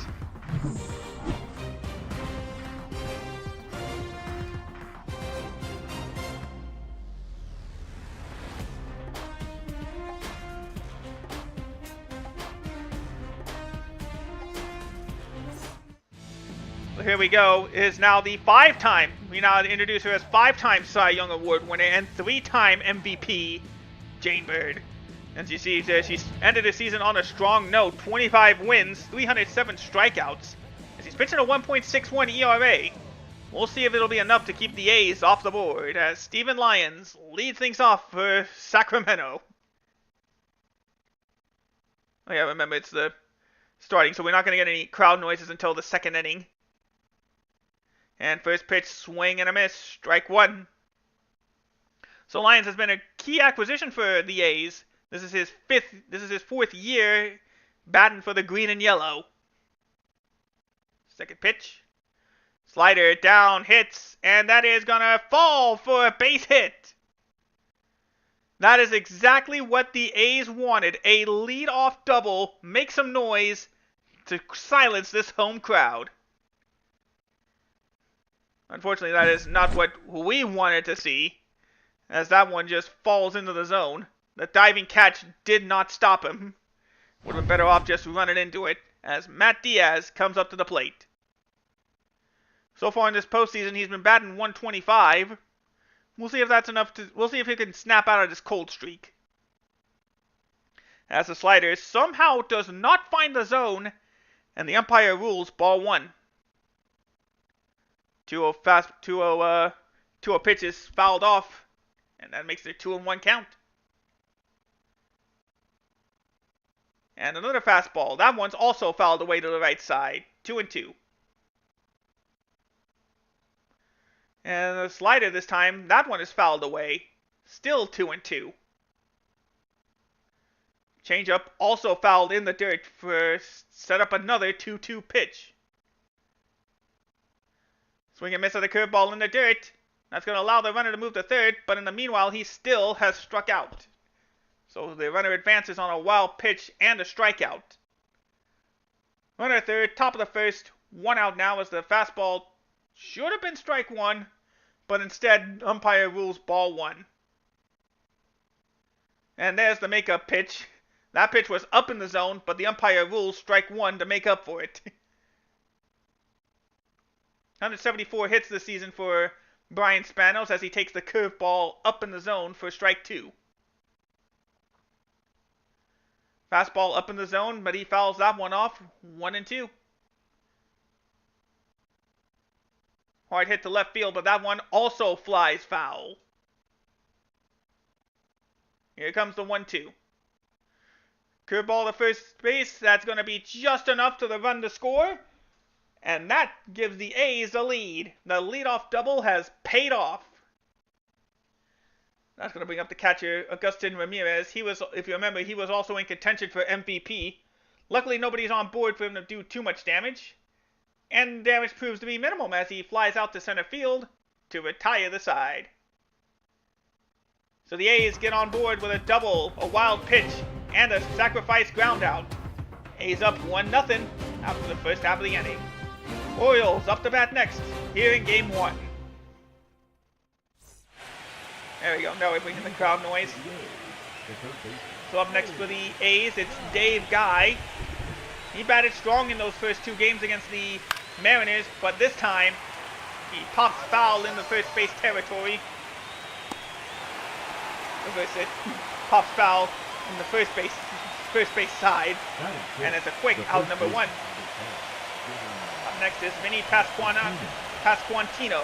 Here we go. It is now the we now introduce her as 5-time Cy Young Award winner and 3-time MVP, Jane Bird. As you see, she's ended the season on a strong note, 25 wins, 307 strikeouts. As she's pitching a 1.61 ERA. We'll see if it'll be enough to keep the A's off the board as Steven Lyons leads things off for Sacramento. Oh yeah, remember it's the starting, so we're not going to get any crowd noises until the second inning. And first pitch, swing and a miss, strike 1. So Lyons has been a key acquisition for the A's. This is his 4th year batting for the green and yellow. Second pitch, slider down, hits, and that is gonna fall for a base hit. That is exactly what the A's wanted, a lead-off double, make some noise to silence this home crowd. Unfortunately, that is not what we wanted to see, as that one just falls into the zone. The diving catch did not stop him. Would have been better off just running into it, as Matt Diaz comes up to the plate. So far in this postseason, he's been batting 125. We'll see if that's enough we'll see if he can snap out of this cold streak. As the slider somehow does not find the zone, and the umpire rules ball 1. 2-0 pitches fouled off, and that makes it a 2-1 count. And another fastball. That one's also fouled away to the right side. 2-2. And the slider this time, that one is fouled away. Still 2-2. Changeup also fouled in the dirt for set up another 2-2 pitch. Swing and miss at the curveball in the dirt. That's going to allow the runner to move to third, but in the meanwhile, he still has struck out. So the runner advances on a wild pitch and a strikeout. Runner at third, top of the first, 1 out now as the fastball should have been strike 1, but instead, umpire rules ball 1. And there's the makeup pitch. That pitch was up in the zone, but the umpire rules strike 1 to make up for it. 174 hits this season for Brian Spanos as he takes the curveball up in the zone for strike 2. Fastball up in the zone, but he fouls that one off, 1-2. Hard hit to left field, but that one also flies foul. Here comes the 1-2. Curveball to first base, that's going to be just enough to the run to score. And that gives the A's the lead. The leadoff double has paid off. That's going to bring up the catcher, Agustin Ramirez. He was, if you remember, he was also in contention for MVP. Luckily, nobody's on board for him to do too much damage. And damage proves to be minimum as he flies out to center field to retire the side. So the A's get on board with a double, a wild pitch, and a sacrifice ground out. A's up 1-0 after the first half of the inning. Orioles up to bat next, here in Game 1. There we go, now we're bringing the crowd noise. So up next for the A's, it's Dave Guy. He batted strong in those first 2 games against the Mariners, but this time he pops foul in the first base territory. Reverse it. Pops foul in the first base side, and it's a quick out number 1. Up next is Vinny Pasquantino.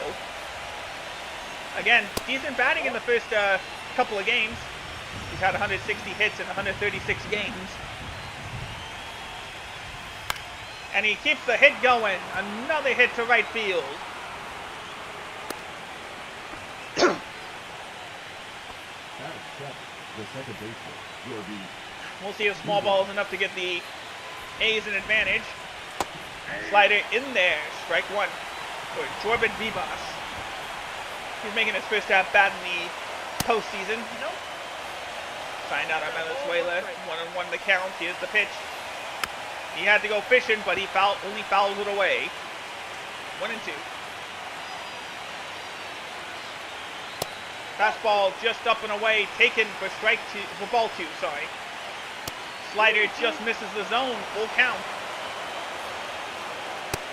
Again, decent batting in the first couple of games. He's had 160 hits in 136 games. And he keeps the hit going. Another hit to right field. We'll see if small ball is enough to get the A's an advantage. Slider in there. Strike 1 for Jordan Vivas. He's making his first at bat in the postseason. Signed out on Venezuela. 1-1 the count. Here's the pitch. He had to go fishing, but he only fouls it away. 1-2. Fastball just up and away, taken for ball 2, sorry. Slider just misses the zone, full count.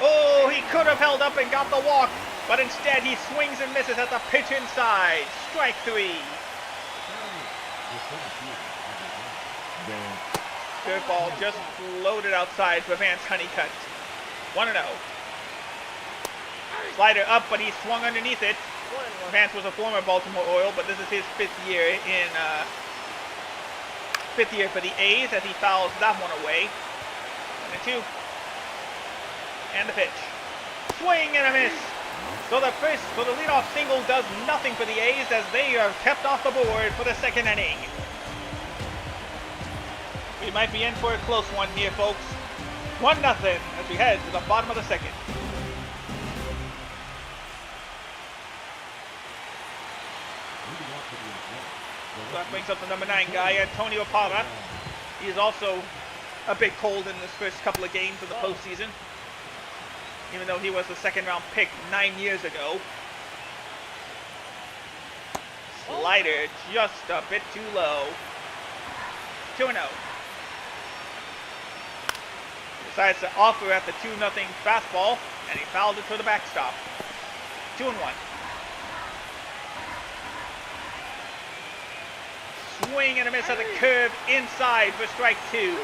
Oh, he could have held up and got the walk, but instead he swings and misses at the pitch inside. Strike 3. Curveball just floated outside for Vance Honeycutt. 1-0. Slider up, but he swung underneath it. Vance was a former Baltimore Oriole, but this is his 5th year for the A's as he fouls that one away. 1-2. And the pitch. Swing and a miss. So the leadoff single does nothing for the A's as they are kept off the board for the 2nd inning. We might be in for a close one here, folks. 1-0 as we head to the bottom of the 2nd. So that brings up the number 9 guy, Antonio Parra. He is also a bit cold in this first couple of games of the postseason, even though he was the 2nd-round pick 9 years ago. Slider just a bit too low. 2-0. Decides to offer at the 2-0 fastball, and he fouled it for the backstop. 2-1. Swing and a miss at the curve inside for strike 2.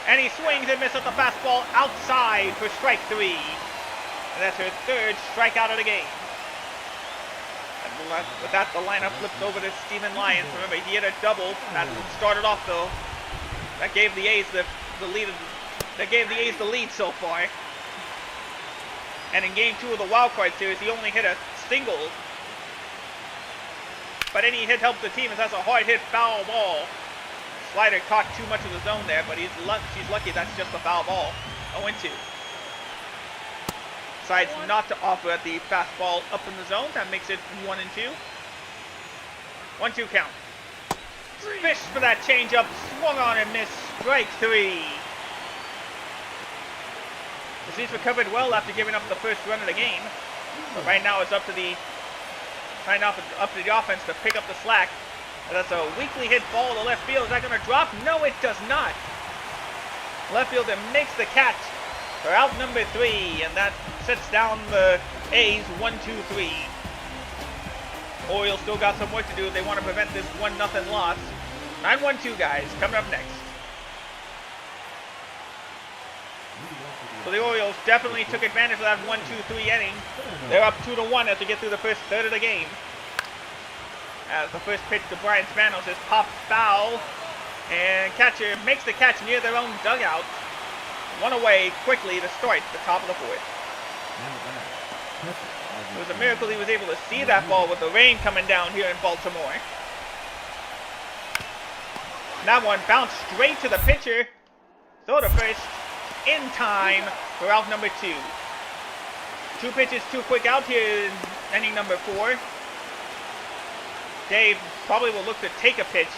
And he swings and misses at the fastball outside for strike 3. And that's her 3rd strikeout of the game. And with that, the lineup flips over to Steven Lyons. Remember, he hit a double. That started off, though. That gave the A's the lead. That gave the A's the lead so far. And in Game 2 of the Wild Card Series, he only hit a single. But any hit helps the team as that's a hard hit foul ball. Slider caught too much of the zone there, but she's lucky that's just a foul ball. 0-2. Decides not to offer at the fastball up in the zone. That makes it 1-2. 1-2 count. Fished for that changeup, swung on and missed. Strike 3. He's recovered well after giving up the first run of the game. But right now it's up to the offense to pick up the slack. That's a weakly hit ball to left field. Is that going to drop? No, it does not. Left fielder makes the catch for out number 3, and that sets down the A's 1-2-3. Orioles still got some work to do if they want to prevent this 1-0 loss. 9-1-2 guys coming up next. So the Orioles definitely took advantage of that 1-2-3 inning. They're up 2-1 as we get through the first third of the game. As the first pitch to Brian Spanos is popped foul. And catcher makes the catch near their own dugout. One away quickly to start the top of the fourth. It was a miracle he was able to see that ball with the rain coming down here in Baltimore. That one bounced straight to the pitcher. Throw to first in time for out number 2. 2 pitches, 2 quick out here in inning number 4. Dave probably will look to take a pitch.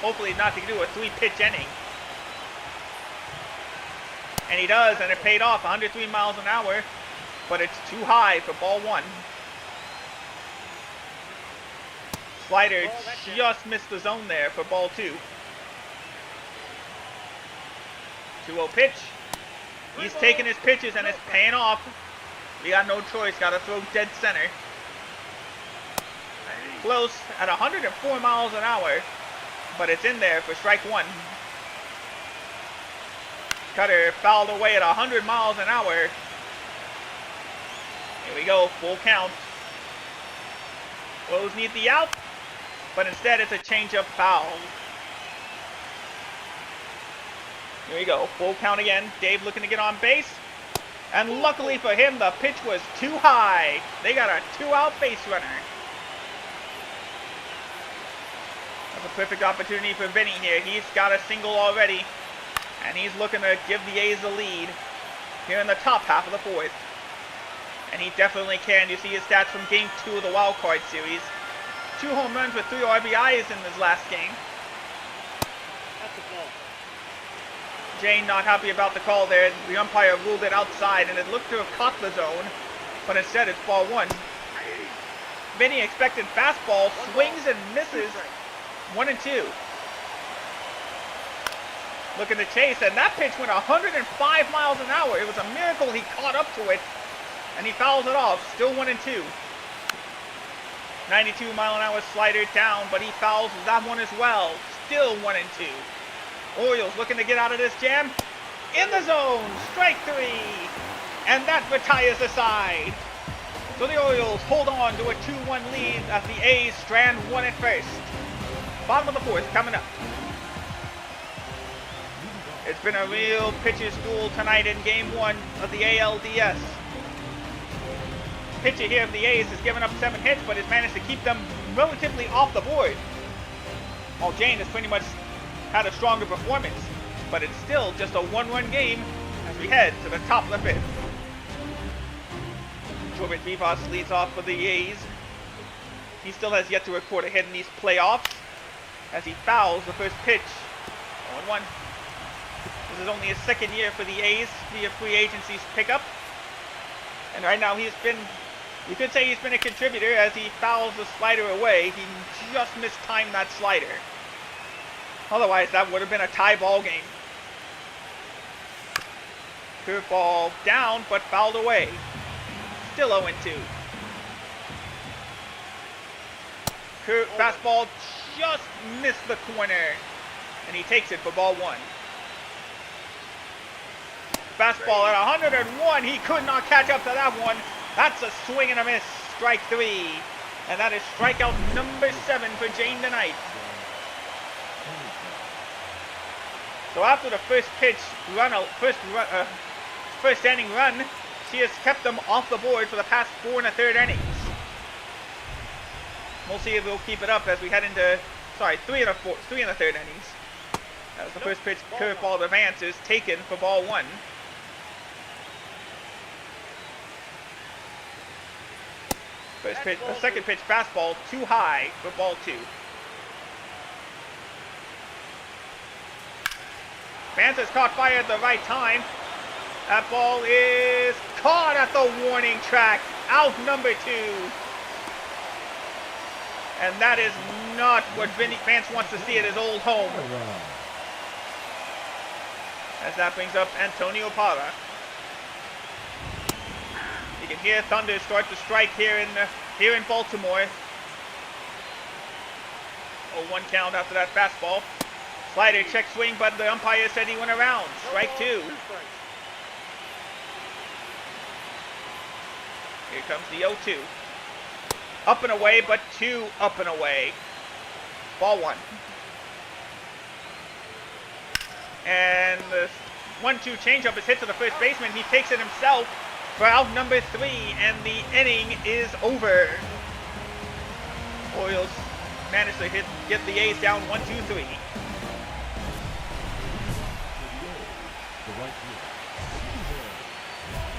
Hopefully not to do a 3-pitch inning. And he does, and it paid off, 103 miles an hour. But it's too high for ball 1. Slider just missed the zone there for ball 2. 2-0 pitch. He's taking his pitches and it's paying off. We got no choice, got to throw dead center. Close at 104 miles an hour, but it's in there for strike 1. Cutter fouled away at 100 miles an hour. Here we go, full count. Woes need the out, but instead it's a change-up foul. Here we go, full count again. Dave looking to get on base. And luckily for him, the pitch was too high. They got a 2-out base runner. That's a perfect opportunity for Vinny here. He's got a single already. And he's looking to give the A's the lead here in the top half of the fourth. And he definitely can. You see his stats from Game 2 of the Wild Card Series. 2 home runs with 3 RBIs in his last game. That's a ball. Jane not happy about the call there. The umpire ruled it outside, and it looked to have caught the zone. But instead, it's ball 1. Vinny expected fastball, swings and misses. 1 and 2. Looking to chase, and that pitch went 105 miles an hour. It was a miracle he caught up to it, and he fouls it off. Still 1 and 2. 92 mile an hour slider down, but he fouls that one as well. Still 1 and 2. Orioles looking to get out of this jam. In the zone, strike 3. And that retires the side. So the Orioles hold on to a 2-1 lead as the A's strand 1 at first. Bottom of the fourth coming up. It's been a real pitcher's duel tonight in Game 1 of the ALDS. Pitcher here of the A's has given up 7 hits, but has managed to keep them relatively off the board. While Jane has pretty much had a stronger performance, but it's still just a 1-run game as we head to the top of the 5th. Corbin Vivas leads off for the A's. He still has yet to record a hit in these playoffs as he fouls the first pitch. 0-1. This is only his 2nd year for the A's via free agency's pickup. And right now you could say he's been a contributor as he fouls the slider away. He just mistimed that slider. Otherwise, that would have been a tie ball game. Curveball down, but fouled away. Still 0-2. Fastball just missed the corner, and he takes it for ball 1. Fastball at 101. He could not catch up to that one. That's a swing and a miss. Strike 3. And that is strikeout number 7 for Jane tonight. So after the first inning run, she has kept them off the board for the past 4 1/3 innings. We'll see if we'll keep it up as we head into, 3 1/3 innings. As the first pitch curveball advances taken for ball 1. Second pitch fastball too high for ball 2. Vance has caught fire at the right time. That ball is caught at the warning track. Out number 2. And that is not what Vance wants to see at his old home. As that brings up Antonio Parra. You can hear thunder start to strike here in Baltimore. 0-1 count after that fastball. Slider check swing, but the umpire said he went around. Strike 2. Here comes the 0-2. Up and away, but 2 up and away. Ball 1. And the 1-2 changeup is hit to the first baseman. He takes it himself for out number 3, and the inning is over. Orioles managed to get the A's down 1-2-3.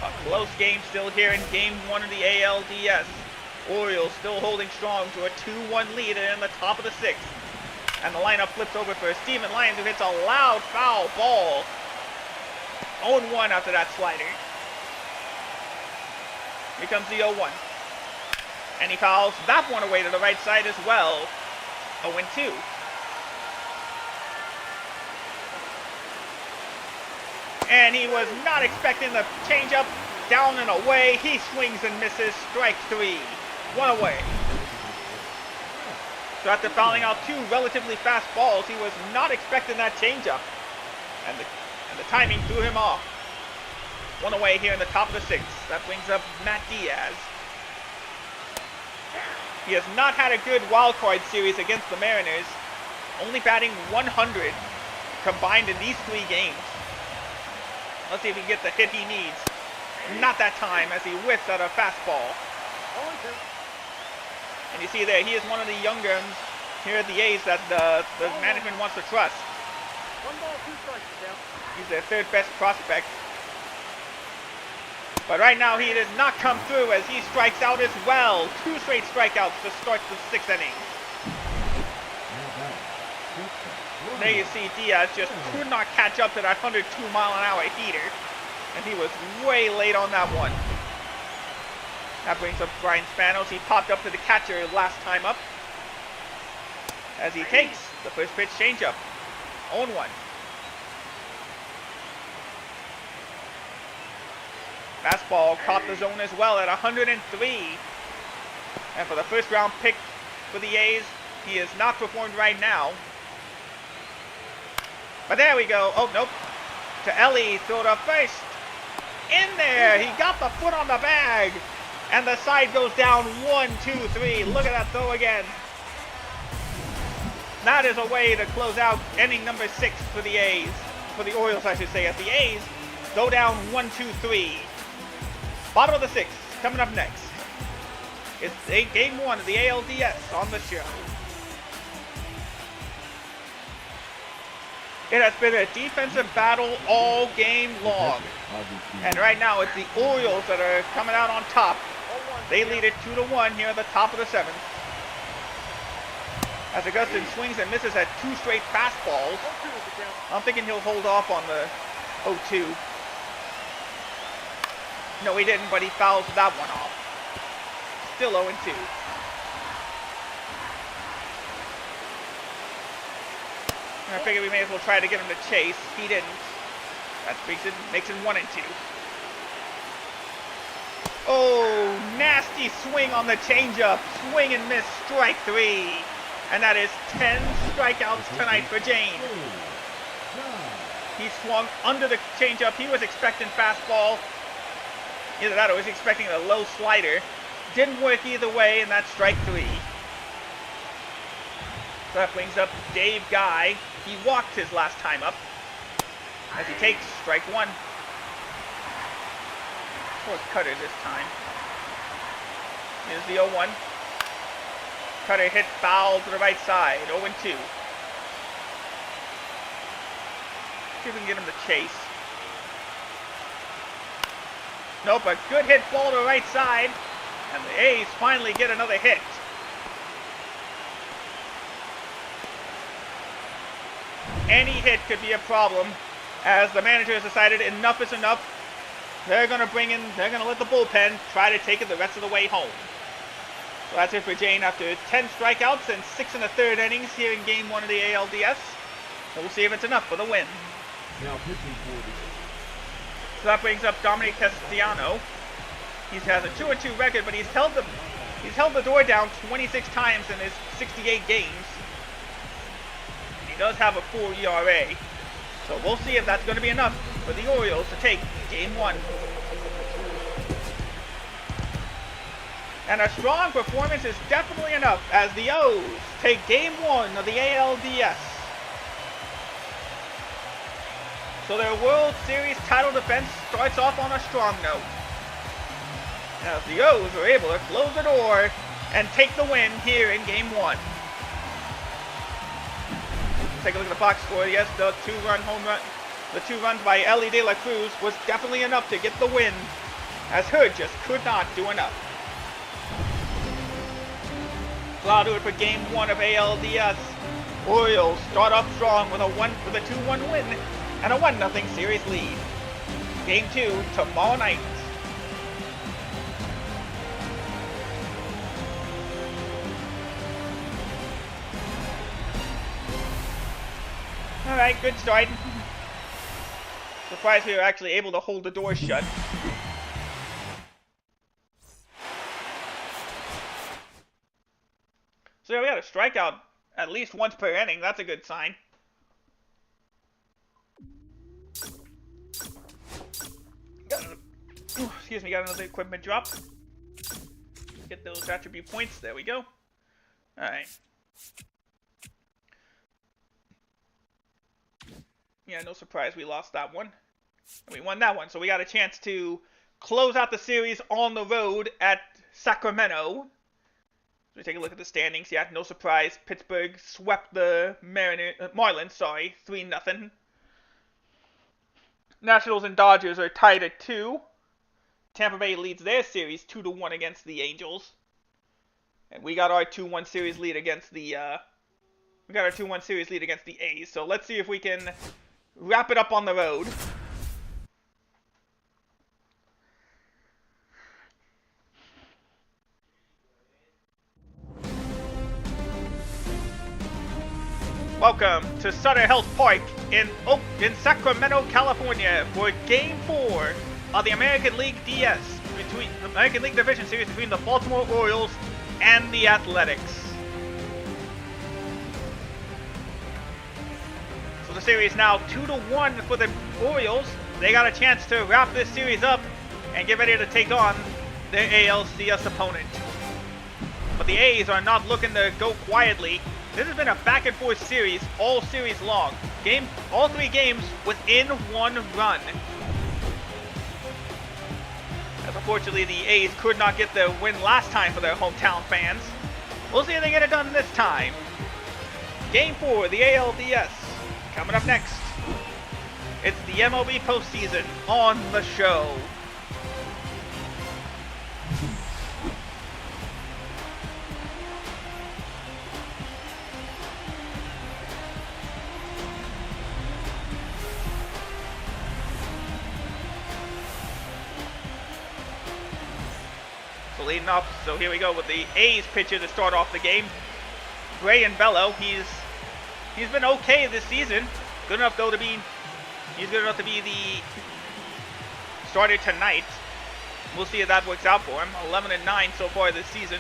A close game still here in Game 1 of the ALDS. Orioles still holding strong to a 2-1 lead in the top of the 6th. And the lineup flips over for Steven Lyons, who hits a loud foul ball. 0-1 after that slider. Here comes the 0-1. And he fouls that one away to the right side as well. 0-2. And he was not expecting the changeup. Down and away. He swings and misses. Strike 3. 1 away. So after fouling out 2 relatively fast balls, he was not expecting that changeup. And the timing threw him off. 1 away here in the top of the 6th. That brings up Matt Diaz. He has not had a good wild card series against the Mariners. Only batting 100 combined in these 3 games. Let's see if he can get the hit he needs. Not that time as he whiffs at a fastball. And you see there, he is one of the young guns here at the A's that the management wants to trust. 1 ball, 2 strikes, down. He's their 3rd best prospect. But right now he does not come through as he strikes out as well. 2 straight strikeouts to start the 6th inning. There you see Diaz just could not catch up to that 102-mile-an-hour heater. And he was way late on that one. That brings up Brian Spanos. He popped up to the catcher last time up. As he takes the first pitch changeup. 0-1. Fastball caught the zone as well at 103. And for the first round pick for the A's, he is not performed right now. But there we go. Oh, nope. To Ellie, throw to first. In there. He got the foot on the bag. And the side goes down 1, 2, 3. Look at that throw again. That is a way to close out inning number 6 for the A's. For the Orioles, I should say. As the A's go down 1, 2, 3. Bottom of the 6th, coming up next. It's Game 1 of the ALDS on the show. It has been a defensive battle all game long. And right now it's the Orioles that are coming out on top. They lead it 2-1 here at the top of the 7th. As Augustin swings and misses at 2 straight fastballs. I'm thinking he'll hold off on the 0-2. No, he didn't, but he fouls that one off. Still 0-2. I figured we may as well try to get him to chase. He didn't. That makes it 1-2. Oh, nasty swing on the changeup. Swing and miss, strike 3. And that is 10 strikeouts tonight for James. He swung under the changeup. He was expecting fastball. Either that or was expecting a low slider. Didn't work either way, and that's strike 3. So that brings up Dave Guy. He walked his last time up as he takes strike 1. For Cutter this time. Here's the 0-1. Cutter hit foul to the right side. 0-2. See if we can get him to chase. Nope, a good hit ball to the right side. And the A's finally get another hit. Any hit could be a problem, as the manager has decided enough is enough. They're going to let the bullpen try to take it the rest of the way home. So that's it for Jane after 10 strikeouts and 6 1/3 innings here in Game 1 of the ALDS. So we'll see if it's enough for the win. Now pitching for the So that brings up Dominic Castellano. He has a 2-2 record, but he's held the door down 26 times in his 68 games. He does have a 4 ERA. So we'll see if that's going to be enough for the Orioles to take Game 1. And a strong performance is definitely enough as the O's take Game 1 of the ALDS. So their World Series title defense starts off on a strong note. As the O's are able to close the door and take the win here in Game 1. Take a look at the box score. Yes, the 2-run home run. The 2 runs by Ellie De La Cruz was definitely enough to get the win, as Hood just could not do enough. So that'll do it for Game 1 of ALDS. Orioles start off strong with a 2-1 win and a 1-0 series lead. Game 2 tomorrow night. Alright, good start. Surprised we were actually able to hold the door shut. So yeah, we got a strikeout at least once per inning. That's a good sign. Excuse me, got another equipment drop. Get those attribute points. There we go. Alright. Yeah, no surprise we lost that one. We won that one, so we got a chance to close out the series on the road at Sacramento. So we take a look at the standings. Yeah, no surprise. Pittsburgh swept the Marlins, 3-0. Nationals and Dodgers are tied at 2. Tampa Bay leads their series 2-1 against the Angels. And we got our 2-1 series lead against the A's. So let's see if we can wrap it up on the road. Welcome to Sutter Health Park in Sacramento, California for Game 4 of the American League Division Series between the Baltimore Orioles and the Athletics. So the series now 2-1 for the Orioles. They got a chance to wrap this series up and get ready to take on their ALCS opponent. But the A's are not looking to go quietly. This has been a back-and-forth series all series long. All 3 games within 1 run. As unfortunately the A's could not get the win last time for their hometown fans. We'll see if they get it done this time. Game 4, the ALDS. Coming up next, it's the MLB postseason on the show. So leading off, so here we go with the A's pitcher to start off the game. Brayan Bello, he's been okay this season. Good enough though to be the starter tonight. We'll see if that works out for him. 11-9 so far this season.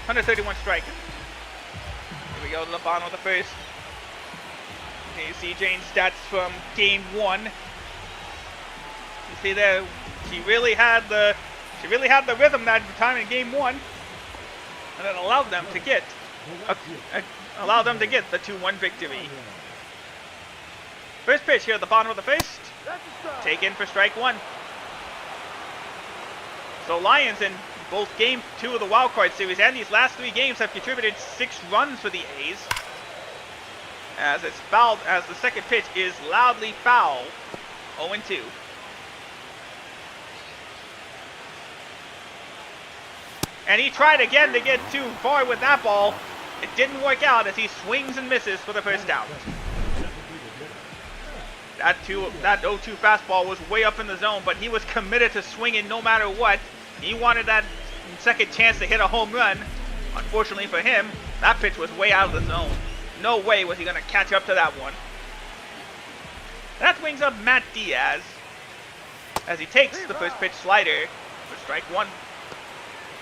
131 strikes. Here we go to the bottom of the first. Here you see Jane's stats from Game 1. You see there, she really had the rhythm that time in Game 1, and it allowed them to get the 2-1 victory. First pitch here at the bottom of the first, taken for strike 1. So Lions in both Game 2 of the Wild Card Series and these last 3 games have contributed 6 runs for the A's. As it's fouled, as the second pitch is loudly foul, 0-2. And he tried again to get too far with that ball. It didn't work out as he swings and misses for the first out. That 0-2 fastball was way up in the zone, but he was committed to swinging no matter what. He wanted that second chance to hit a home run. Unfortunately for him, that pitch was way out of the zone. No way was he going to catch up to that one. That brings up Matt Diaz as he takes the first pitch slider for strike 1.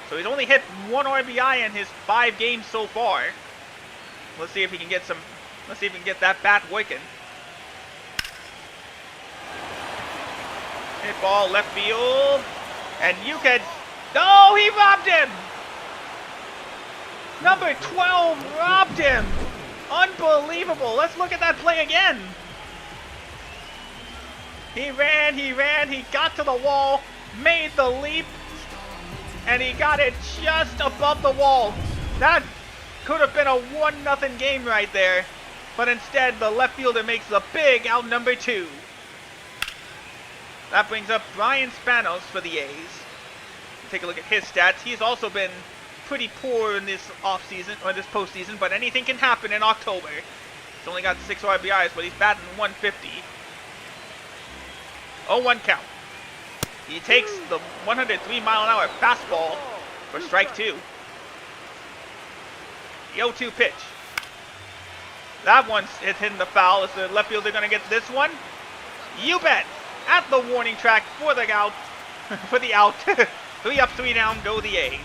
So he's only hit 1 RBI in his 5 games so far. Let's see if he can get that bat working. Hit ball left field. And you could... No, he robbed him! Number 12 robbed him! Unbelievable. Let's look at that play again. He ran, he got to the wall, made the leap, and he got it just above the wall. That could have been a 1-0 game right there, but instead the left fielder makes the big out number 2. That brings up Brian Spanos for the A's. Take a look at his stats. He's also been pretty poor in this offseason, or this postseason, but anything can happen in October. He's only got 6 RBIs, but he's batting 150. 0-1 count. He takes the 103-mile-an-hour fastball for strike 2. The 0-2 pitch. That one's hitting the foul. Is the left fielder going to get this one? You bet. At the warning track for the out. For the out. 3 up, 3 down, go the A's.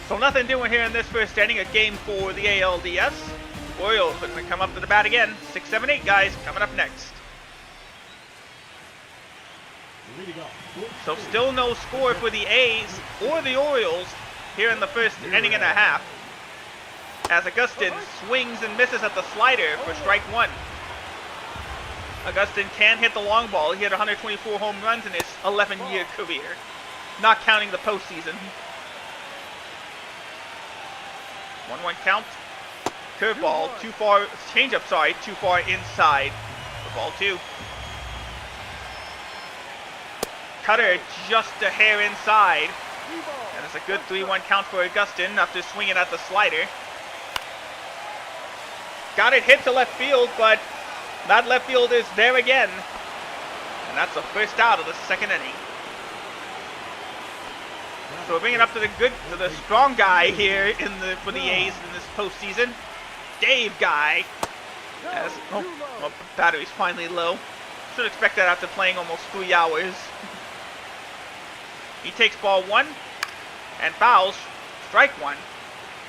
So nothing doing here in this first inning. A game for the ALDS. Orioles are going to come up to the bat again. 6, 7, 8 guys coming up next. So still no score for the A's or the Orioles here in the first inning and a half. As Augustin swings and misses at the slider for strike 1. Augustin can hit the long ball. He had 124 home runs in his 11-year career, not counting the postseason. 1-1 count. Curveball, too far, changeup, sorry, too far inside for ball 2. Cutter just a hair inside. And it's a good 3-1 count for Augustin after swinging at the slider. Got it hit to left field, but that left field is there again. And that's the first out of the second inning. So we're bringing it up to the strong guy here for the A's in this postseason. Dave Guy. Battery's finally low. Should expect that after playing almost 3 hours. He takes ball 1 and fouls strike 1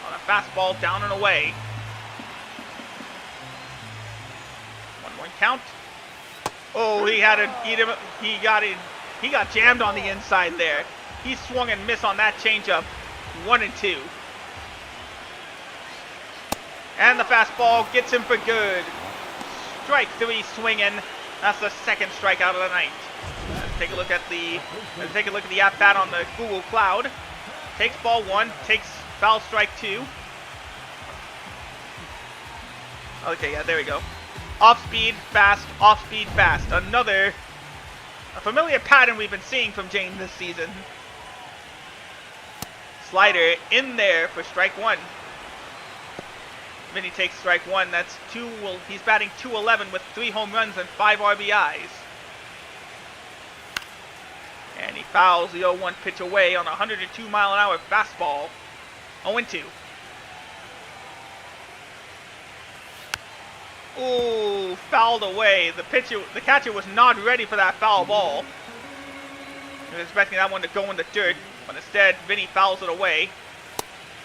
on a fastball down and away. 1-1 count. Oh, he got jammed on the inside there. He swung and missed on that changeup. 1-2. And the fastball gets him for good. Strike 3 swinging. That's the second strikeout of the night. Let's take a look at the at-bat on the Google Cloud. Takes ball 1, takes foul strike 2. Okay, yeah, there we go. Off-speed, fast, off-speed, fast. A familiar pattern we've been seeing from Jane this season. Slider in there for strike 1. Vinny takes strike 1. That's 2. Well, he's batting .211 with 3 home runs and 5 RBIs. And he fouls the 0-1 pitch away on a 102-mile-an-hour fastball. 0-2. Ooh, fouled away. The catcher was not ready for that foul ball. He was expecting that one to go in the dirt, but instead, Vinny fouls it away.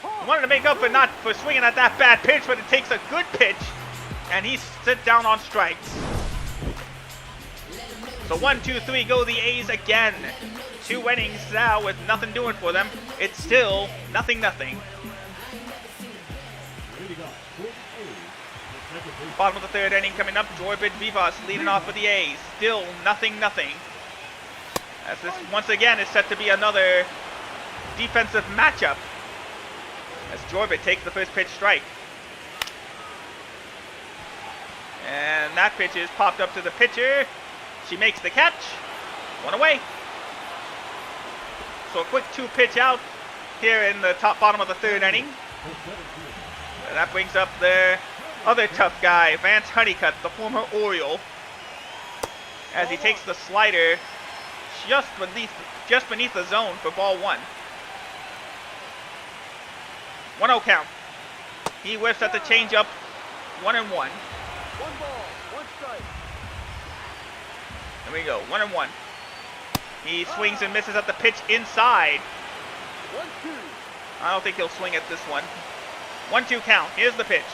He wanted to make up for swinging at that bad pitch, but it takes a good pitch, and he sits down on strikes. So 1, 2, 3 go the A's again. 2 innings now with nothing doing for them. It's still 0-0. Bottom of the third inning coming up. Jorbid Vivas leading off for the A's. Still 0-0. As this once again is set to be another defensive matchup. As Jorbid takes the first pitch strike. And that pitch is popped up to the pitcher. She makes the catch. 1 away. So a quick 2-pitch out here in the bottom of the third inning. And that brings up the other tough guy, Vance Honeycutt, the former Oriole. As he takes the slider just beneath the zone for ball 1. 1-0 count. He whiffs at the changeup. 1-1. 1 ball, 1 strike. There we go. 1-1. He swings and misses at the pitch inside. 1-2. I don't think he'll swing at this one. 1-2 count. Here's the pitch.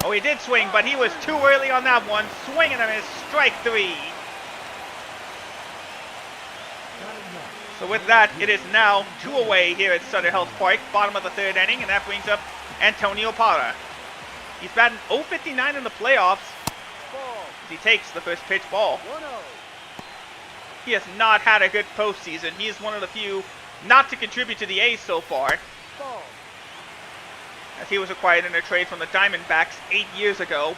Oh, he did swing, but he was too early on that one. Swinging and a strike 3. So with that, it is now 2 away here at Sutter Health Park, bottom of the third inning, and that brings up Antonio Parra. He's batting .059 in the playoffs. Ball. He takes the first pitch ball. 1-0. He has not had a good postseason. He is one of the few not to contribute to the A's so far, Ball. as he was acquired in a trade from the Diamondbacks 8 years ago.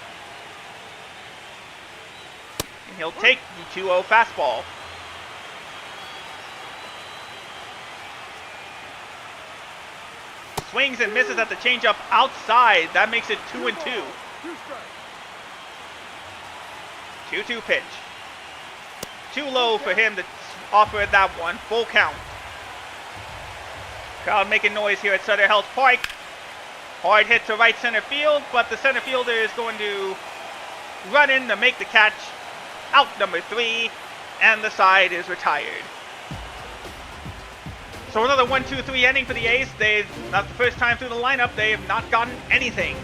And he'll take the 2-0 fastball. Swings and misses at the changeup outside. That makes it 2-2. 2 strikes. 2-2 pitch. Too low for him to offer that one. Full count. Crowd making noise here at Sutter Health Park. Hard hit to right center field, but the center fielder is going to run in to make the catch. Out number 3, and the side is retired. So another 1-2-3 inning for the A's. Not the first time through the lineup, they have not gotten anything.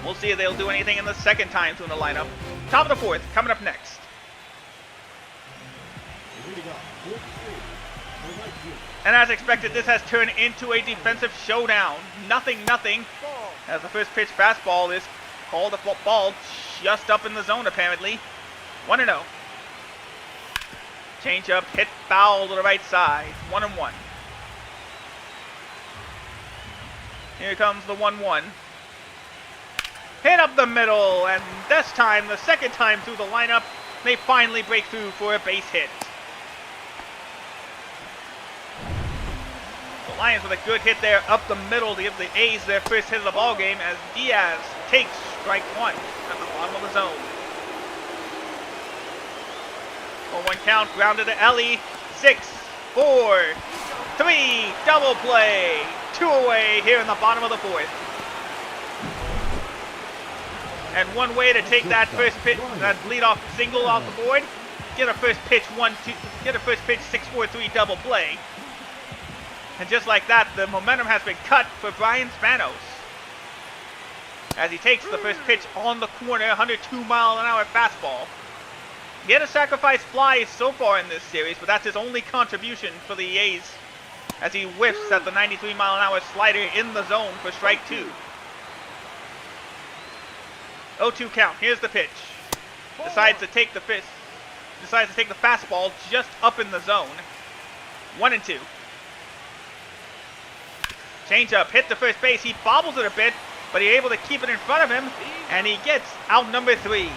We'll see if they'll do anything in the second time through the lineup. Top of the 4th, coming up next. And as expected, this has turned into a defensive showdown. Nothing. Ball. As the first pitch fastball is called a ball just up in the zone, apparently. 1-0. Changeup hit foul to the right side. 1-1. Here comes the 1-1. Hit up the middle, and this time, the second time through the lineup, they finally break through for a base hit. The Lions with a good hit there up the middle to give the A's their first hit of the ball game as Diaz takes strike 1 at the bottom of the zone. 1-1 count, grounded to Ellie. 6, 4, 3, double play. 2 away here in the bottom of the 4th. And one way to take that first pitch, that leadoff single off the board, get a first pitch 6-4-3 double play. And just like that, the momentum has been cut for Brian Spanos, as he takes the first pitch on the corner, 102-mile-an-hour fastball. He had a sacrifice fly so far in this series, but that's his only contribution for the A's, as he whiffs at the 93-mile-an-hour slider in the zone for strike 2. 0-2 count. Here's the pitch. Decides to take the fastball just up in the zone. 1-2. Changeup hit the first base. He bobbles it a bit, but he's able to keep it in front of him, and he gets out number 3.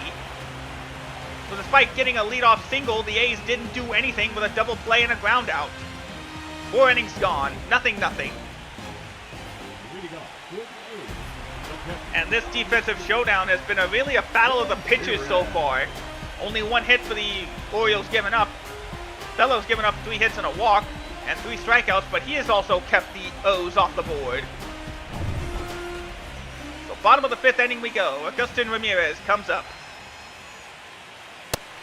So despite getting a leadoff single, the A's didn't do anything with a double play and a ground out. 4 innings gone. Nothing. And this defensive showdown has been really a battle of the pitchers so far. Only 1 hit for the Orioles given up. Bellows given up 3 hits and a walk and 3 strikeouts, but he has also kept the O's off the board. So bottom of the 5th inning we go. Agustin Ramirez comes up.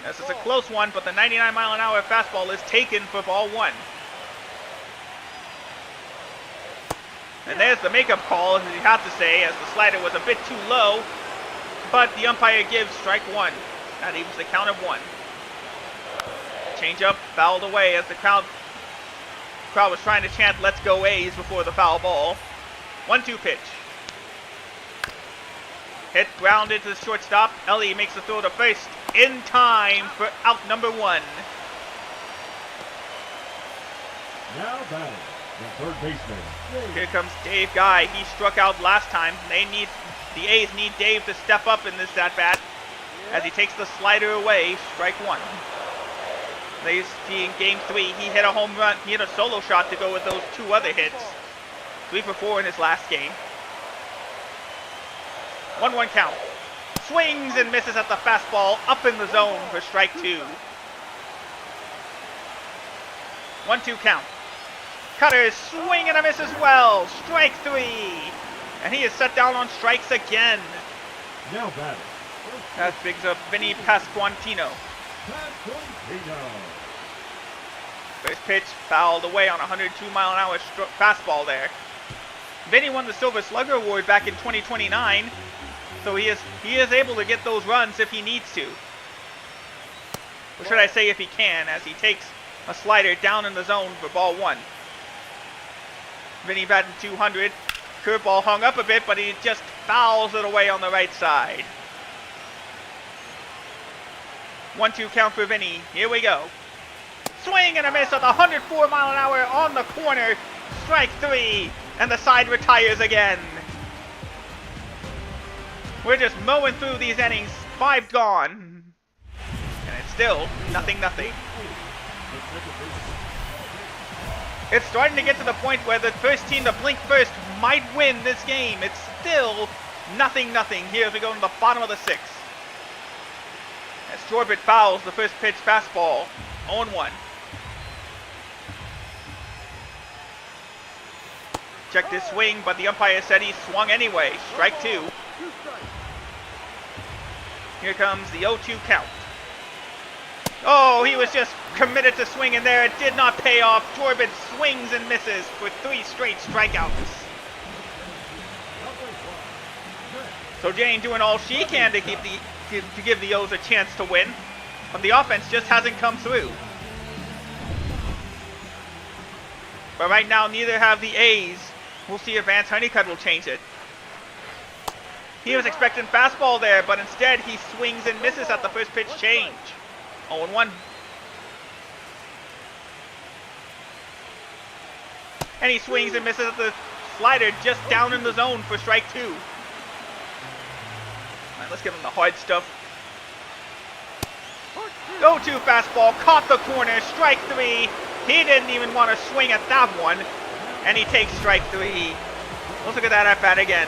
This is a close one, but the 99-mile-an-hour fastball is taken for ball 1. And there's the makeup call, as you have to say, as the slider was a bit too low, but the umpire gives strike 1. That evens the count of 1. Changeup fouled away as the crowd was trying to chant "Let's go A's" before the foul ball. 1-2 pitch. Hit grounded to the shortstop. Ellie makes the throw to first in time for out number 1. Now batting, the third baseman. Here comes Dave Guy. He struck out last time. The A's need Dave to step up in this at-bat as he takes the slider away. Strike 1. They see in game 3, he hit a home run. He hit a solo shot to go with those 2 other hits. 3 for 4 in his last game. 1-1 count. Swings and misses at the fastball up in the zone for strike 2. 1-2 count. Cutter swing and a miss as well. Strike 3. And he is set down on strikes again. Now batting. That brings up Vinny Pasquantino. First pitch fouled away on a 102-mile-an-hour fastball there. Vinny won the Silver Slugger Award back in 2029, so he is able to get those runs if he needs to. Or should I say if he can, as he takes a slider down in the zone for ball 1. Vinny batting 200. Curveball hung up a bit, but he just fouls it away on the right side. 1-2 count for Vinny. Here we go. Swing and a miss at the 104 mile an hour on the corner. Strike 3. And the side retires again. We're just mowing through these innings. 5 gone. And it's still nothing. It's starting to get to the point where the first team to blink first might win this game. It's still nothing. Here as we go to the bottom of the 6th. As Jorbert fouls the first pitch fastball. 0-1. Checked his swing, but the umpire said he swung anyway. Strike 2. Here comes the 0-2 count. Oh, he was just committed to swinging there. It did not pay off. Jorbert swings and misses for 3 straight strikeouts. So Jane doing all she can to give the O's a chance to win, but the offense just hasn't come through. But right now, neither have the A's. We'll see if Vance Honeycutt will change it. He was expecting fastball there, but instead he swings and misses at the first pitch change. 0-1. And he swings and misses at the slider just down in the zone for strike 2. All right, let's give him the hard stuff. 0-2 fastball, caught the corner, strike 3. He didn't even want to swing at that one. And he takes strike 3. Let's look at that at bat again.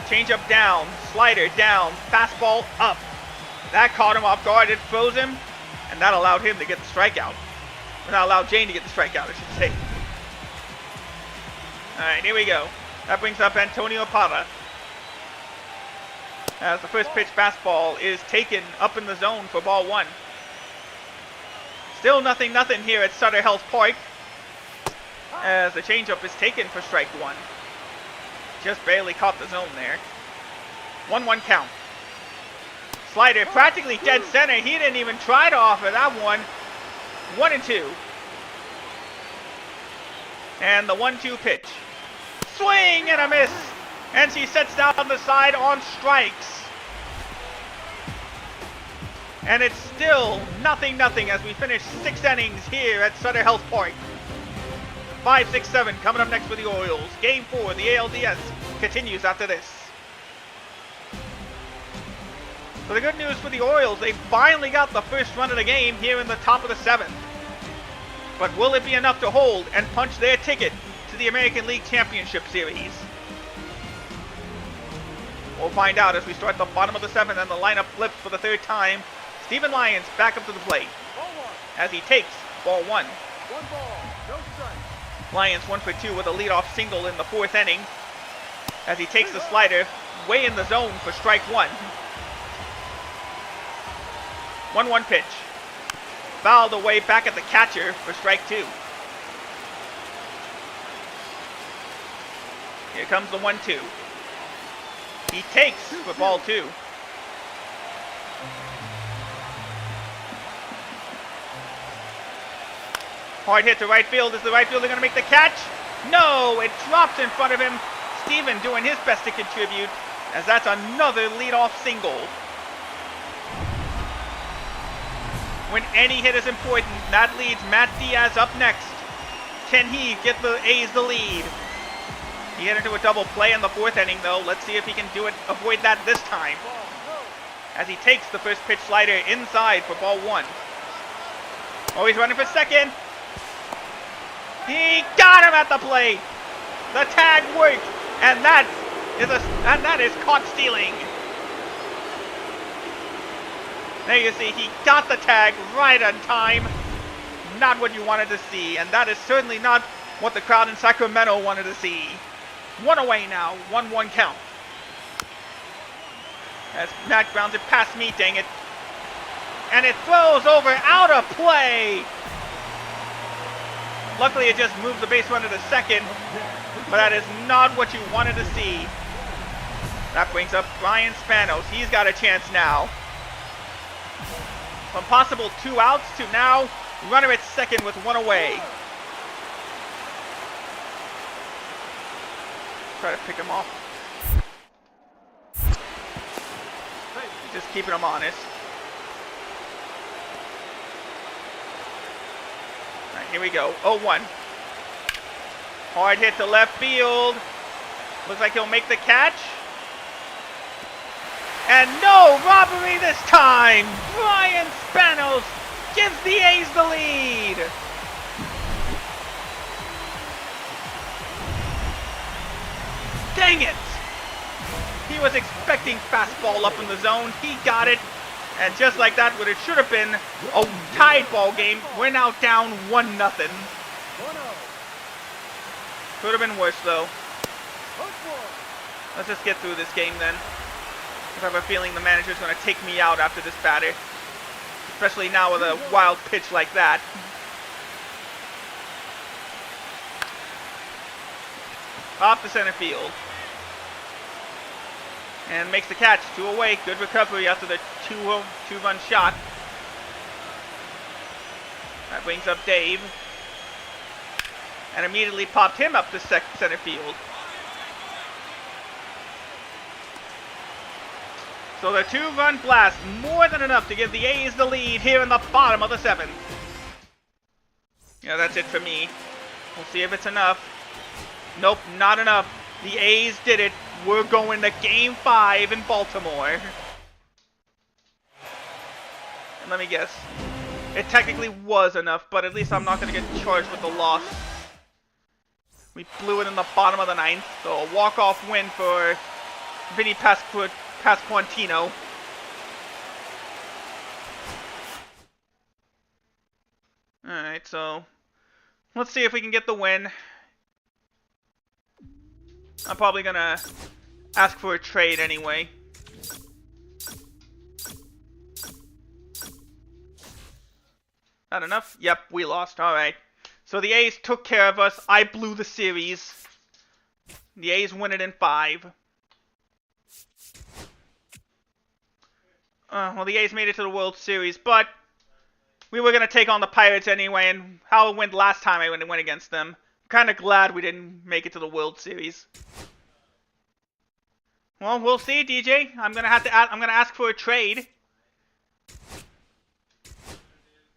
Changeup down, slider down, fastball up. That caught him off guard, it froze him, and that allowed him to get the strikeout. Or not allowed Jane to get the strikeout, I should say. Alright, here we go. That brings up Antonio Parra. As the first pitch fastball is taken up in the zone for ball 1. Still nothing here at Sutter Health Park. As the changeup is taken for strike 1. Just barely caught the zone there. 1-1 count. Slider practically dead center. He didn't even try to offer that one. 1-2. And the 1-2 pitch. Swing and a miss. And she sets down the side on strikes. And it's still nothing as we finish 6 innings here at Sutter Health Park. 5, 6, 7 coming up next for the Orioles. Game 4, the ALDS, continues after this. So the good news for the Orioles, they finally got the first run of the game here in the top of the 7th. But will it be enough to hold and punch their ticket to the American League Championship Series? We'll find out as we start the bottom of the 7th and the lineup flips for the 3rd time. Stephen Lyons back up to the plate as he takes ball 1. 1 ball, no strike. Lyons 1 for 2 with a leadoff single in the 4th inning as he takes the slider way in the zone for strike 1. 1-1 pitch. Fouled away back at the catcher for strike 2. Here comes the 1-2. He takes for ball 2. Hard hit to right field. Is the right fielder going to make the catch? No, it drops in front of him. Steven doing his best to contribute, as that's another leadoff single. When any hit is important, that leads Matt Diaz up next. Can he get the A's the lead? He hit into a double play in the 4th inning, though. Let's see if he can avoid that this time. As he takes the first pitch slider inside for ball 1. Oh, he's running for second. He got him at the plate. The tag worked, and that is caught stealing. There you see, he got the tag right on time. Not what you wanted to see, and that is certainly not what the crowd in Sacramento wanted to see. 1 away now, 1-1 count. As Matt grounds it past me, dang it. And it throws over, out of play. Luckily, it just moves the base runner to second, but that is not what you wanted to see. That brings up Brian Spanos. He's got a chance now. From possible 2 outs to now, runner at second with 1 away. Try to pick him off. Just keeping him honest. Here we go. 0-1. Hard hit to left field. Looks like he'll make the catch. And no robbery this time. Brian Spanos gives the A's the lead. Dang it. He was expecting fastball up in the zone. He got it. And just like that, what it should have been a tied ball game, we're now down 1-0. 1-0. Could have been worse, though. Hook one. Let's just get through this game, then. I have a feeling the manager's going to take me out after this batter. Especially now with a wild pitch like that. Off the center field. And makes the catch. 2 away. Good recovery after the two-run shot. That brings up Dave. And immediately popped him up to center field. So the 2-run blast, more than enough to give the A's the lead here in the bottom of the 7th. Yeah, that's it for me. We'll see if it's enough. Nope, not enough. The A's did it. We're going to Game 5 in Baltimore. And let me guess. It technically was enough, but at least I'm not going to get charged with the loss. We blew it in the bottom of the 9th, so a walk-off win for Vinny Pasquantino. Alright, so let's see if we can get the win. I'm probably going to ask for a trade anyway. Not enough? Yep, we lost. Alright. So the A's took care of us. I blew the series. The A's win it in 5. Well, the A's made it to the World Series, but we were going to take on the Pirates anyway, and how it went last time I went against them. I'm kind of glad we didn't make it to the World Series. Well, we'll see, DJ. I'm going to ask for a trade.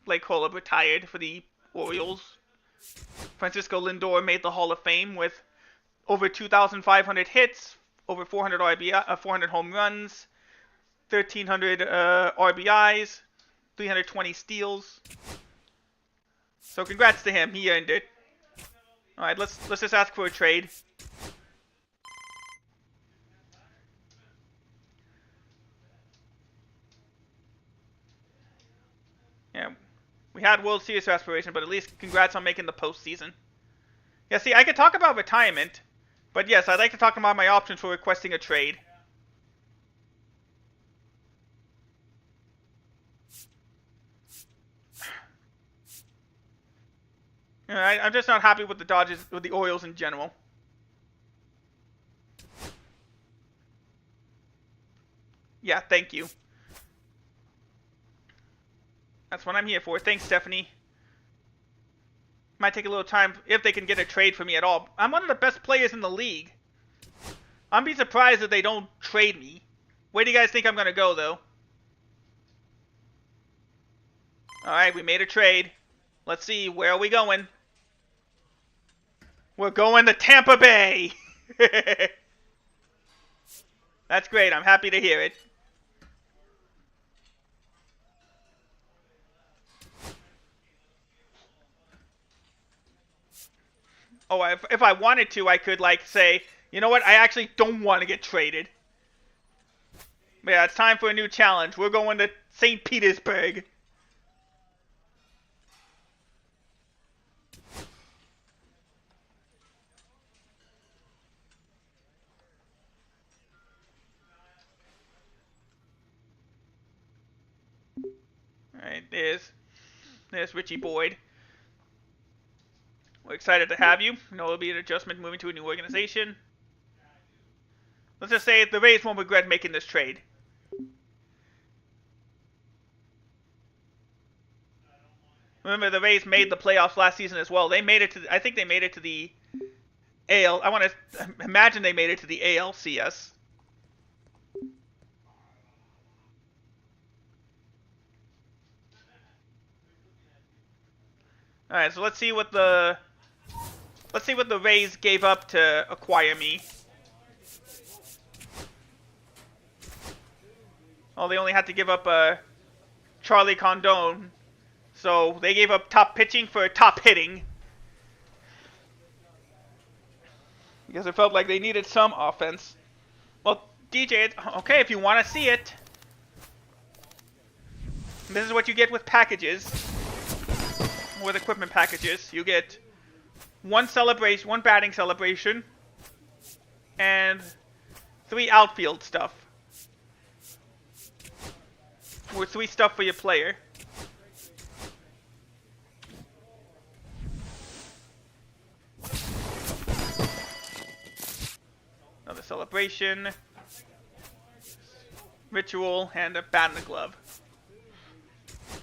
Blake Holub retired for the Orioles. Francisco Lindor made the Hall of Fame with over 2,500 hits, over 400 400 home runs, 1,300 RBIs, 320 steals. So congrats to him. He earned it. All right, let's just ask for a trade. Yeah, we had World Series aspiration, but at least congrats on making the postseason. Yeah, see, I could talk about retirement, but yes, I'd like to talk about my options for requesting a trade. I'm just not happy with the Dodgers, with the Orioles in general. Yeah, thank you. That's what I'm here for. Thanks, Stephanie. Might take a little time if they can get a trade for me at all. I'm one of the best players in the league. I'm be surprised if they don't trade me. Where do you guys think I'm going to go, though? Alright, we made a trade. Let's see, where are we going? We're going to Tampa Bay! That's great, I'm happy to hear it. Oh, if I wanted to, I could, like, say, you know what, I actually don't want to get traded. But yeah, it's time for a new challenge. We're going to St. Petersburg. Alright, there's Richie Boyd. We're excited to have you. I know it'll be an adjustment moving to a new organization. Let's just say the Rays won't regret making this trade. Remember, the Rays made the playoffs last season as well. They made it to, I think they made it to the AL. I want to imagine they made it to the ALCS. All right, so let's see what the Rays gave up to acquire me. Oh, they only had to give up Charlie Condon, so they gave up top pitching for top hitting. Because it felt like they needed some offense. Well, DJ, okay, if you want to see it. This is what you get with packages. With equipment packages. You get one batting celebration, and 3 outfield stuff. Or 3 stuff for your player. Another celebration, ritual, and a bat in the glove.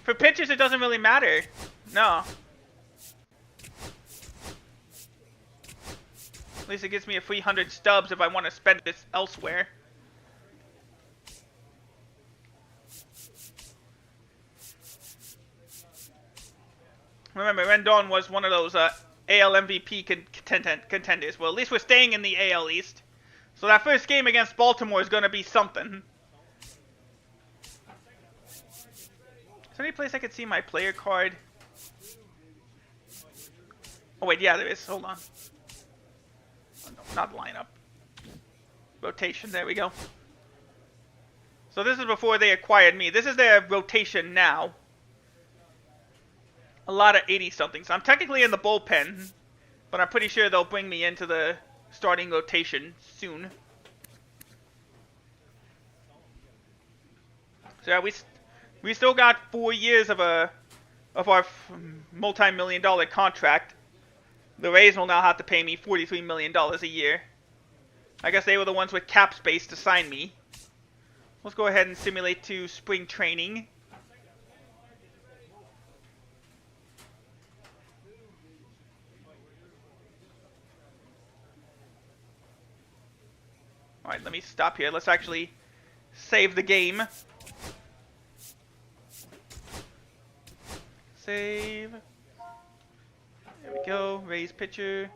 For pitchers, it doesn't really matter. No. At least it gives me a free 100 stubs if I want to spend this elsewhere. Remember, Rendon was one of those AL MVP contenders. Well, at least we're staying in the AL East. So that first game against Baltimore is going to be something. Is there any place I could see my player card? Oh wait, yeah, there is. Hold on. Oh, no, not lineup. Rotation, there we go. So this is before they acquired me. This is their rotation now. A lot of 80-somethings. I'm technically in the bullpen, but I'm pretty sure they'll bring me into the starting rotation soon. So yeah, we still got 4 years of our multi-million-dollar contract. The Rays will now have to pay me $43 million a year. I guess they were the ones with cap space to sign me. Let's go ahead and simulate to spring training. Alright, let me stop here. Let's actually save the game. Save. There we go. Raise pitcher.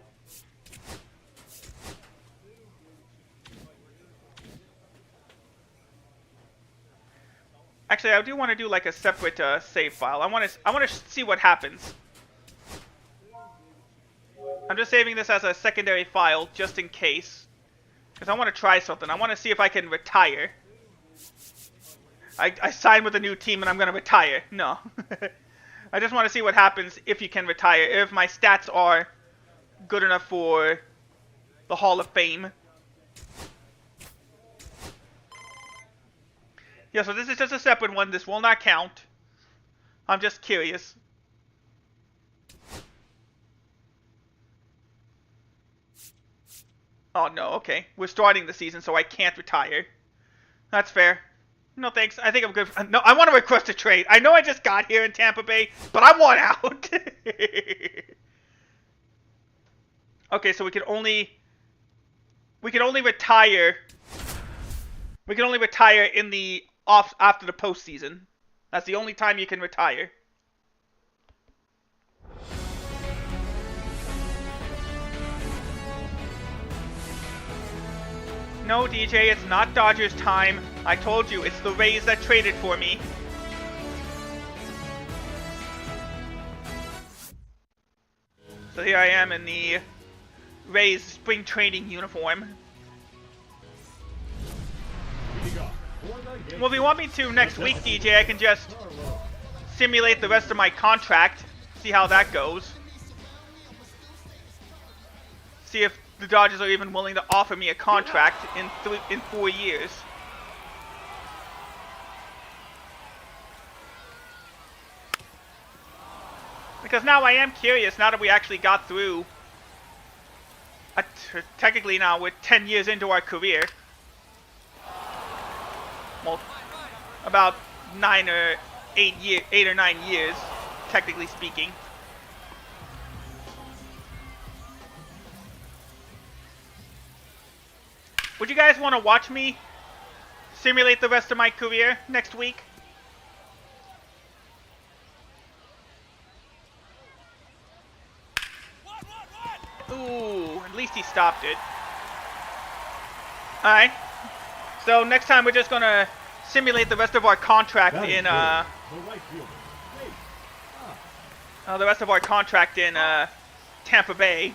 Actually, I do want to do like a separate save file. I want to see what happens. I'm just saving this as a secondary file just in case. Because I want to try something. I want to see if I can retire. I signed with a new team and I'm going to retire. No. I just want to see what happens if you can retire. If my stats are good enough for the Hall of Fame. Yeah, so this is just a separate one. This will not count. I'm just curious. Oh, no, okay. We're starting the season, so I can't retire. That's fair. No, thanks. I think I'm good. No, I want to request a trade. I know I just got here in Tampa Bay, but I want out. Okay, so we can only retire. We can only retire in the after the postseason. That's the only time you can retire. No, DJ, it's not Dodgers time. I told you, it's the Rays that traded for me. So here I am in the Rays spring training uniform. Well, if you want me to next week, DJ, I can just simulate the rest of my contract. See how that goes. See if the Dodgers are even willing to offer me a contract in 4 years. Because now I am curious, now that we actually got through, technically now we're 10 years into our career. Well, about 8 or 9 years, technically speaking. Would you guys want to watch me simulate the rest of my career next week? Ooh, at least he stopped it. Alright. So next time we're just gonna simulate the rest of our contract in The right fielder. the rest of our contract in Tampa Bay.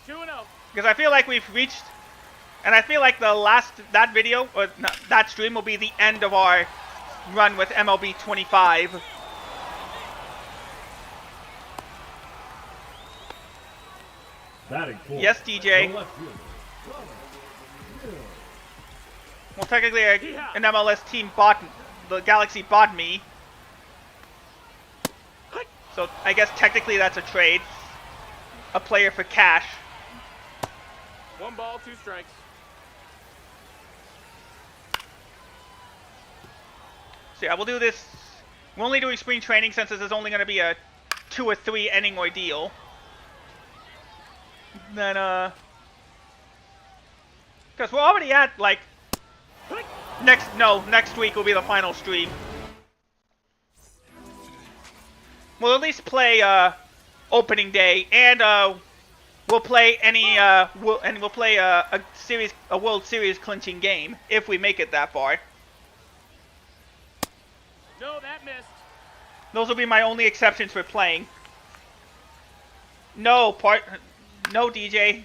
2-0. Because I feel like we've reached, and I feel like that video, or that stream will be the end of our run with MLB 25. Batting fourth. Yes, DJ. The left fielder. Well, technically, an MLS team the Galaxy bought me. So I guess technically that's a trade. A player for cash. 1 ball, 2 strikes. So yeah, we'll do this. We're only doing spring training since this is only going to be a 2 or 3 inning ordeal. Then, because we're already at, like, next week will be the final stream. We'll at least play, opening day, and, we'll play we'll play, a World Series clinching game, if we make it that far. No, that missed. Those will be my only exceptions for playing. No, DJ.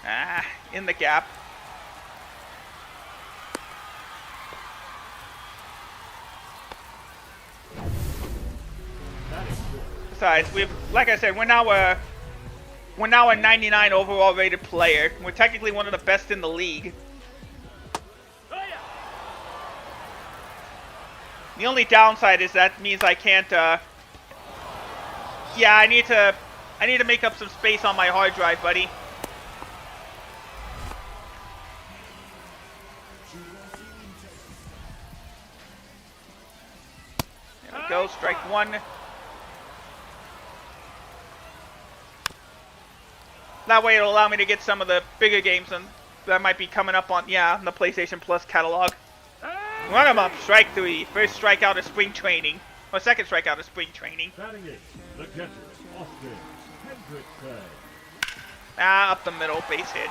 Ah, in the gap. Besides, like I said, we're now a 99 overall rated player. We're technically one of the best in the league. Oh, yeah. The only downside is that means I can't, yeah, I need to make up some space on my hard drive, buddy. There we go, strike 1. That way it'll allow me to get some of the bigger games that might be coming up on, on the PlayStation Plus catalog. Run him up, strike 3. First strikeout of spring training. Or second strikeout of spring training. Batting 8. The catcher, Austin Hendrickson. Ah, up the middle, base hit.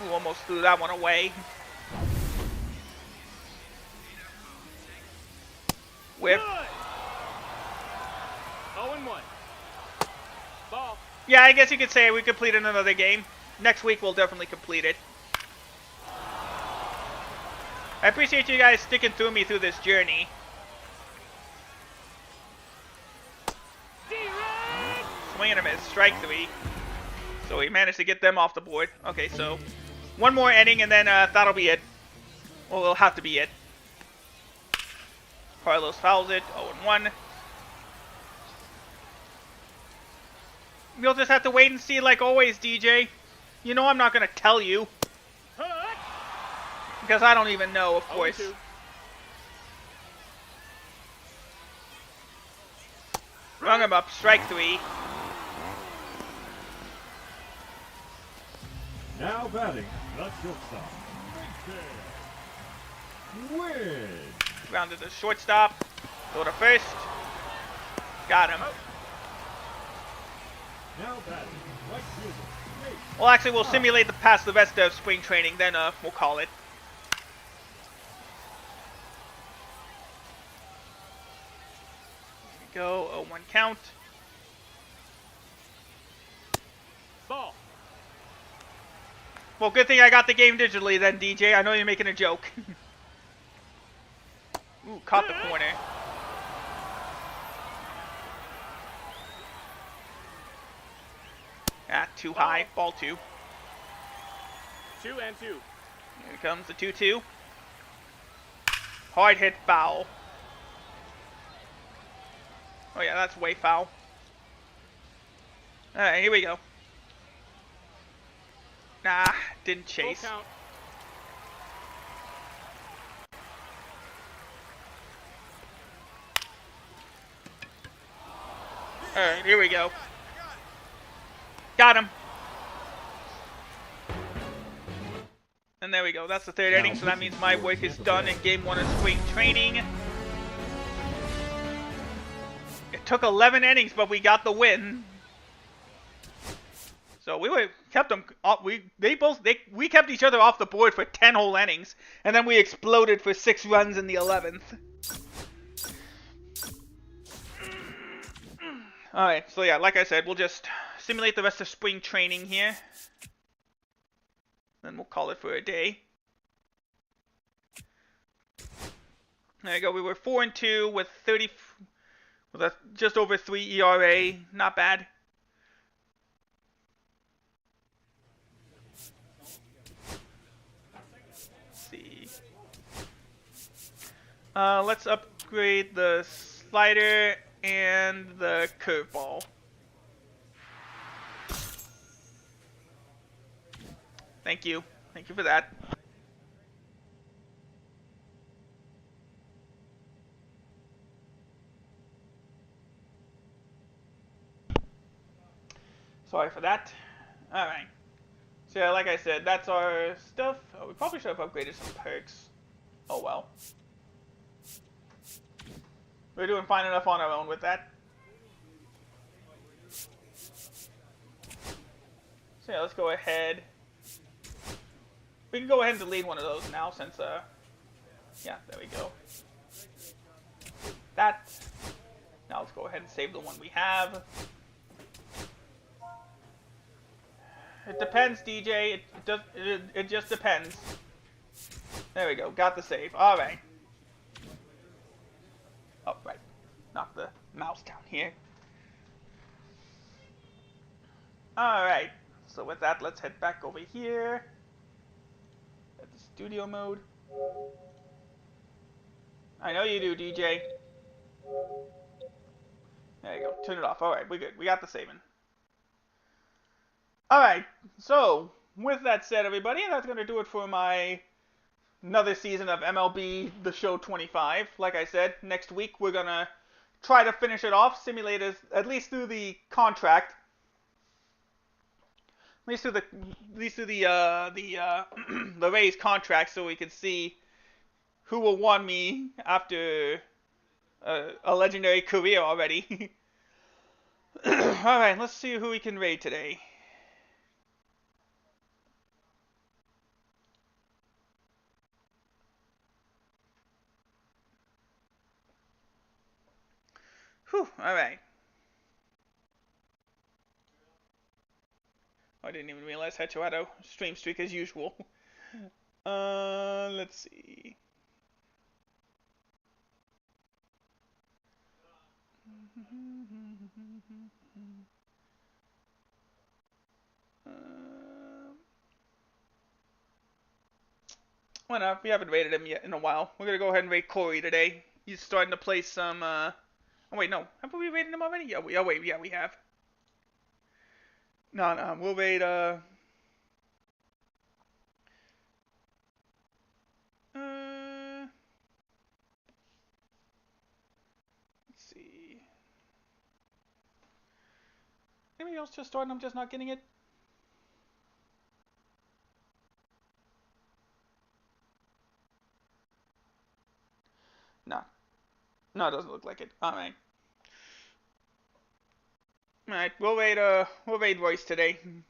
Ooh, almost threw that one away. Whip. 0-1. Ball. Yeah, I guess you could say we completed another game. Next week we'll definitely complete it. I appreciate you guys sticking through me through this journey. Swing and a miss, strike 3. So we managed to get them off the board. Okay, so one more inning and then that'll be it. Well, it'll have to be it. Carlos fouls it, 0-1. You'll just have to wait and see like always, DJ. You know I'm not going to tell you. Because I don't even know, of course. 0-2. Rung him up, strike 3. Now batting, the shortstop. Win. Rounded the shortstop. Go to first. Got him. Now batting, right fielder. Well, actually, we'll simulate past the rest of spring training, then we'll call it. Here we go, 0-1 count. Ball. Well, good thing I got the game digitally then, DJ. I know you're making a joke. Ooh, caught the corner. Ah, too high. Ball 2. 2-2. Here comes the 2-2. Hard hit foul. Oh yeah, that's way foul. Alright, here we go. Nah, didn't chase. Full count. Alright, here we go. Got him. And there we go. That's the third inning, so that means my work is done in Game 1 of spring training. It took 11 innings, but we got the win. So we kept them. We kept each other off the board for 10 whole innings, and then we exploded for 6 runs in the 11th. All right. So yeah, like I said, we'll just simulate the rest of spring training here. Then we'll call it for a day. There you go. We were 4-2 with just over 3 ERA. Not bad. Let's see. Let's upgrade the slider and the curveball. Thank you. Thank you for that. Sorry for that. Alright. So yeah, like I said, that's our stuff. Oh, we probably should have upgraded some perks. Oh well. We're doing fine enough on our own with that. So yeah, let's go ahead. We can go ahead and delete one of those now since, yeah, there we go. That. Now let's go ahead and save the one we have. It depends, DJ. It just depends. There we go. Got the save. All right. Oh, right. Knock the mouse down here. All right. So with that, let's head back over here. At the studio mode. I know you do, DJ. There you go. Turn it off. All right. We're good. We got the saving. Alright, so, with that said, everybody, that's going to do it for my another season of MLB The Show 25. Like I said, next week we're going to try to finish it off, simulate at least through the contract. At least through the Rays contract, so we can see who will want me after a legendary career already. Alright, let's see who we can raid today. Whew, alright. I didn't even realize Hecho had a stream streak as usual. Let's see. Well, no, we haven't rated him yet in a while. We're gonna go ahead and rate Corey today. He's starting to play some, oh wait, no. Have we rated him already? Yeah, we have. No, we'll rate, let's see. Anybody else just starting? I'm just not getting it. No, it doesn't look like it. Alright. Alright, we'll raid Royce today. He's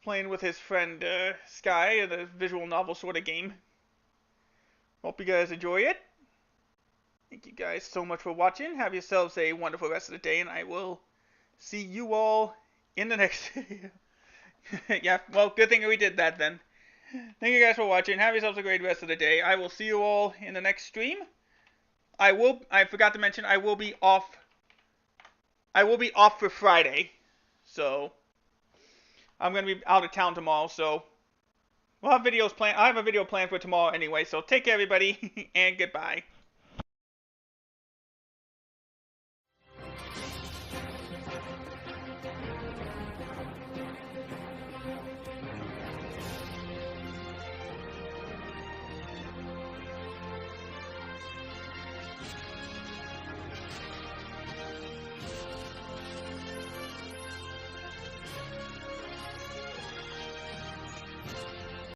playing with his friend Sky, the visual novel sort of game. Hope you guys enjoy it. Thank you guys so much for watching. Have yourselves a wonderful rest of the day, and I will see you all in the next video. Yeah, well, good thing we did that then. Thank you guys for watching. Have yourselves a great rest of the day. I will see you all in the next stream. I forgot to mention, I will be off for Friday. So, I'm going to be out of town tomorrow, so we'll have videos planned. I have a video planned for tomorrow anyway, so take care everybody, and goodbye.